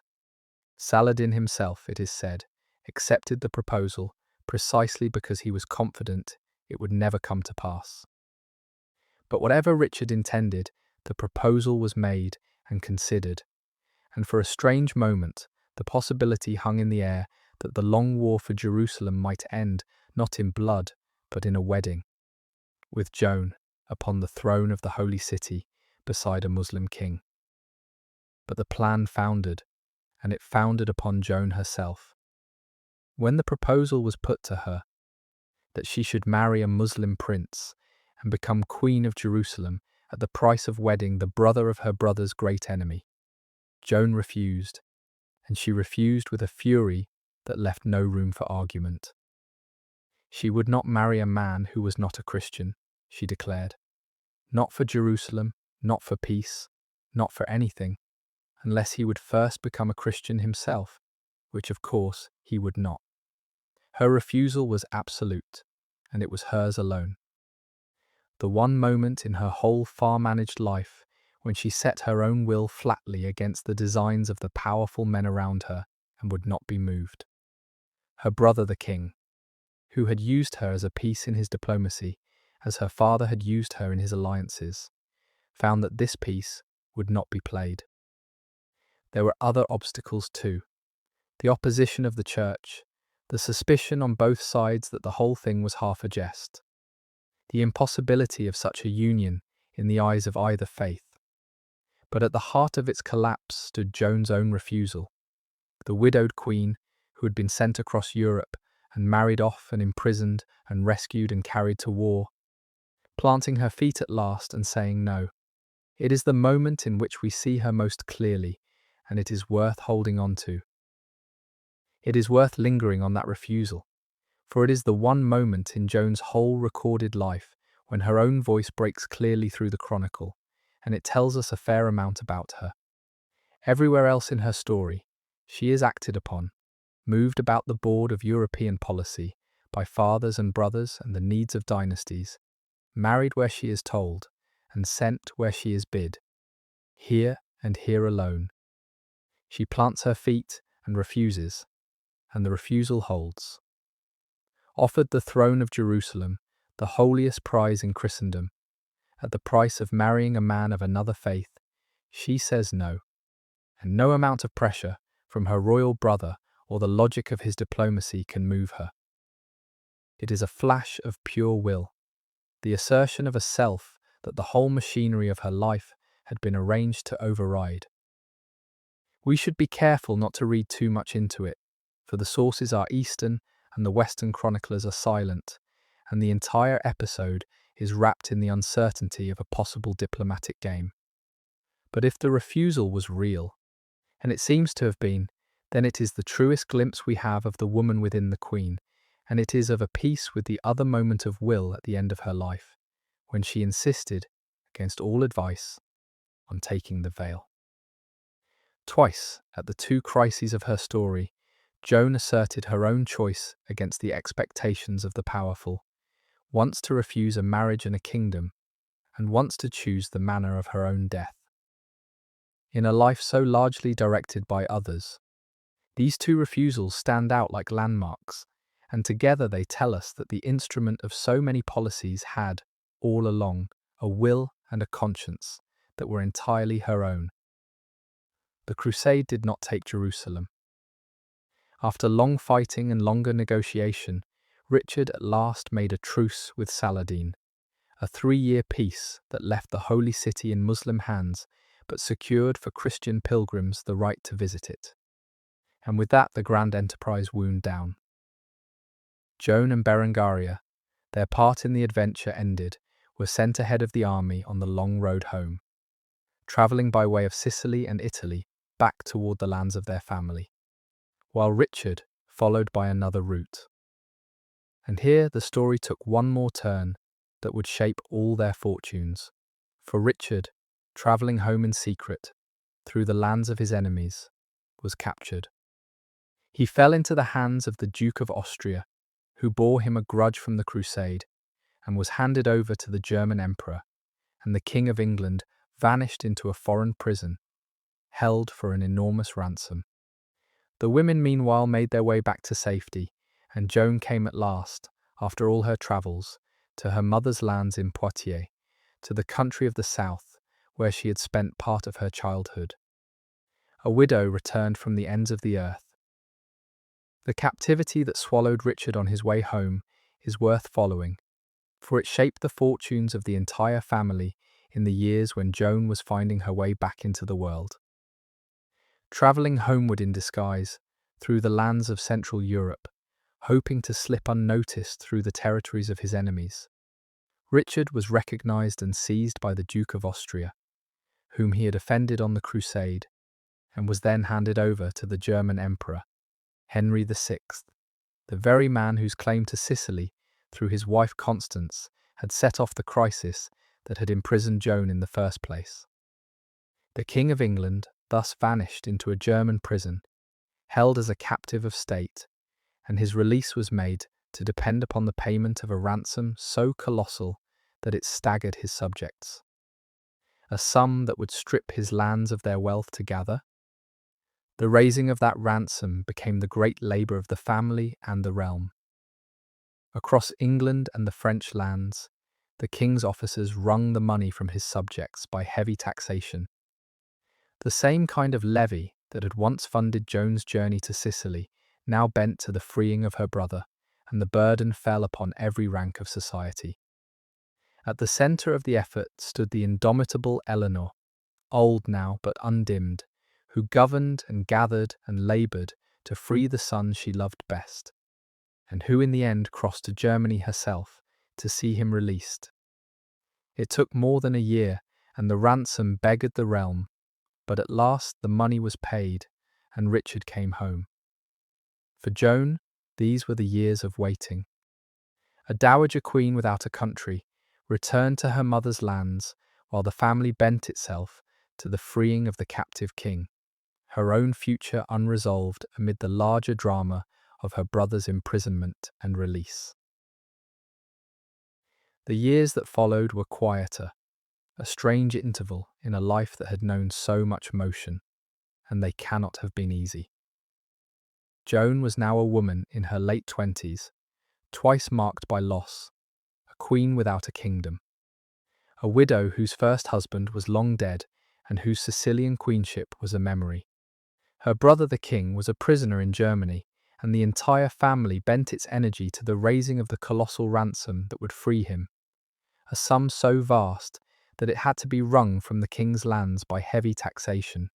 Saladin himself, it is said, accepted the proposal precisely because he was confident it would never come to pass. But whatever Richard intended, the proposal was made and considered, and for a strange moment the possibility hung in the air that the long war for Jerusalem might end not in blood but in a wedding, with Joan upon the throne of the Holy City beside a Muslim king. But the plan foundered, and it foundered upon Joan herself. When the proposal was put to her that she should marry a Muslim prince and become Queen of Jerusalem at the price of wedding the brother of her brother's great enemy, Joan refused, and she refused with a fury that left no room for argument. She would not marry a man who was not a Christian, she declared. Not for Jerusalem, not for peace, not for anything, unless he would first become a Christian himself, which of course he would not. Her refusal was absolute, and it was hers alone. The one moment in her whole far-managed life when she set her own will flatly against the designs of the powerful men around her and would not be moved. Her brother the king, who had used her as a piece in his diplomacy, as her father had used her in his alliances, found that this piece would not be played. There were other obstacles too. The opposition of the church, the suspicion on both sides that the whole thing was half a jest, the impossibility of such a union in the eyes of either faith. But at the heart of its collapse stood Joan's own refusal. The widowed queen, who had been sent across Europe and married off and imprisoned and rescued and carried to war, planting her feet at last and saying no. It is the moment in which we see her most clearly, and it is worth holding on to. It is worth lingering on that refusal, for it is the one moment in Joan's whole recorded life when her own voice breaks clearly through the chronicle, and it tells us a fair amount about her. Everywhere else in her story, she is acted upon, moved about the board of European policy by fathers and brothers and the needs of dynasties, married where she is told, and sent where she is bid. Here and here alone. She plants her feet and refuses, and the refusal holds. Offered the throne of Jerusalem, the holiest prize in Christendom, at the price of marrying a man of another faith, she says no, and no amount of pressure from her royal brother or the logic of his diplomacy can move her. It is a flash of pure will, the assertion of a self that the whole machinery of her life had been arranged to override. We should be careful not to read too much into it, for the sources are Eastern and the Western chroniclers are silent, and the entire episode is wrapped in the uncertainty of a possible diplomatic game. But if the refusal was real, and it seems to have been, then it is the truest glimpse we have of the woman within the queen, and it is of a piece with the other moment of will at the end of her life, when she insisted, against all advice, on taking the veil. Twice, at the two crises of her story, Joan asserted her own choice against the expectations of the powerful, once to refuse a marriage and a kingdom, and once to choose the manner of her own death. In a life so largely directed by others, these two refusals stand out like landmarks, and together they tell us that the instrument of so many policies had, all along, a will and a conscience that were entirely her own. The Crusade did not take Jerusalem. After long fighting and longer negotiation, Richard at last made a truce with Saladin, a 3-year peace that left the Holy City in Muslim hands but secured for Christian pilgrims the right to visit it. And with that the grand enterprise wound down. Joan and Berengaria, their part in the adventure ended, were sent ahead of the army on the long road home, travelling by way of Sicily and Italy back toward the lands of their family, while Richard followed by another route. And here the story took one more turn that would shape all their fortunes. For Richard, travelling home in secret, through the lands of his enemies, was captured. He fell into the hands of the Duke of Austria, who bore him a grudge from the Crusade, and was handed over to the German Emperor, and the King of England vanished into a foreign prison, held for an enormous ransom. The women meanwhile made their way back to safety, and Joan came at last, after all her travels, to her mother's lands in Poitiers, to the country of the south, where she had spent part of her childhood. A widow returned from the ends of the earth. The captivity that swallowed Richard on his way home is worth following, for it shaped the fortunes of the entire family in the years when Joan was finding her way back into the world. Travelling homeward in disguise, through the lands of Central Europe, hoping to slip unnoticed through the territories of his enemies, Richard was recognised and seized by the Duke of Austria, whom he had offended on the Crusade, and was then handed over to the German Emperor, Henry VI, the very man whose claim to Sicily, through his wife Constance, had set off the crisis that had imprisoned Joan in the first place. The King of England thus vanished into a German prison, held as a captive of state, and his release was made to depend upon the payment of a ransom so colossal that it staggered his subjects. A sum that would strip his lands of their wealth to gather. The raising of that ransom became the great labour of the family and the realm. Across England and the French lands, the king's officers wrung the money from his subjects by heavy taxation. The same kind of levy that had once funded Joan's journey to Sicily now bent to the freeing of her brother, and the burden fell upon every rank of society. At the centre of the effort stood the indomitable Eleanor, old now but undimmed, who governed and gathered and laboured to free the son she loved best, and who in the end crossed to Germany herself to see him released. It took more than a year, and the ransom beggared the realm, but at last the money was paid, and Richard came home. For Joan, these were the years of waiting. A dowager queen without a country returned to her mother's lands while the family bent itself to the freeing of the captive king, her own future unresolved amid the larger drama of her brother's imprisonment and release. The years that followed were quieter, a strange interval in a life that had known so much motion, and they cannot have been easy. Joan was now a woman in her late 20s, twice marked by loss, a queen without a kingdom, a widow whose first husband was long dead and whose Sicilian queenship was a memory. Her brother the king was a prisoner in Germany, and the entire family bent its energy to the raising of the colossal ransom that would free him, a sum so vast that it had to be wrung from the king's lands by heavy taxation,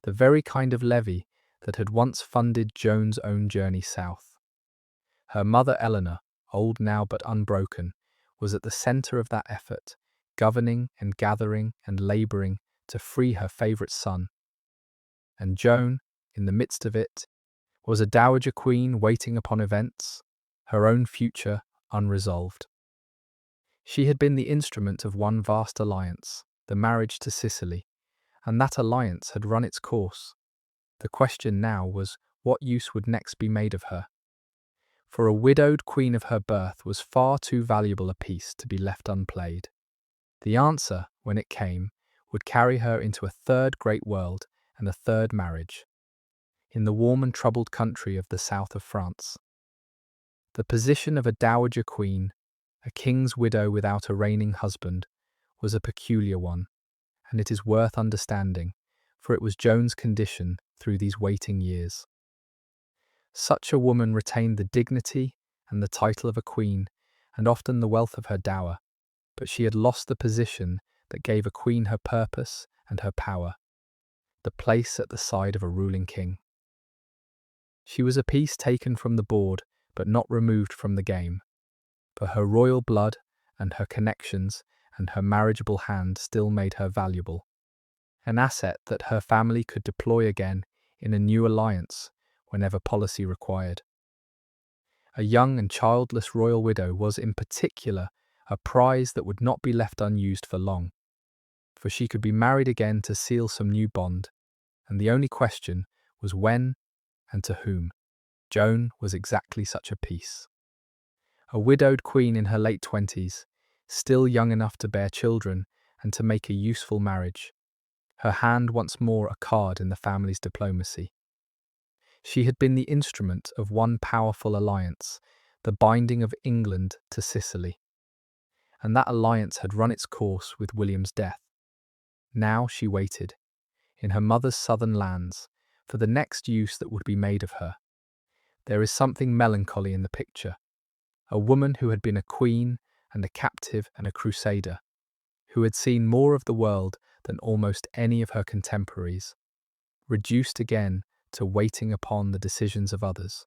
the very kind of levy that had once funded Joan's own journey south. Her mother Eleanor, old now but unbroken, was at the centre of that effort, governing and gathering and labouring to free her favourite son. And Joan, in the midst of it, was a dowager queen waiting upon events, her own future unresolved. She had been the instrument of one vast alliance, the marriage to Sicily, and that alliance had run its course. The question now was, what use would next be made of her? For a widowed queen of her birth was far too valuable a piece to be left unplayed. The answer, when it came, would carry her into a third great world and a third marriage, in the warm and troubled country of the south of France. The position of a dowager queen, a king's widow without a reigning husband, was a peculiar one, and it is worth understanding, for it was Joan's condition through these waiting years. Such a woman retained the dignity and the title of a queen, and often the wealth of her dower, but she had lost the position that gave a queen her purpose and her power, the place at the side of a ruling king. She was a piece taken from the board, but not removed from the game, for her royal blood and her connections and her marriageable hand still made her valuable, an asset that her family could deploy again in a new alliance whenever policy required. A young and childless royal widow was in particular a prize that would not be left unused for long, for she could be married again to seal some new bond, and the only question was when and to whom. Joan was exactly such a piece. A widowed queen in her late 20s, still young enough to bear children and to make a useful marriage, her hand once more a card in the family's diplomacy. She had been the instrument of one powerful alliance, the binding of England to Sicily, and that alliance had run its course with William's death. Now she waited, in her mother's southern lands, for the next use that would be made of her. There is something melancholy in the picture. A woman who had been a queen and a captive and a crusader, who had seen more of the world than almost any of her contemporaries, reduced again to waiting upon the decisions of others.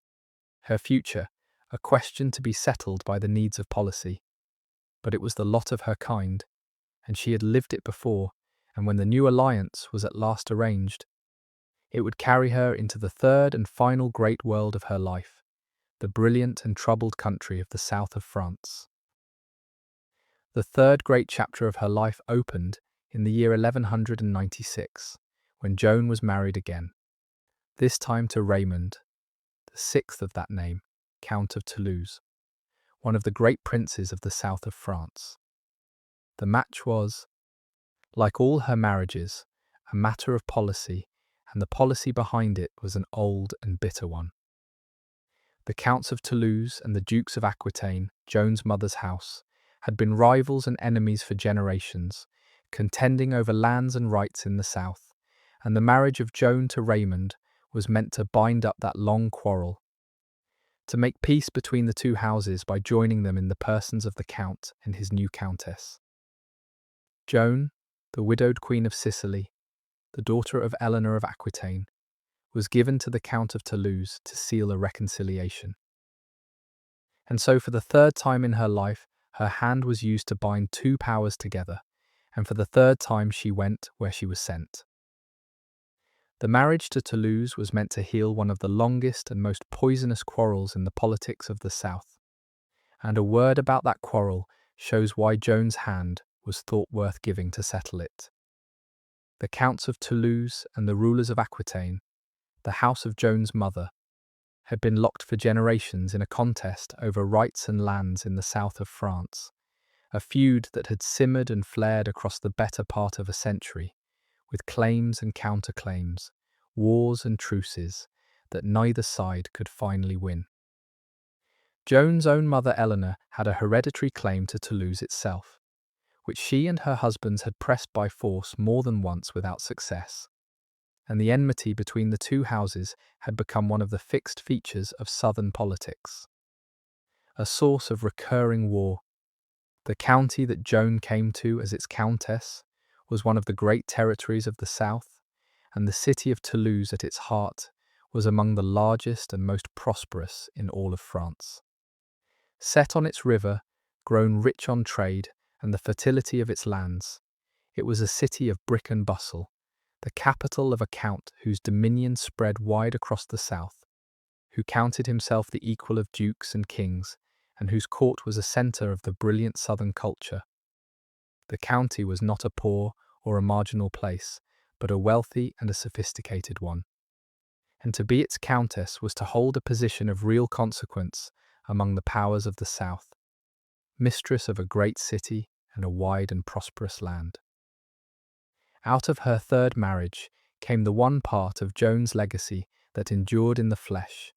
Her future, a question to be settled by the needs of policy. But it was the lot of her kind, and she had lived it before, and when the new alliance was at last arranged, it would carry her into the third and final great world of her life, the brilliant and troubled country of the south of France. The third great chapter of her life opened in the year 1196, when Joan was married again, this time to Raymond, the sixth of that name, Count of Toulouse, one of the great princes of the south of France. The match was, like all her marriages, a matter of policy, and the policy behind it was an old and bitter one. The Counts of Toulouse and the Dukes of Aquitaine, Joan's mother's house, had been rivals and enemies for generations, contending over lands and rights in the south, and the marriage of Joan to Raymond was meant to bind up that long quarrel, to make peace between the two houses by joining them in the persons of the Count and his new Countess. Joan, the widowed Queen of Sicily, the daughter of Eleanor of Aquitaine, was given to the Count of Toulouse to seal a reconciliation. And so for the third time in her life, her hand was used to bind two powers together, and for the third time she went where she was sent. The marriage to Toulouse was meant to heal one of the longest and most poisonous quarrels in the politics of the South, and a word about that quarrel shows why Joan's hand was thought worth giving to settle it. The Counts of Toulouse and the rulers of Aquitaine, the house of Joan's mother, had been locked for generations in a contest over rights and lands in the south of France, a feud that had simmered and flared across the better part of a century, with claims and counterclaims, wars and truces that neither side could finally win. Joan's own mother Eleanor had a hereditary claim to Toulouse itself, which she and her husbands had pressed by force more than once without success, and the enmity between the two houses had become one of the fixed features of southern politics, a source of recurring war. The county that Joan came to as its countess was one of the great territories of the south, and the city of Toulouse at its heart was among the largest and most prosperous in all of France. Set on its river, grown rich on trade and the fertility of its lands, it was a city of brick and bustle, the capital of a count whose dominion spread wide across the south, who counted himself the equal of dukes and kings, and whose court was a centre of the brilliant southern culture. The county was not a poor or a marginal place, but a wealthy and a sophisticated one. And to be its countess was to hold a position of real consequence among the powers of the south, mistress of a great city and a wide and prosperous land. Out of her third marriage came the one part of Joan's legacy that endured in the flesh,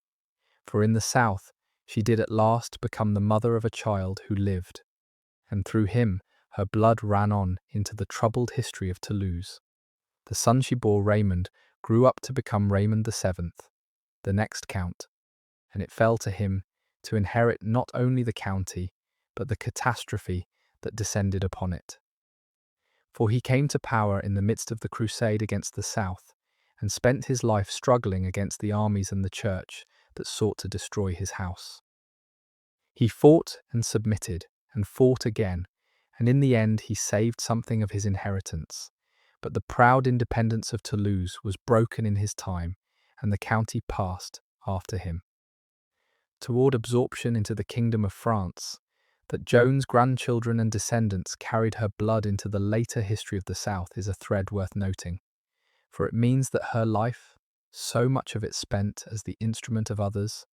for in the south she did at last become the mother of a child who lived, and through him her blood ran on into the troubled history of Toulouse. The son she bore, Raymond, grew up to become Raymond VII, the next count, and it fell to him to inherit not only the county, but the catastrophe that descended upon it. For he came to power in the midst of the crusade against the south, and spent his life struggling against the armies and the church that sought to destroy his house. He fought and submitted, and fought again, and in the end he saved something of his inheritance. But the proud independence of Toulouse was broken in his time, and the county passed after him toward absorption into the kingdom of France. That Joan's grandchildren and descendants carried her blood into the later history of the South is a thread worth noting, for it means that her life, so much of it spent as the instrument of others,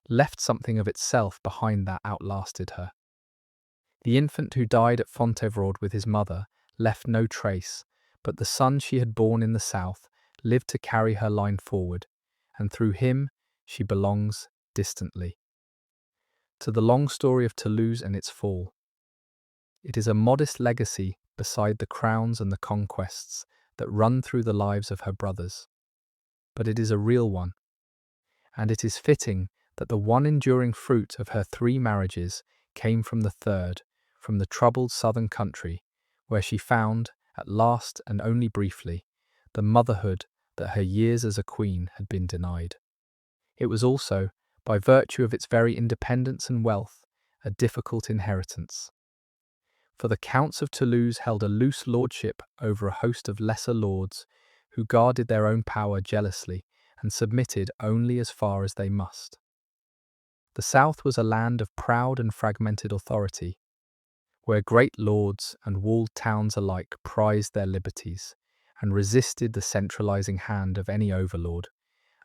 left something of itself behind that outlasted her. The infant who died at Fontevraud with his mother left no trace, but the son she had borne in the South lived to carry her line forward, and through him she belongs distantly to the long story of Toulouse and its fall. It is a modest legacy beside the crowns and the conquests that run through the lives of her brothers, but it is a real one, and it is fitting that the one enduring fruit of her three marriages came from the third, from the troubled southern country, where she found, at last and only briefly, the motherhood that her years as a queen had been denied. It was also, by virtue of its very independence and wealth, a difficult inheritance. For the Counts of Toulouse held a loose lordship over a host of lesser lords who guarded their own power jealously and submitted only as far as they must. The South was a land of proud and fragmented authority, where great lords and walled towns alike prized their liberties and resisted the centralizing hand of any overlord,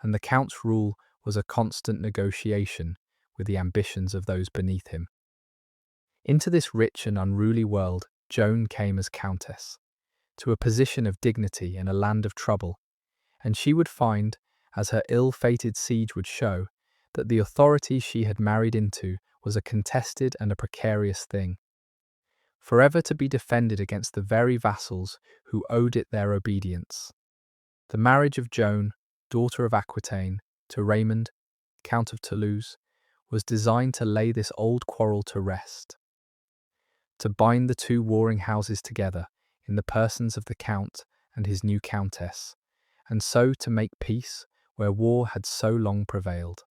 and the count's rule was a constant negotiation with the ambitions of those beneath him. Into this rich and unruly world, Joan came as countess, to a position of dignity in a land of trouble, and she would find, as her ill-fated siege would show, that the authority she had married into was a contested and a precarious thing, forever to be defended against the very vassals who owed it their obedience. The marriage of Joan, daughter of Aquitaine, to Raymond, Count of Toulouse, was designed to lay this old quarrel to rest, to bind the two warring houses together in the persons of the Count and his new Countess, and so to make peace where war had so long prevailed.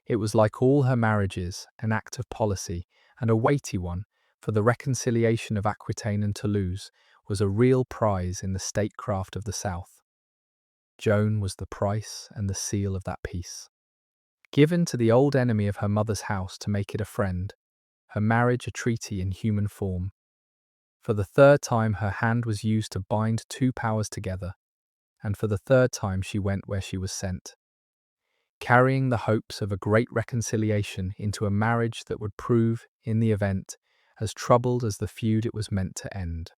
It was, like all her marriages, an act of policy, and a weighty one, for the reconciliation of Aquitaine and Toulouse was a real prize in the statecraft of the South. Joan was the price and the seal of that peace. Given to the old enemy of her mother's house to make it a friend, her marriage a treaty in human form. For the third time her hand was used to bind two powers together, and for the third time she went where she was sent, carrying the hopes of a great reconciliation into a marriage that would prove, in the event, as troubled as the feud it was meant to end.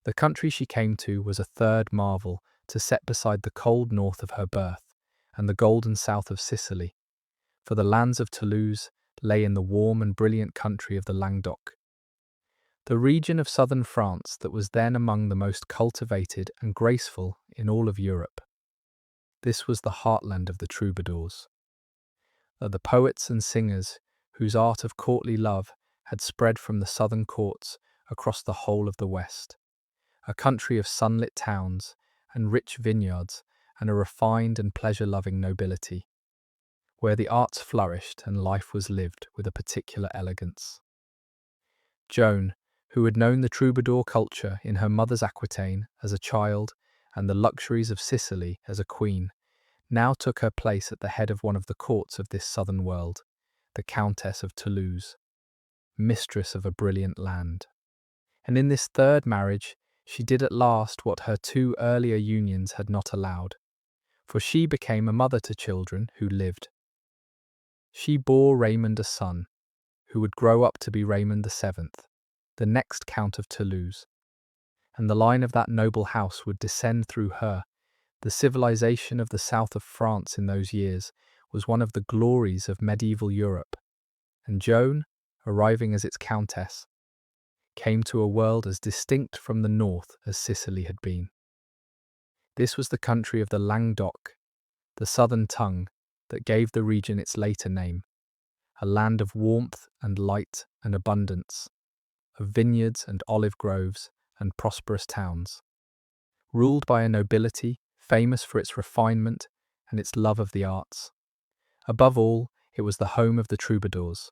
The country she came to was a third marvel to set beside the cold north of her birth and the golden south of Sicily, for the lands of Toulouse lay in the warm and brilliant country of the Languedoc, the region of southern France that was then among the most cultivated and graceful in all of Europe. This was the heartland of the troubadours, the poets and singers whose art of courtly love had spread from the southern courts across the whole of the West, a country of sunlit towns and rich vineyards and a refined and pleasure-loving nobility, where the arts flourished and life was lived with a particular elegance. Joan, who had known the troubadour culture in her mother's Aquitaine as a child and the luxuries of Sicily as a queen, now took her place at the head of one of the courts of this southern world, the Countess of Toulouse, mistress of a brilliant land. And in this third marriage, she did at last what her two earlier unions had not allowed, for she became a mother to children who lived. She bore Raymond a son, who would grow up to be Raymond VII, the next Count of Toulouse, and the line of that noble house would descend through her. The civilization of the south of France in those years was one of the glories of medieval Europe, and Joan, arriving as its countess, came to a world as distinct from the north as Sicily had been. This was the country of the Languedoc, the southern tongue that gave the region its later name, a land of warmth and light and abundance, of vineyards and olive groves and prosperous towns, ruled by a nobility famous for its refinement and its love of the arts. Above all, it was the home of the troubadours,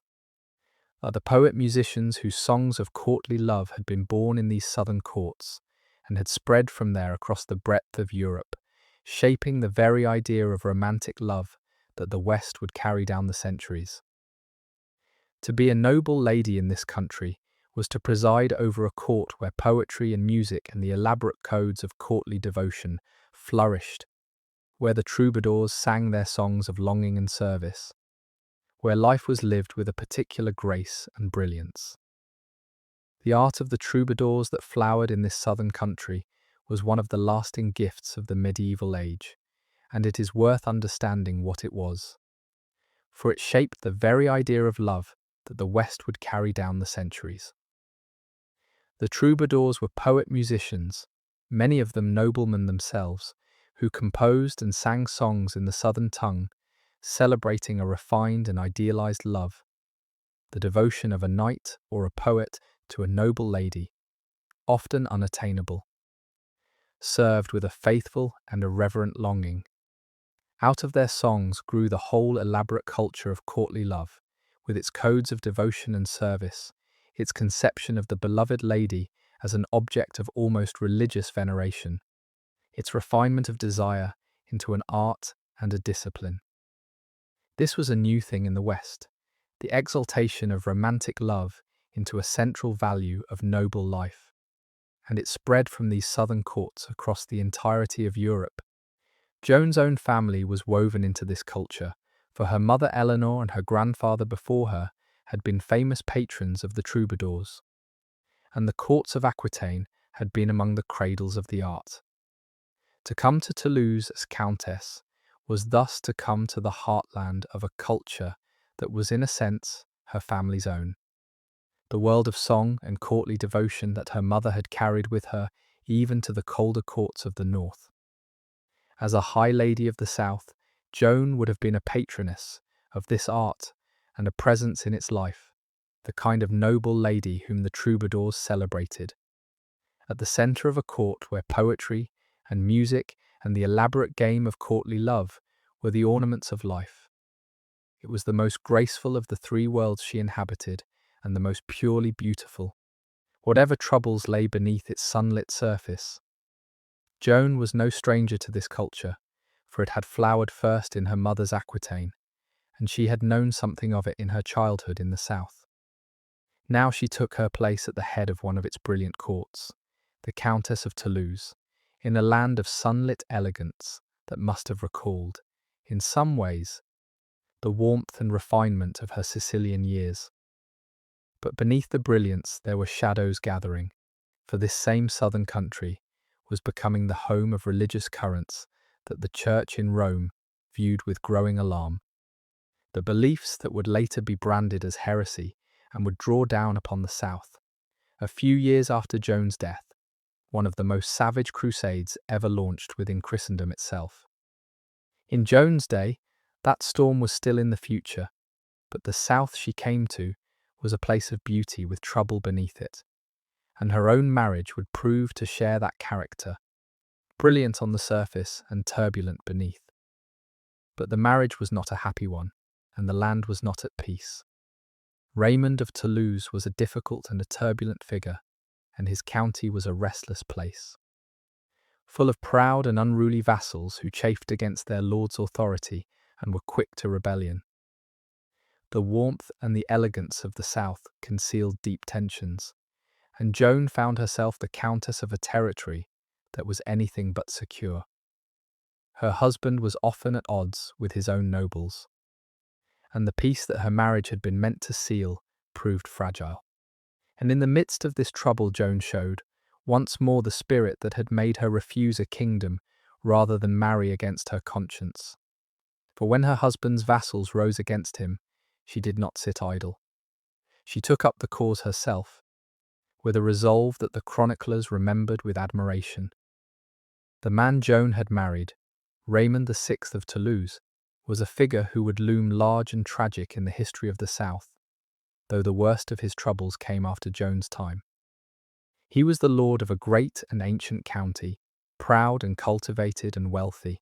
the poet-musicians whose songs of courtly love had been born in these southern courts and had spread from there across the breadth of Europe, shaping the very idea of romantic love that the West would carry down the centuries. To be a noble lady in this country was to preside over a court where poetry and music and the elaborate codes of courtly devotion flourished, where the troubadours sang their songs of longing and service, where life was lived with a particular grace and brilliance. The art of the troubadours that flowered in this southern country was one of the lasting gifts of the medieval age, and it is worth understanding what it was, for it shaped the very idea of love that the West would carry down the centuries. The troubadours were poet-musicians, many of them noblemen themselves, who composed and sang songs in the southern tongue, celebrating a refined and idealized love, the devotion of a knight or a poet to a noble lady, often unattainable, served with a faithful and a reverent longing. Out of their songs grew the whole elaborate culture of courtly love, with its codes of devotion and service, its conception of the beloved lady as an object of almost religious veneration, its refinement of desire into an art and a discipline. This was a new thing in the West, the exaltation of romantic love into a central value of noble life, and it spread from these southern courts across the entirety of Europe. Joan's own family was woven into this culture, for her mother Eleanor and her grandfather before her had been famous patrons of the troubadours, and the courts of Aquitaine had been among the cradles of the art. To come to Toulouse as countess was thus to come to the heartland of a culture that was in a sense her family's own. The world of song and courtly devotion that her mother had carried with her even to the colder courts of the north. As a high lady of the south, Joan would have been a patroness of this art and a presence in its life, the kind of noble lady whom the troubadours celebrated. At the centre of a court where poetry and music and the elaborate game of courtly love were the ornaments of life. It was the most graceful of the three worlds she inhabited, and the most purely beautiful, whatever troubles lay beneath its sunlit surface. Joan was no stranger to this culture, for it had flowered first in her mother's Aquitaine, and she had known something of it in her childhood in the south. Now she took her place at the head of one of its brilliant courts, the Countess of Toulouse, in a land of sunlit elegance that must have recalled, in some ways, the warmth and refinement of her Sicilian years. But beneath the brilliance there were shadows gathering, for this same southern country was becoming the home of religious currents that the Church in Rome viewed with growing alarm. The beliefs that would later be branded as heresy and would draw down upon the south. A few years after Joan's death, one of the most savage crusades ever launched within Christendom itself. In Joan's day, that storm was still in the future, but the south she came to was a place of beauty with trouble beneath it, and her own marriage would prove to share that character, brilliant on the surface and turbulent beneath. But the marriage was not a happy one, and the land was not at peace. Raymond of Toulouse was a difficult and a turbulent figure, and his county was a restless place, full of proud and unruly vassals who chafed against their lord's authority and were quick to rebellion. The warmth and the elegance of the south concealed deep tensions, and Joan found herself the countess of a territory that was anything but secure. Her husband was often at odds with his own nobles, and the peace that her marriage had been meant to seal proved fragile. And in the midst of this trouble Joan showed, once more, the spirit that had made her refuse a kingdom rather than marry against her conscience. For when her husband's vassals rose against him, she did not sit idle. She took up the cause herself, with a resolve that the chroniclers remembered with admiration. The man Joan had married, Raymond VI of Toulouse, was a figure who would loom large and tragic in the history of the South, though the worst of his troubles came after Joan's time. He was the lord of a great and ancient county, proud and cultivated and wealthy,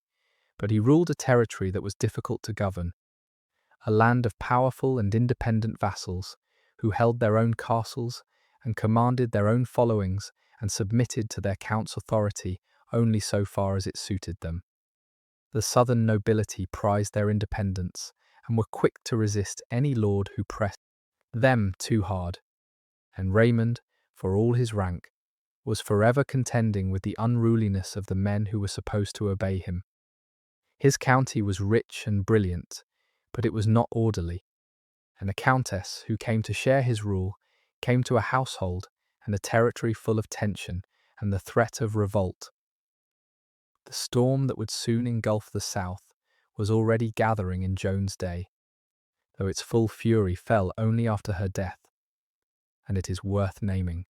but he ruled a territory that was difficult to govern, a land of powerful and independent vassals who held their own castles and commanded their own followings and submitted to their count's authority only so far as it suited them. The southern nobility prized their independence and were quick to resist any lord who pressed them too hard, and Raymond, for all his rank, was forever contending with the unruliness of the men who were supposed to obey him. His county was rich and brilliant, but it was not orderly, and a countess who came to share his rule came to a household and a territory full of tension and the threat of revolt. The storm that would soon engulf the south was already gathering in Joan's day, though its full fury fell only after her death, and it is worth naming,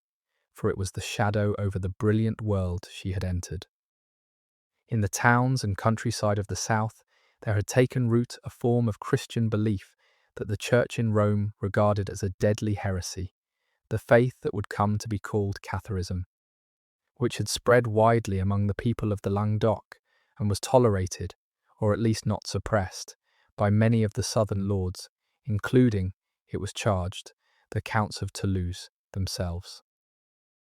for it was the shadow over the brilliant world she had entered. In the towns and countryside of the south, there had taken root a form of Christian belief that the Church in Rome regarded as a deadly heresy, the faith that would come to be called Catharism, which had spread widely among the people of the Languedoc and was tolerated, or at least not suppressed, by many of the southern lords, including, it was charged, the Counts of Toulouse themselves.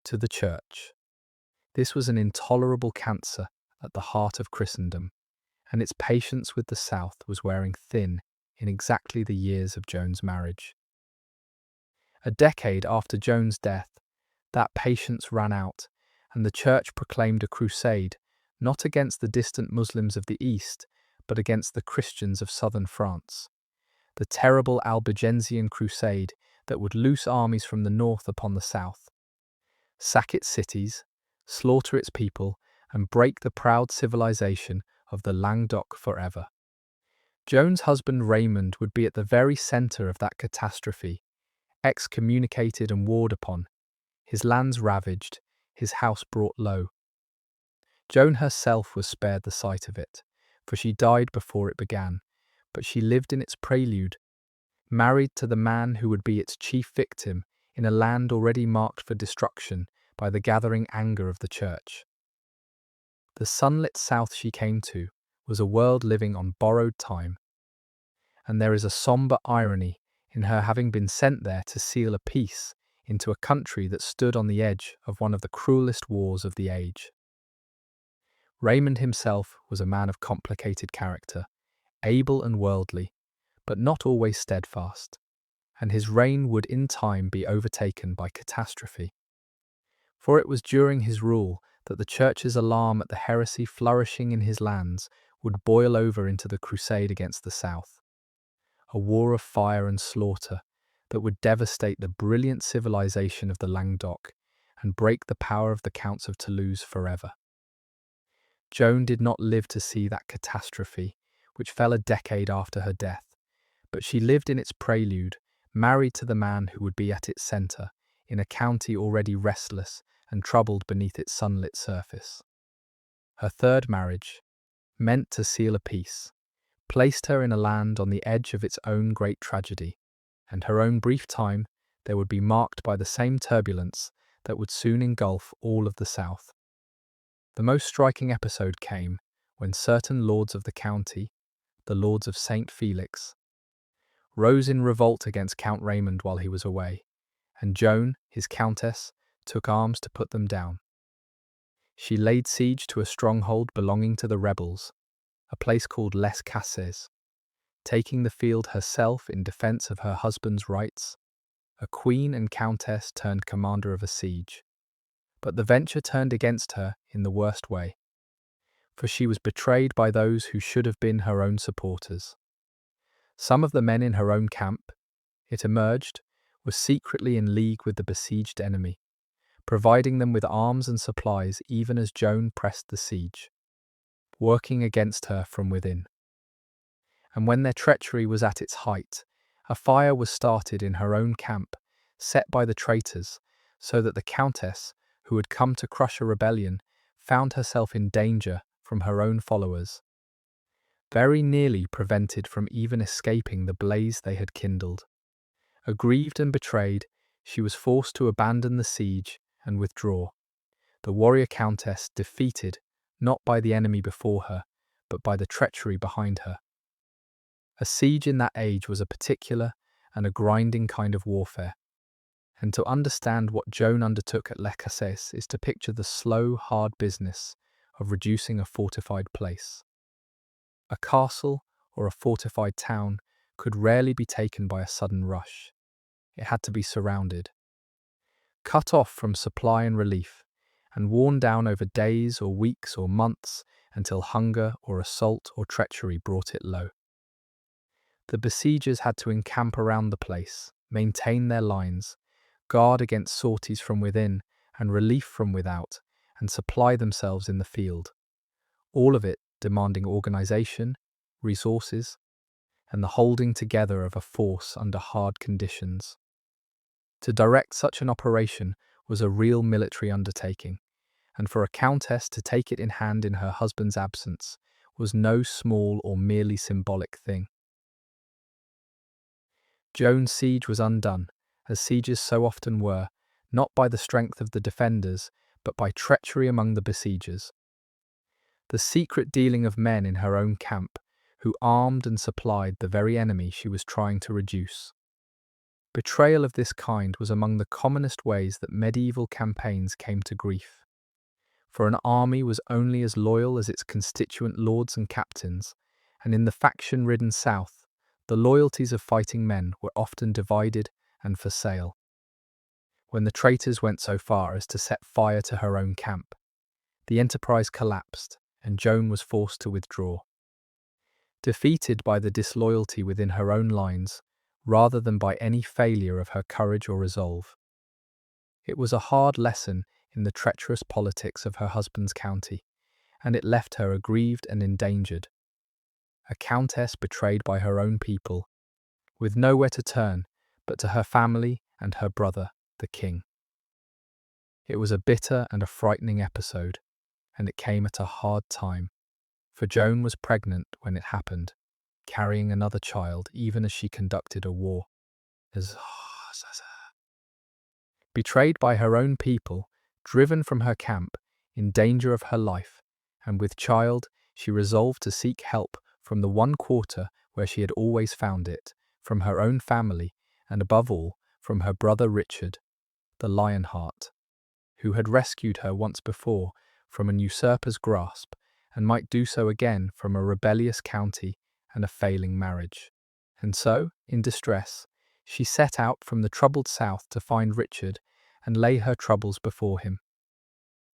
To the Church, this was an intolerable cancer at the heart of Christendom, and its patience with the South was wearing thin in exactly the years of Joan's marriage. A decade after Joan's death, that patience ran out, and the church proclaimed a crusade, not against the distant Muslims of the east, but against the Christians of southern France. The terrible Albigensian crusade that would loose armies from the north upon the south, sack its cities, slaughter its people, and break the proud civilization of the Languedoc forever. Joan's husband Raymond would be at the very centre of that catastrophe, excommunicated and warred upon, his lands ravaged, his house brought low. Joan herself was spared the sight of it, for she died before it began, but she lived in its prelude, married to the man who would be its chief victim in a land already marked for destruction by the gathering anger of the church. The sunlit south she came to was a world living on borrowed time, and there is a sombre irony in her having been sent there to seal a peace into a country that stood on the edge of one of the cruelest wars of the age. Raymond himself was a man of complicated character, able and worldly, but not always steadfast, and his reign would in time be overtaken by catastrophe. For it was during his rule that the church's alarm at the heresy flourishing in his lands would boil over into the crusade against the south, a war of fire and slaughter that would devastate the brilliant civilization of the Languedoc and break the power of the Counts of Toulouse forever. Joan did not live to see that catastrophe, which fell a decade after her death, but she lived in its prelude, married to the man who would be at its centre, in a county already restless and troubled beneath its sunlit surface. Her third marriage, meant to seal a peace, placed her in a land on the edge of its own great tragedy, and her own brief time there would be marked by the same turbulence that would soon engulf all of the south. The most striking episode came when certain lords of the county, the lords of St. Felix, rose in revolt against Count Raymond while he was away, and Joan, his countess, took arms to put them down. She laid siege to a stronghold belonging to the rebels, a place called Les Casses, taking the field herself in defence of her husband's rights. A queen and countess turned commander of a siege. But the venture turned against her in the worst way, for she was betrayed by those who should have been her own supporters. Some of the men in her own camp, it emerged, were secretly in league with the besieged enemy, providing them with arms and supplies even as Joan pressed the siege, working against her from within. And when their treachery was at its height, a fire was started in her own camp, set by the traitors, so that the countess, who had come to crush a rebellion, found herself in danger from her own followers, very nearly prevented from even escaping the blaze they had kindled. Aggrieved and betrayed, she was forced to abandon the siege and withdraw, the warrior countess defeated not by the enemy before her, but by the treachery behind her. A siege in that age was a particular and a grinding kind of warfare, and to understand what Joan undertook at Les Casses is to picture the slow, hard business of reducing a fortified place. A castle or a fortified town could rarely be taken by a sudden rush. It had to be surrounded, cut off from supply and relief, and worn down over days or weeks or months until hunger or assault or treachery brought it low. The besiegers had to encamp around the place, maintain their lines, guard against sorties from within and relief from without, and supply themselves in the field. All of it demanding organization, resources, and the holding together of a force under hard conditions. To direct such an operation was a real military undertaking, and for a countess to take it in hand in her husband's absence was no small or merely symbolic thing. Joan's siege was undone, as sieges so often were, not by the strength of the defenders, but by treachery among the besiegers. The secret dealing of men in her own camp, who armed and supplied the very enemy she was trying to reduce. Betrayal of this kind was among the commonest ways that medieval campaigns came to grief. For an army was only as loyal as its constituent lords and captains, and in the faction-ridden south, the loyalties of fighting men were often divided and for sale. when the traitors went so far as to set fire to her own camp. The enterprise collapsed, and Joan was forced to withdraw. Defeated by the disloyalty within her own lines, rather than by any failure of her courage or resolve. It was a hard lesson in the treacherous politics of her husband's county, and it left her aggrieved and endangered. A countess betrayed by her own people, with nowhere to turn but to her family and her brother, the king. It was a bitter and a frightening episode, and it came at a hard time, for Joan was pregnant when it happened, carrying another child even as she conducted a war. Betrayed by her own people, driven from her camp, in danger of her life, and with child, she resolved to seek help from the one quarter where she had always found it, from her own family, and above all, from her brother Richard, the Lionheart, who had rescued her once before from an usurper's grasp, and might do so again from a rebellious county and a failing marriage. And so, in distress, she set out from the troubled south to find Richard and lay her troubles before him.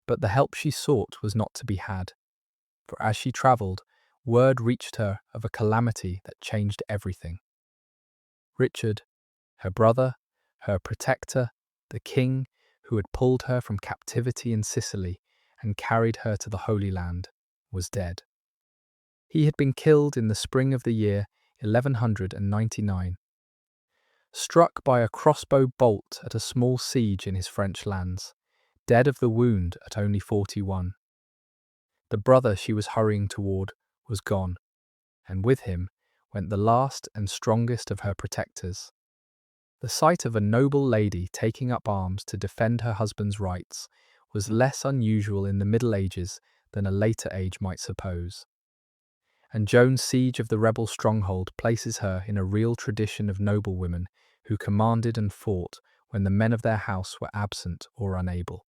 But the help she sought was not to be had, for as she travelled, word reached her of a calamity that changed everything. Richard, her brother, her protector, the king who had pulled her from captivity in Sicily and carried her to the Holy Land, was dead. He had been killed in the spring of the year 1199, struck by a crossbow bolt at a small siege in his French lands, dead of the wound at only 41. The brother she was hurrying toward was gone, and with him went the last and strongest of her protectors. The sight of a noble lady taking up arms to defend her husband's rights was less unusual in the Middle Ages than a later age might suppose. And Joan's siege of the rebel stronghold places her in a real tradition of noblewomen who commanded and fought when the men of their house were absent or unable.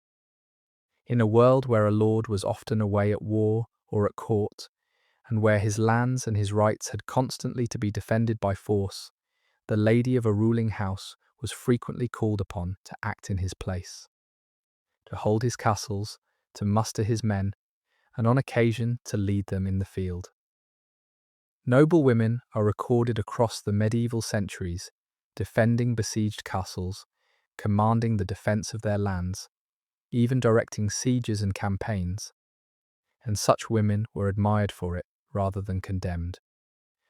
In a world where a lord was often away at war or at court, and where his lands and his rights had constantly to be defended by force, the lady of a ruling house was frequently called upon to act in his place, to hold his castles, to muster his men, and on occasion to lead them in the field. Noble women are recorded across the medieval centuries, defending besieged castles, commanding the defence of their lands, even directing sieges and campaigns, and such women were admired for it rather than condemned.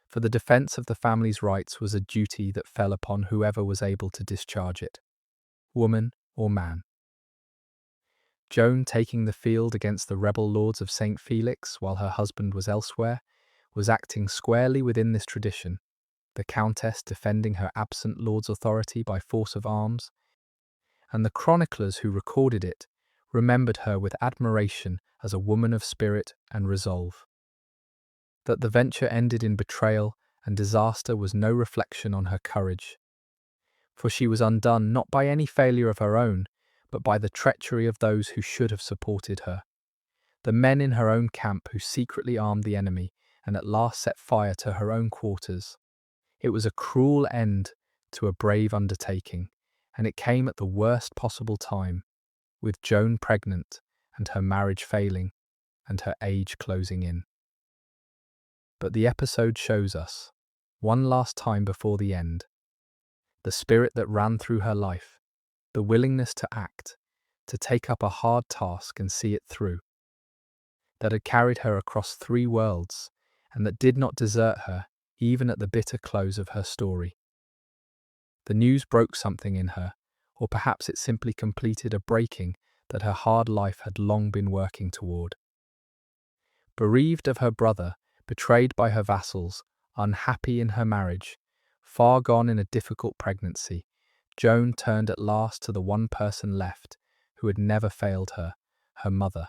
For the defence of the family's rights was a duty that fell upon whoever was able to discharge it, woman or man. Joan, taking the field against the rebel lords of St. Felix while her husband was elsewhere, was acting squarely within this tradition, the countess defending her absent lord's authority by force of arms, and the chroniclers who recorded it remembered her with admiration as a woman of spirit and resolve. That the venture ended in betrayal and disaster was no reflection on her courage, for she was undone not by any failure of her own, but by the treachery of those who should have supported her, the men in her own camp who secretly armed the enemy and at last set fire to her own quarters. It was a cruel end to a brave undertaking, and it came at the worst possible time, with Joan pregnant and her marriage failing and her age closing in. But the episode shows us, one last time before the end, the spirit that ran through her life, the willingness to act, to take up a hard task and see it through, that had carried her across 3 worlds, and that did not desert her even at the bitter close of her story. The news broke something in her, or perhaps it simply completed a breaking that her hard life had long been working toward. Bereaved of her brother, betrayed by her vassals, unhappy in her marriage, far gone in a difficult pregnancy, Joan turned at last to the one person left who had never failed her, her mother.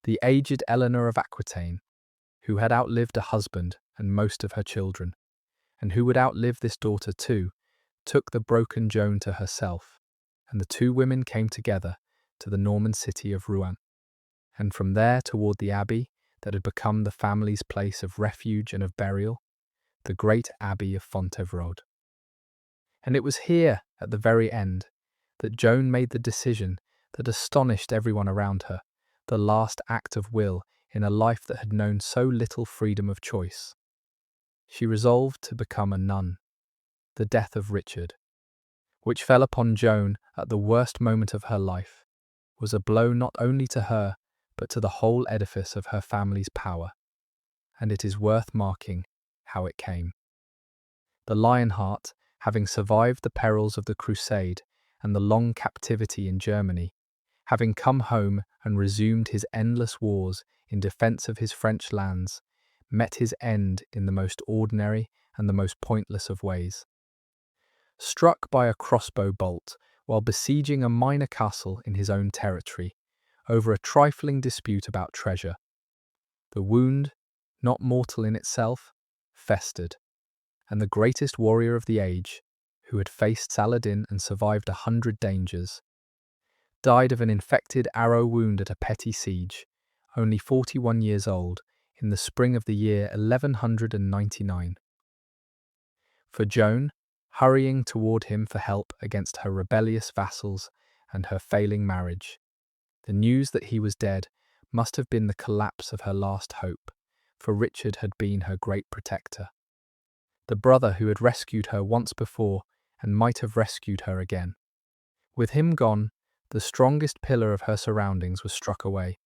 The aged Eleanor of Aquitaine, who had outlived a husband and most of her children, and who would outlive this daughter too, took the broken Joan to herself, and the 2 women came together to the Norman city of Rouen, and from there toward the abbey that had become the family's place of refuge and of burial, the great Abbey of Fontevraud. And it was here, at the very end, that Joan made the decision that astonished everyone around her, the last act of will in a life that had known so little freedom of choice. She resolved to become a nun. The death of Richard, which fell upon Joan at the worst moment of her life, was a blow not only to her, but to the whole edifice of her family's power, and it is worth marking how it came. The Lionheart, having survived the perils of the Crusade and the long captivity in Germany, having come home and resumed his endless wars in defence of his French lands, met his end in the most ordinary and the most pointless of ways. Struck by a crossbow bolt while besieging a minor castle in his own territory, over a trifling dispute about treasure. The wound, not mortal in itself, festered, and the greatest warrior of the age, who had faced Saladin and survived 100 dangers, died of an infected arrow wound at a petty siege, only 41 years old, in the spring of the year 1199. For Joan, hurrying toward him for help against her rebellious vassals and her failing marriage, the news that he was dead must have been the collapse of her last hope, for Richard had been her great protector. The brother who had rescued her once before and might have rescued her again. With him gone, the strongest pillar of her surroundings was struck away,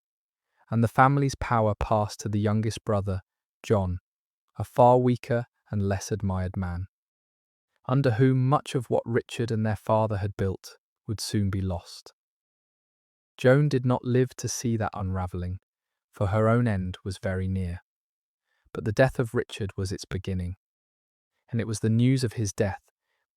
and the family's power passed to the youngest brother, John, a far weaker and less admired man, under whom much of what Richard and their father had built would soon be lost. Joan did not live to see that unravelling, for her own end was very near. But the death of Richard was its beginning, and it was the news of his death,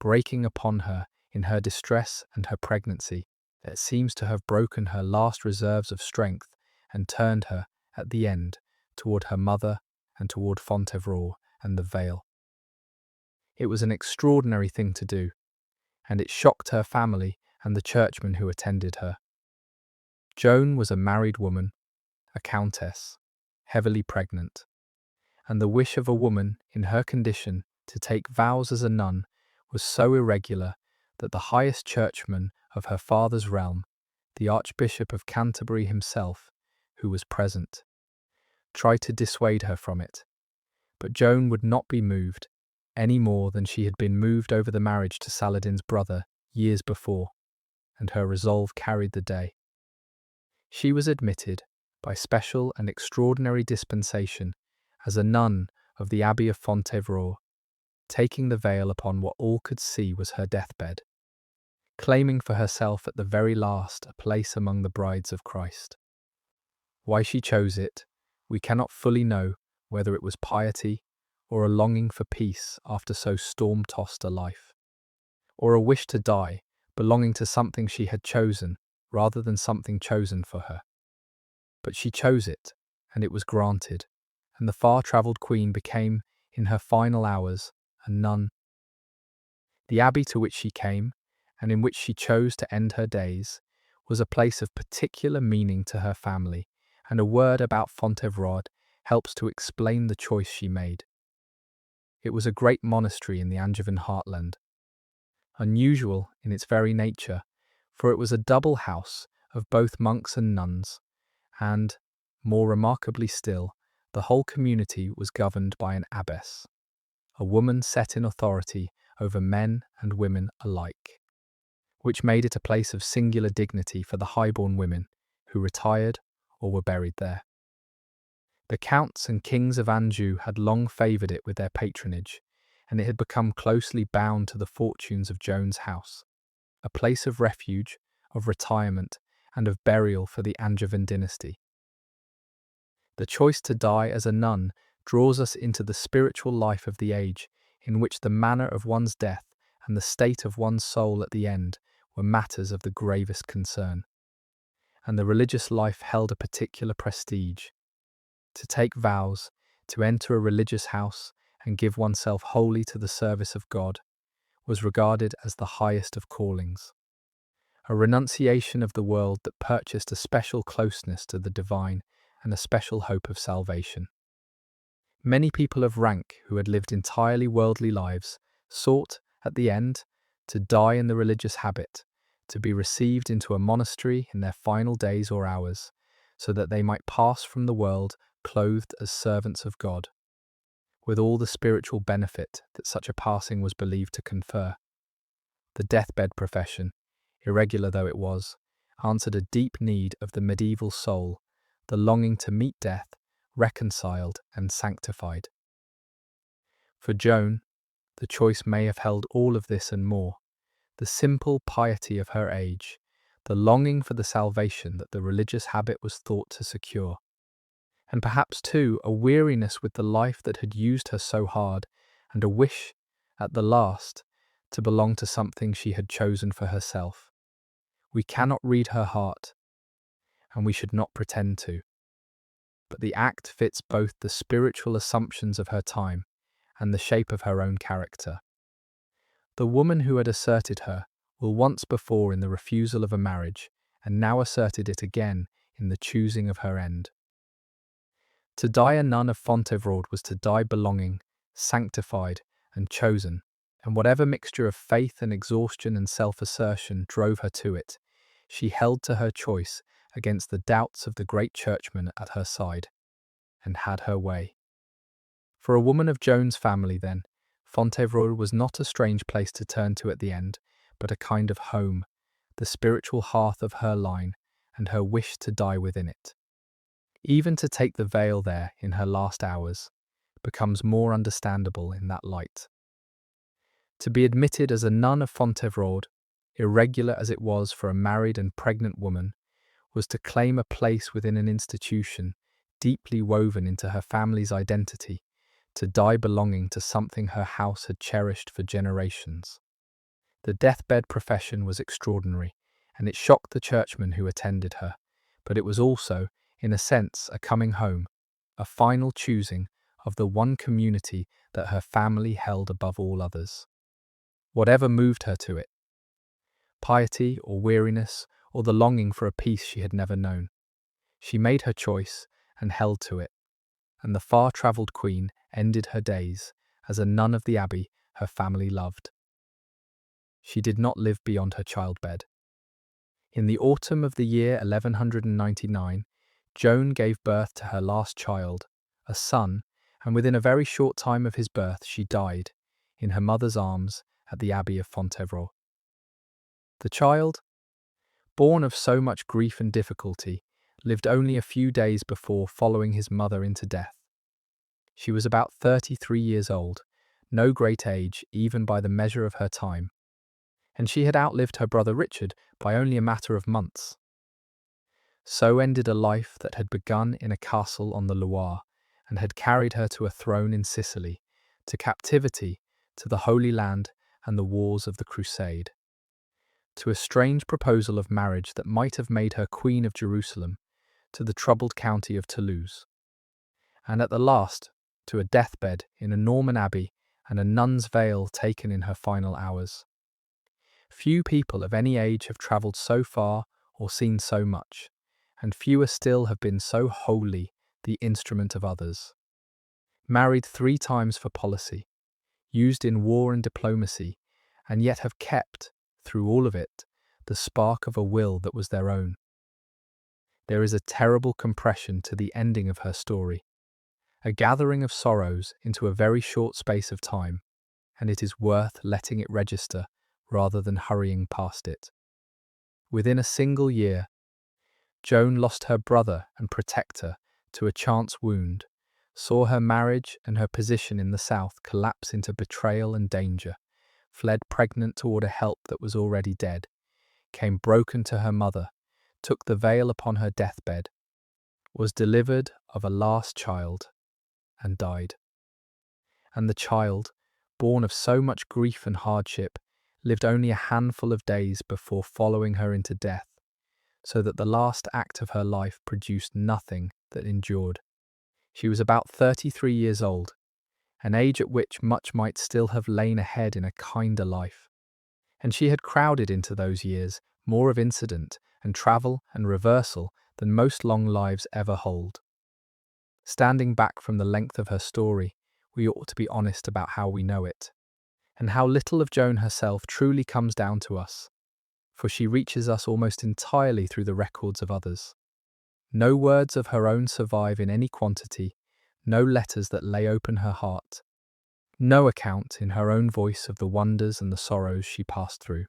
breaking upon her in her distress and her pregnancy, that seems to have broken her last reserves of strength and turned her, at the end, toward her mother and toward Fontevraud and the Vale. It was an extraordinary thing to do, and it shocked her family and the churchmen who attended her. Joan was a married woman, a countess, heavily pregnant, and the wish of a woman in her condition to take vows as a nun was so irregular that the highest churchman of her father's realm, the Archbishop of Canterbury himself, who was present, tried to dissuade her from it. But Joan would not be moved, any more than she had been moved over the marriage to Saladin's brother years before, and her resolve carried the day. She was admitted, by special and extraordinary dispensation, as a nun of the Abbey of Fontevraud, taking the veil upon what all could see was her deathbed, claiming for herself at the very last a place among the brides of Christ. Why she chose it, we cannot fully know, whether it was piety or a longing for peace after so storm-tossed a life, or a wish to die belonging to something she had chosen rather than something chosen for her. But she chose it, and it was granted, and the far-travelled queen became, in her final hours, a nun. The abbey to which she came, and in which she chose to end her days, was a place of particular meaning to her family, and a word about Fontevraud helps to explain the choice she made. It was a great monastery in the Angevin heartland, unusual in its very nature, for it was a double house of both monks and nuns, and, more remarkably still, the whole community was governed by an abbess, a woman set in authority over men and women alike, which made it a place of singular dignity for the high-born women who retired or were buried there. The counts and kings of Anjou had long favoured it with their patronage, and it had become closely bound to the fortunes of Joan's house, a place of refuge, of retirement, and of burial for the Angevin dynasty. The choice to die as a nun draws us into the spiritual life of the age, in which the manner of one's death and the state of one's soul at the end were matters of the gravest concern, and the religious life held a particular prestige. To take vows, to enter a religious house, and give oneself wholly to the service of God, was regarded as the highest of callings, a renunciation of the world that purchased a special closeness to the divine and a special hope of salvation. Many people of rank who had lived entirely worldly lives sought, at the end, to die in the religious habit, to be received into a monastery in their final days or hours, so that they might pass from the world clothed as servants of God, with all the spiritual benefit that such a passing was believed to confer. The deathbed profession, irregular though it was, answered a deep need of the medieval soul, the longing to meet death, reconciled and sanctified. For Joan, the choice may have held all of this and more: the simple piety of her age, the longing for the salvation that the religious habit was thought to secure, and perhaps too a weariness with the life that had used her so hard, and a wish, at the last, to belong to something she had chosen for herself. We cannot read her heart, and we should not pretend to. But the act fits both the spiritual assumptions of her time and the shape of her own character. The woman who had asserted her will once before in the refusal of a marriage, and now asserted it again in the choosing of her end. To die a nun of Fontevraud was to die belonging, sanctified, and chosen, and whatever mixture of faith and exhaustion and self-assertion drove her to it, she held to her choice against the doubts of the great churchman at her side, and had her way. For a woman of Joan's family, then, Fontevraud was not a strange place to turn to at the end, but a kind of home, the spiritual hearth of her line, and her wish to die within it. Even to take the veil there in her last hours becomes more understandable in that light. To be admitted as a nun of Fontevraud, irregular as it was for a married and pregnant woman, was to claim a place within an institution deeply woven into her family's identity, to die belonging to something her house had cherished for generations. The deathbed profession was extraordinary, and it shocked the churchmen who attended her, but it was also, in a sense, a coming home, a final choosing of the one community that her family held above all others. Whatever moved her to it, piety or weariness or the longing for a peace she had never known, she made her choice and held to it, and the far-travelled queen ended her days as a nun of the abbey her family loved. She did not live beyond her childbed. In the autumn of the year 1199, Joan gave birth to her last child, a son, and within a very short time of his birth she died, in her mother's arms at the Abbey of Fontevraud. The child, born of so much grief and difficulty, lived only a few days before following his mother into death. She was about 33 years old, no great age even by the measure of her time, and she had outlived her brother Richard by only a matter of months. So ended a life that had begun in a castle on the Loire and had carried her to a throne in Sicily, to captivity, to the Holy Land and the wars of the Crusade, to a strange proposal of marriage that might have made her Queen of Jerusalem, to the troubled county of Toulouse, and at the last to a deathbed in a Norman abbey and a nun's veil taken in her final hours. Few people of any age have travelled so far or seen so much, and fewer still have been so wholly the instrument of others. Married 3 times for policy, used in war and diplomacy, and yet have kept, through all of it, the spark of a will that was their own. There is a terrible compression to the ending of her story, a gathering of sorrows into a very short space of time, and it is worth letting it register rather than hurrying past it. Within a single year, Joan lost her brother and protector to a chance wound, saw her marriage and her position in the south collapse into betrayal and danger, fled pregnant toward a help that was already dead, came broken to her mother, took the veil upon her deathbed, was delivered of a last child, and died. And the child, born of so much grief and hardship, lived only a handful of days before following her into death, so that the last act of her life produced nothing that endured. She was about 33 years old, an age at which much might still have lain ahead in a kinder life, and she had crowded into those years more of incident and travel and reversal than most long lives ever hold. Standing back from the length of her story, we ought to be honest about how we know it, and how little of Joan herself truly comes down to us. for she reaches us almost entirely through the records of others. No words of her own survive in any quantity, no letters that lay open her heart, no account in her own voice of the wonders and the sorrows she passed through.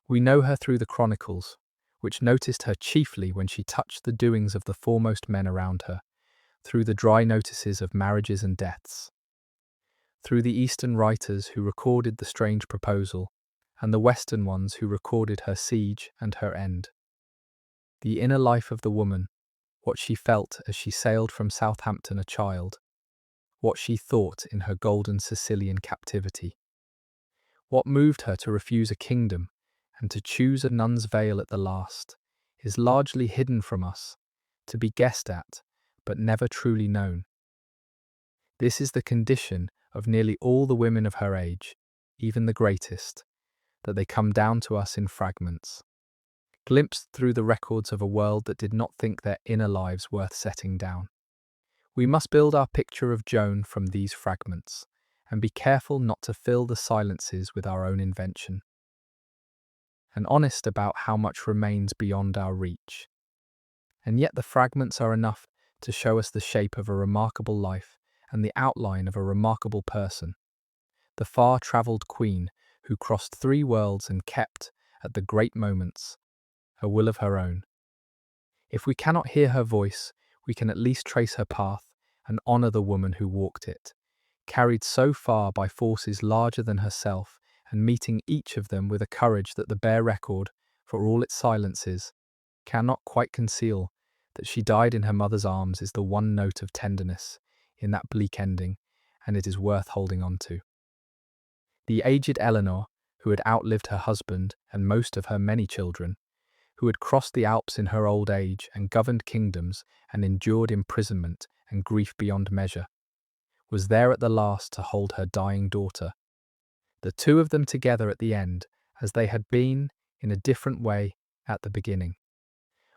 We know her through the chronicles, which noticed her chiefly when she touched the doings of the foremost men around her, through the dry notices of marriages and deaths, through the Eastern writers who recorded the strange proposal, and the Western ones who recorded her siege and her end. The inner life of the woman, what she felt as she sailed from Southampton a child, what she thought in her golden Sicilian captivity, what moved her to refuse a kingdom and to choose a nun's veil at the last, is largely hidden from us, to be guessed at, but never truly known. This is the condition of nearly all the women of her age, even the greatest, that they come down to us in fragments, glimpsed through the records of a world that did not think their inner lives worth setting down. We must build our picture of Joan from these fragments, and be careful not to fill the silences with our own invention, and honest about how much remains beyond our reach. And yet the fragments are enough to show us the shape of a remarkable life and the outline of a remarkable person, the far-travelled queen who crossed 3 worlds and kept, at the great moments, a will of her own. If we cannot hear her voice, we can at least trace her path and honour the woman who walked it, carried so far by forces larger than herself, and meeting each of them with a courage that the bare record, for all its silences, cannot quite conceal. That she died in her mother's arms is the one note of tenderness in that bleak ending, and it is worth holding on to. The aged Eleanor, who had outlived her husband and most of her many children, who had crossed the Alps in her old age and governed kingdoms and endured imprisonment and grief beyond measure, was there at the last to hold her dying daughter, the 2 of them together at the end, as they had been, in a different way, at the beginning.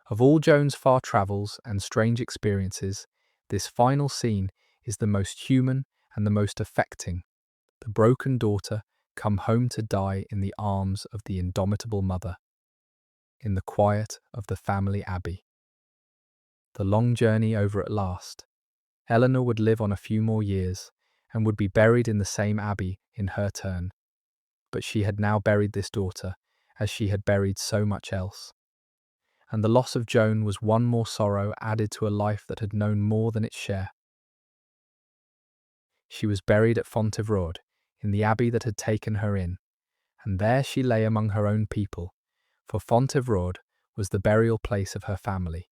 Of all Joan's far travels and strange experiences, this final scene is the most human and the most affecting. The broken daughter come home to die in the arms of the indomitable mother, in the quiet of the family abbey. The long journey over at last. Eleanor would live on a few more years, and would be buried in the same abbey in her turn. But she had now buried this daughter, as she had buried so much else. And the loss of Joan was one more sorrow added to a life that had known more than its share. She was buried at Fontevraud, in the abbey that had taken her in, and there she lay among her own people, for Fontevraud was the burial place of her family.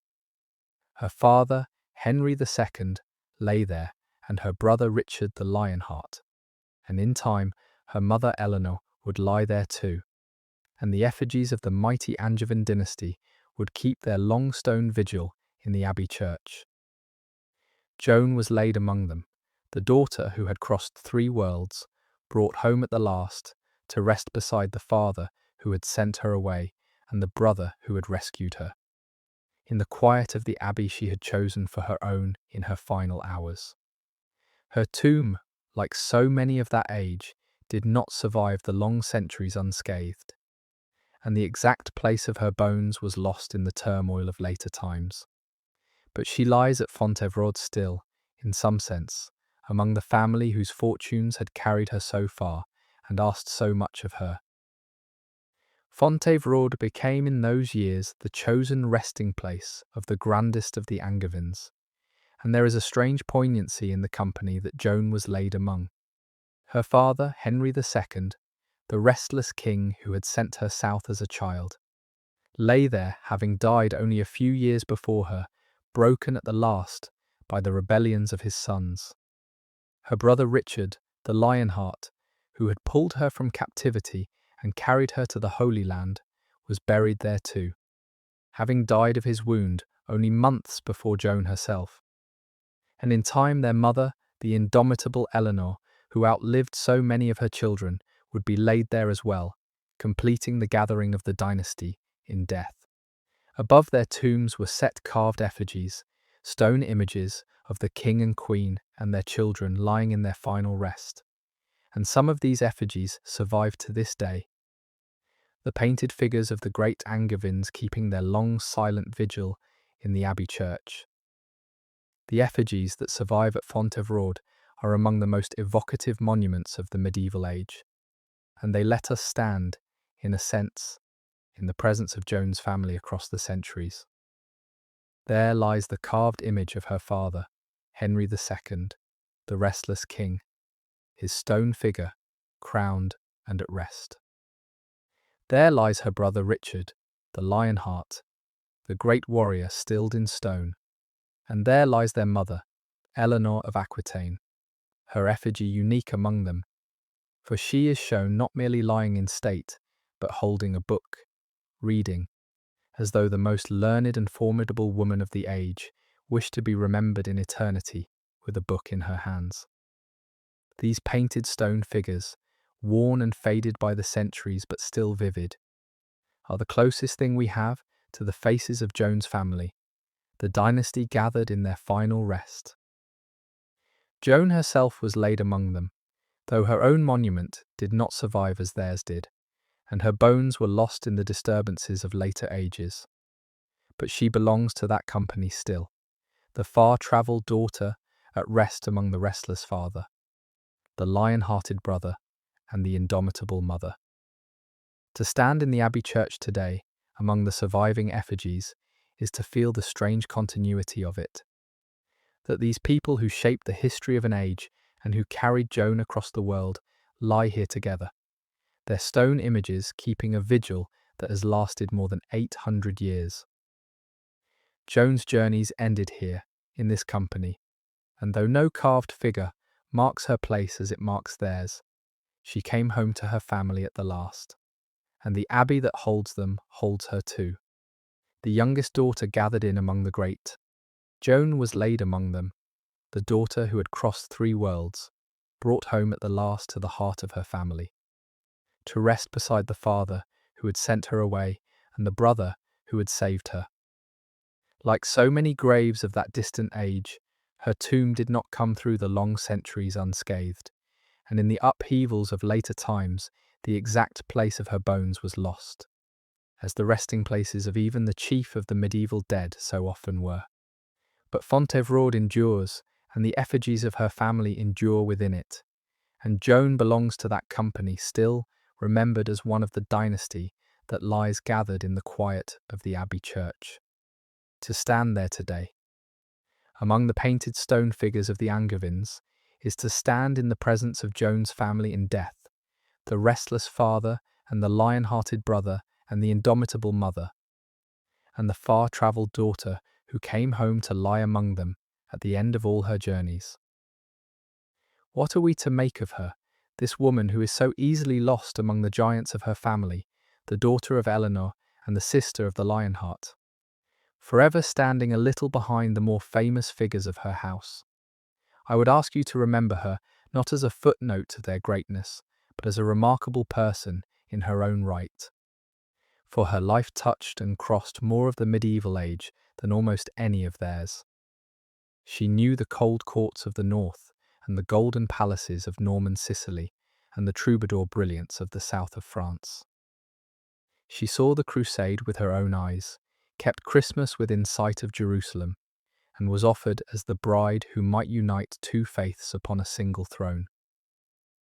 Her father, Henry II, lay there, and her brother Richard the Lionheart, and in time her mother Eleanor would lie there too, and the effigies of the mighty Angevin dynasty would keep their long stone vigil in the abbey church. Joan was laid among them, the daughter who had crossed 3 worlds, brought home at the last, to rest beside the father who had sent her away and the brother who had rescued her, in the quiet of the abbey she had chosen for her own in her final hours. Her tomb, like so many of that age, did not survive the long centuries unscathed, and the exact place of her bones was lost in the turmoil of later times. But she lies at Fontevraud still, in some sense, among the family whose fortunes had carried her so far and asked so much of her. Fontevraud became in those years the chosen resting place of the grandest of the Angevins, and there is a strange poignancy in the company that Joan was laid among. Her father, Henry II, the restless king who had sent her south as a child, lay there having died only a few years before her, broken at the last by the rebellions of his sons. Her brother Richard, the Lionheart, who had pulled her from captivity and carried her to the Holy Land, was buried there too, having died of his wound only months before Joan herself. And in time their mother, the indomitable Eleanor, who outlived so many of her children, would be laid there as well, completing the gathering of the dynasty in death. Above their tombs were set carved effigies, stone images of the king and queen and their children lying in their final rest, and some of these effigies survive to this day. the painted figures of the great Angevins keeping their long silent vigil in the abbey church. The effigies that survive at Fontevraud are among the most evocative monuments of the medieval age, and they let us stand, in a sense, in the presence of Joan's family across the centuries. There lies the carved image of her father, Henry II, the restless king, his stone figure, crowned and at rest. There lies her brother Richard, the Lionheart, the great warrior stilled in stone, and there lies their mother, Eleanor of Aquitaine, her effigy unique among them, for she is shown not merely lying in state, but holding a book, reading, as though the most learned and formidable woman of the age wished to be remembered in eternity with a book in her hands. These painted stone figures, worn and faded by the centuries but still vivid, are the closest thing we have to the faces of Joan's family, the dynasty gathered in their final rest. Joan herself was laid among them, though her own monument did not survive as theirs did, and her bones were lost in the disturbances of later ages. But she belongs to that company still, the far-travelled daughter at rest among the restless father, the lion-hearted brother, and the indomitable mother. To stand in the Abbey Church today, among the surviving effigies, is to feel the strange continuity of it. That these people who shaped the history of an age and who carried Joan across the world lie here together, their stone images keeping a vigil that has lasted more than 800 years. Joan's journeys ended here, in this company, and though no carved figure marks her place as it marks theirs, she came home to her family at the last, and the abbey that holds them holds her too. The youngest daughter gathered in among the great. Joan was laid among them, the daughter who had crossed 3 worlds, brought home at the last to the heart of her family, to rest beside the father who had sent her away and the brother who had saved her. Like so many graves of that distant age, her tomb did not come through the long centuries unscathed, and in the upheavals of later times, the exact place of her bones was lost, as the resting places of even the chief of the medieval dead so often were. But Fontevraud endures, and the effigies of her family endure within it, and Joan belongs to that company still, remembered as one of the dynasty that lies gathered in the quiet of the Abbey Church. To stand there today, among the painted stone figures of the Angevins, is to stand in the presence of Joan's family in death, the restless father and the lion-hearted brother and the indomitable mother, and the far-travelled daughter who came home to lie among them at the end of all her journeys. What are we to make of her, this woman who is so easily lost among the giants of her family, the daughter of Eleanor and the sister of the Lionheart, forever standing a little behind the more famous figures of her house? I would ask you to remember her not as a footnote to their greatness, but as a remarkable person in her own right. For her life touched and crossed more of the medieval age than almost any of theirs. She knew the cold courts of the north and the golden palaces of Norman Sicily and the troubadour brilliance of the south of France. She saw the Crusade with her own eyes, kept Christmas within sight of Jerusalem, and was offered as the bride who might unite 2 faiths upon a single throne.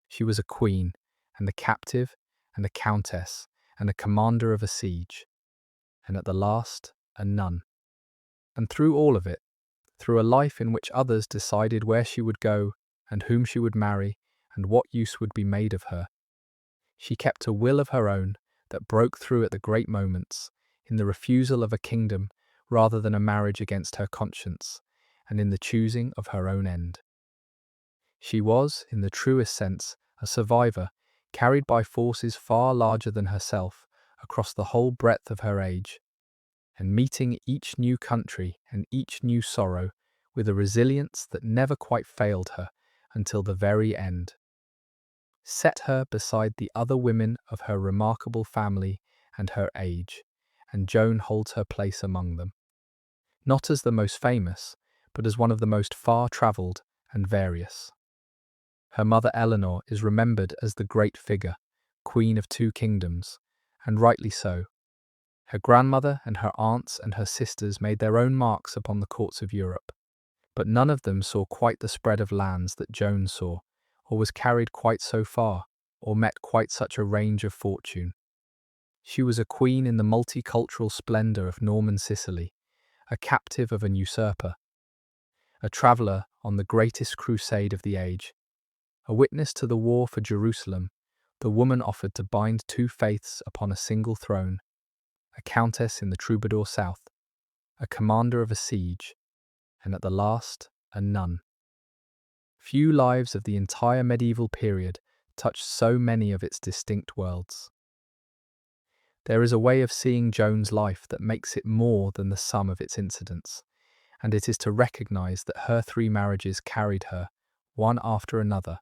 She was a queen, and a captive, and a countess, and a commander of a siege, and at the last, a nun. And through all of it, through a life in which others decided where she would go, and whom she would marry, and what use would be made of her, she kept a will of her own that broke through at the great moments, in the refusal of a kingdom rather than a marriage against her conscience, and in the choosing of her own end. She was, in the truest sense, a survivor, carried by forces far larger than herself across the whole breadth of her age, and meeting each new country and each new sorrow with a resilience that never quite failed her until the very end. Set her beside the other women of her remarkable family and her age, and Joan holds her place among them, not as the most famous, but as one of the most far-travelled and various. Her mother Eleanor is remembered as the great figure, Queen of 2 kingdoms, and rightly so. Her grandmother and her aunts and her sisters made their own marks upon the courts of Europe, but none of them saw quite the spread of lands that Joan saw, or was carried quite so far, or met quite such a range of fortune. She was a queen in the multicultural splendour of Norman Sicily, a captive of an usurper, a traveller on the greatest crusade of the age, a witness to the war for Jerusalem, the woman offered to bind two faiths upon a single throne, a countess in the troubadour south, a commander of a siege, and at the last, a nun. Few lives of the entire medieval period touched so many of its distinct worlds. There is a way of seeing Joan's life that makes it more than the sum of its incidents, and it is to recognise that her 3 marriages carried her, one after another,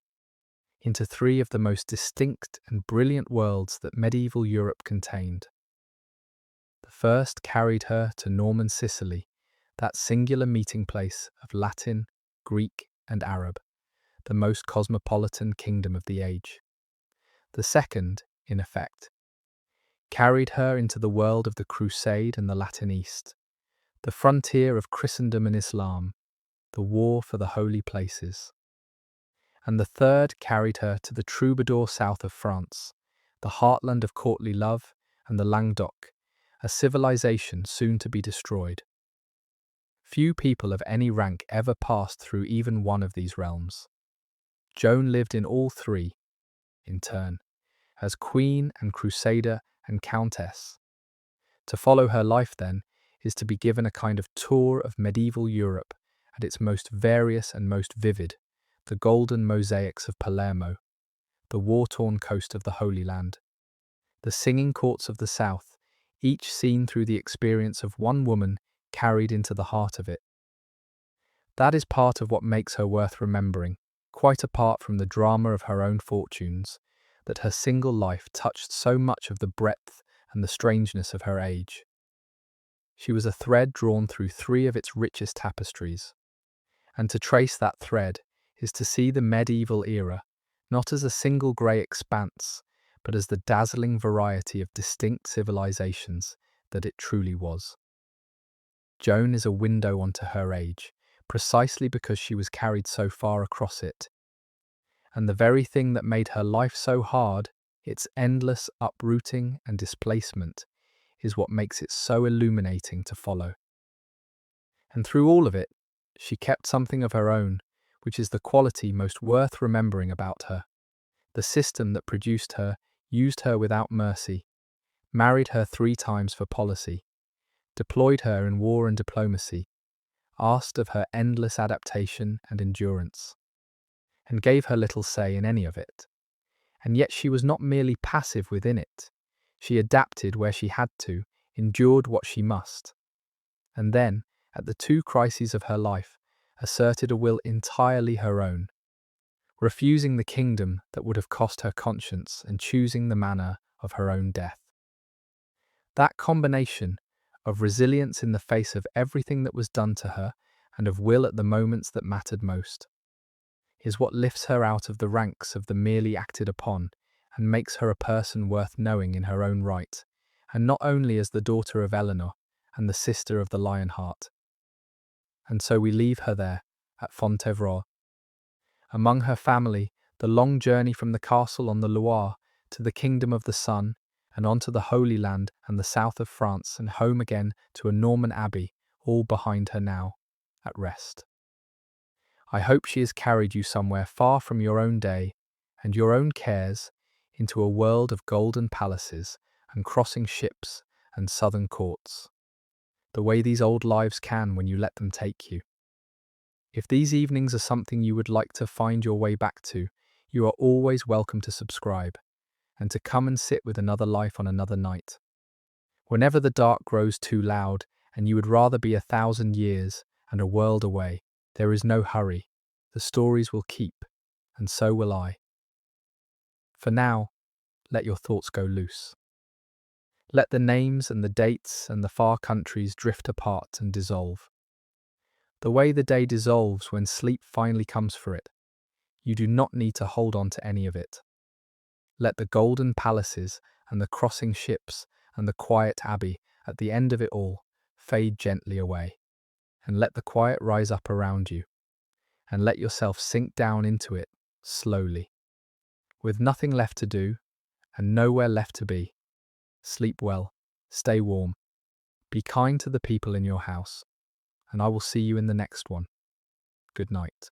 into 3 of the most distinct and brilliant worlds that medieval Europe contained. The first carried her to Norman Sicily, that singular meeting place of Latin, Greek, and Arab, the most cosmopolitan kingdom of the age. The second, in effect, carried her into the world of the Crusade and the Latin East, the frontier of Christendom and Islam, the war for the holy places. And the third carried her to the troubadour south of France, the heartland of courtly love and the Languedoc, a civilization soon to be destroyed. Few people of any rank ever passed through even one of these realms. Joan lived in all 3, in turn, as queen and crusader and countess. To follow her life, then, is to be given a kind of tour of medieval Europe at its most various and most vivid, the golden mosaics of Palermo, the war-torn coast of the Holy Land, the singing courts of the south, each seen through the experience of one woman carried into the heart of it. That is part of what makes her worth remembering, quite apart from the drama of her own fortunes, that her single life touched so much of the breadth and the strangeness of her age. She was a thread drawn through 3 of its richest tapestries, and to trace that thread is to see the medieval era not as a single grey expanse, but as the dazzling variety of distinct civilizations that it truly was. Joan is a window onto her age, precisely because she was carried so far across it. And the very thing that made her life so hard, its endless uprooting and displacement, is what makes it so illuminating to follow. And through all of it, she kept something of her own, which is the quality most worth remembering about her. The system that produced her used her without mercy, married her 3 times for policy, deployed her in war and diplomacy, asked of her endless adaptation and endurance, and gave her little say in any of it. And yet she was not merely passive within it. She adapted where she had to, endured what she must, and then, at the 2 crises of her life, asserted a will entirely her own, refusing the kingdom that would have cost her conscience and choosing the manner of her own death. That combination of resilience in the face of everything that was done to her and of will at the moments that mattered most is what lifts her out of the ranks of the merely acted upon and makes her a person worth knowing in her own right, and not only as the daughter of Eleanor and the sister of the Lionheart. And so we leave her there, at Fontevraud. Among her family, the long journey from the castle on the Loire to the kingdom of the sun, and onto the Holy Land and the south of France, and home again to a Norman abbey, all behind her now, at rest. I hope she has carried you somewhere far from your own day and your own cares, into a world of golden palaces and crossing ships and southern courts, the way these old lives can when you let them take you. If these evenings are something you would like to find your way back to, you are always welcome to subscribe, and to come and sit with another life on another night. Whenever the dark grows too loud, and you would rather be 1,000 years and a world away, there is no hurry. The stories will keep, and so will I. For now, let your thoughts go loose. Let the names and the dates and the far countries drift apart and dissolve. The way the day dissolves when sleep finally comes for it, you do not need to hold on to any of it. Let the golden palaces and the crossing ships and the quiet abbey at the end of it all fade gently away. And let the quiet rise up around you, and let yourself sink down into it slowly. With nothing left to do, and nowhere left to be, sleep well, stay warm, be kind to the people in your house, and I will see you in the next one. Good night.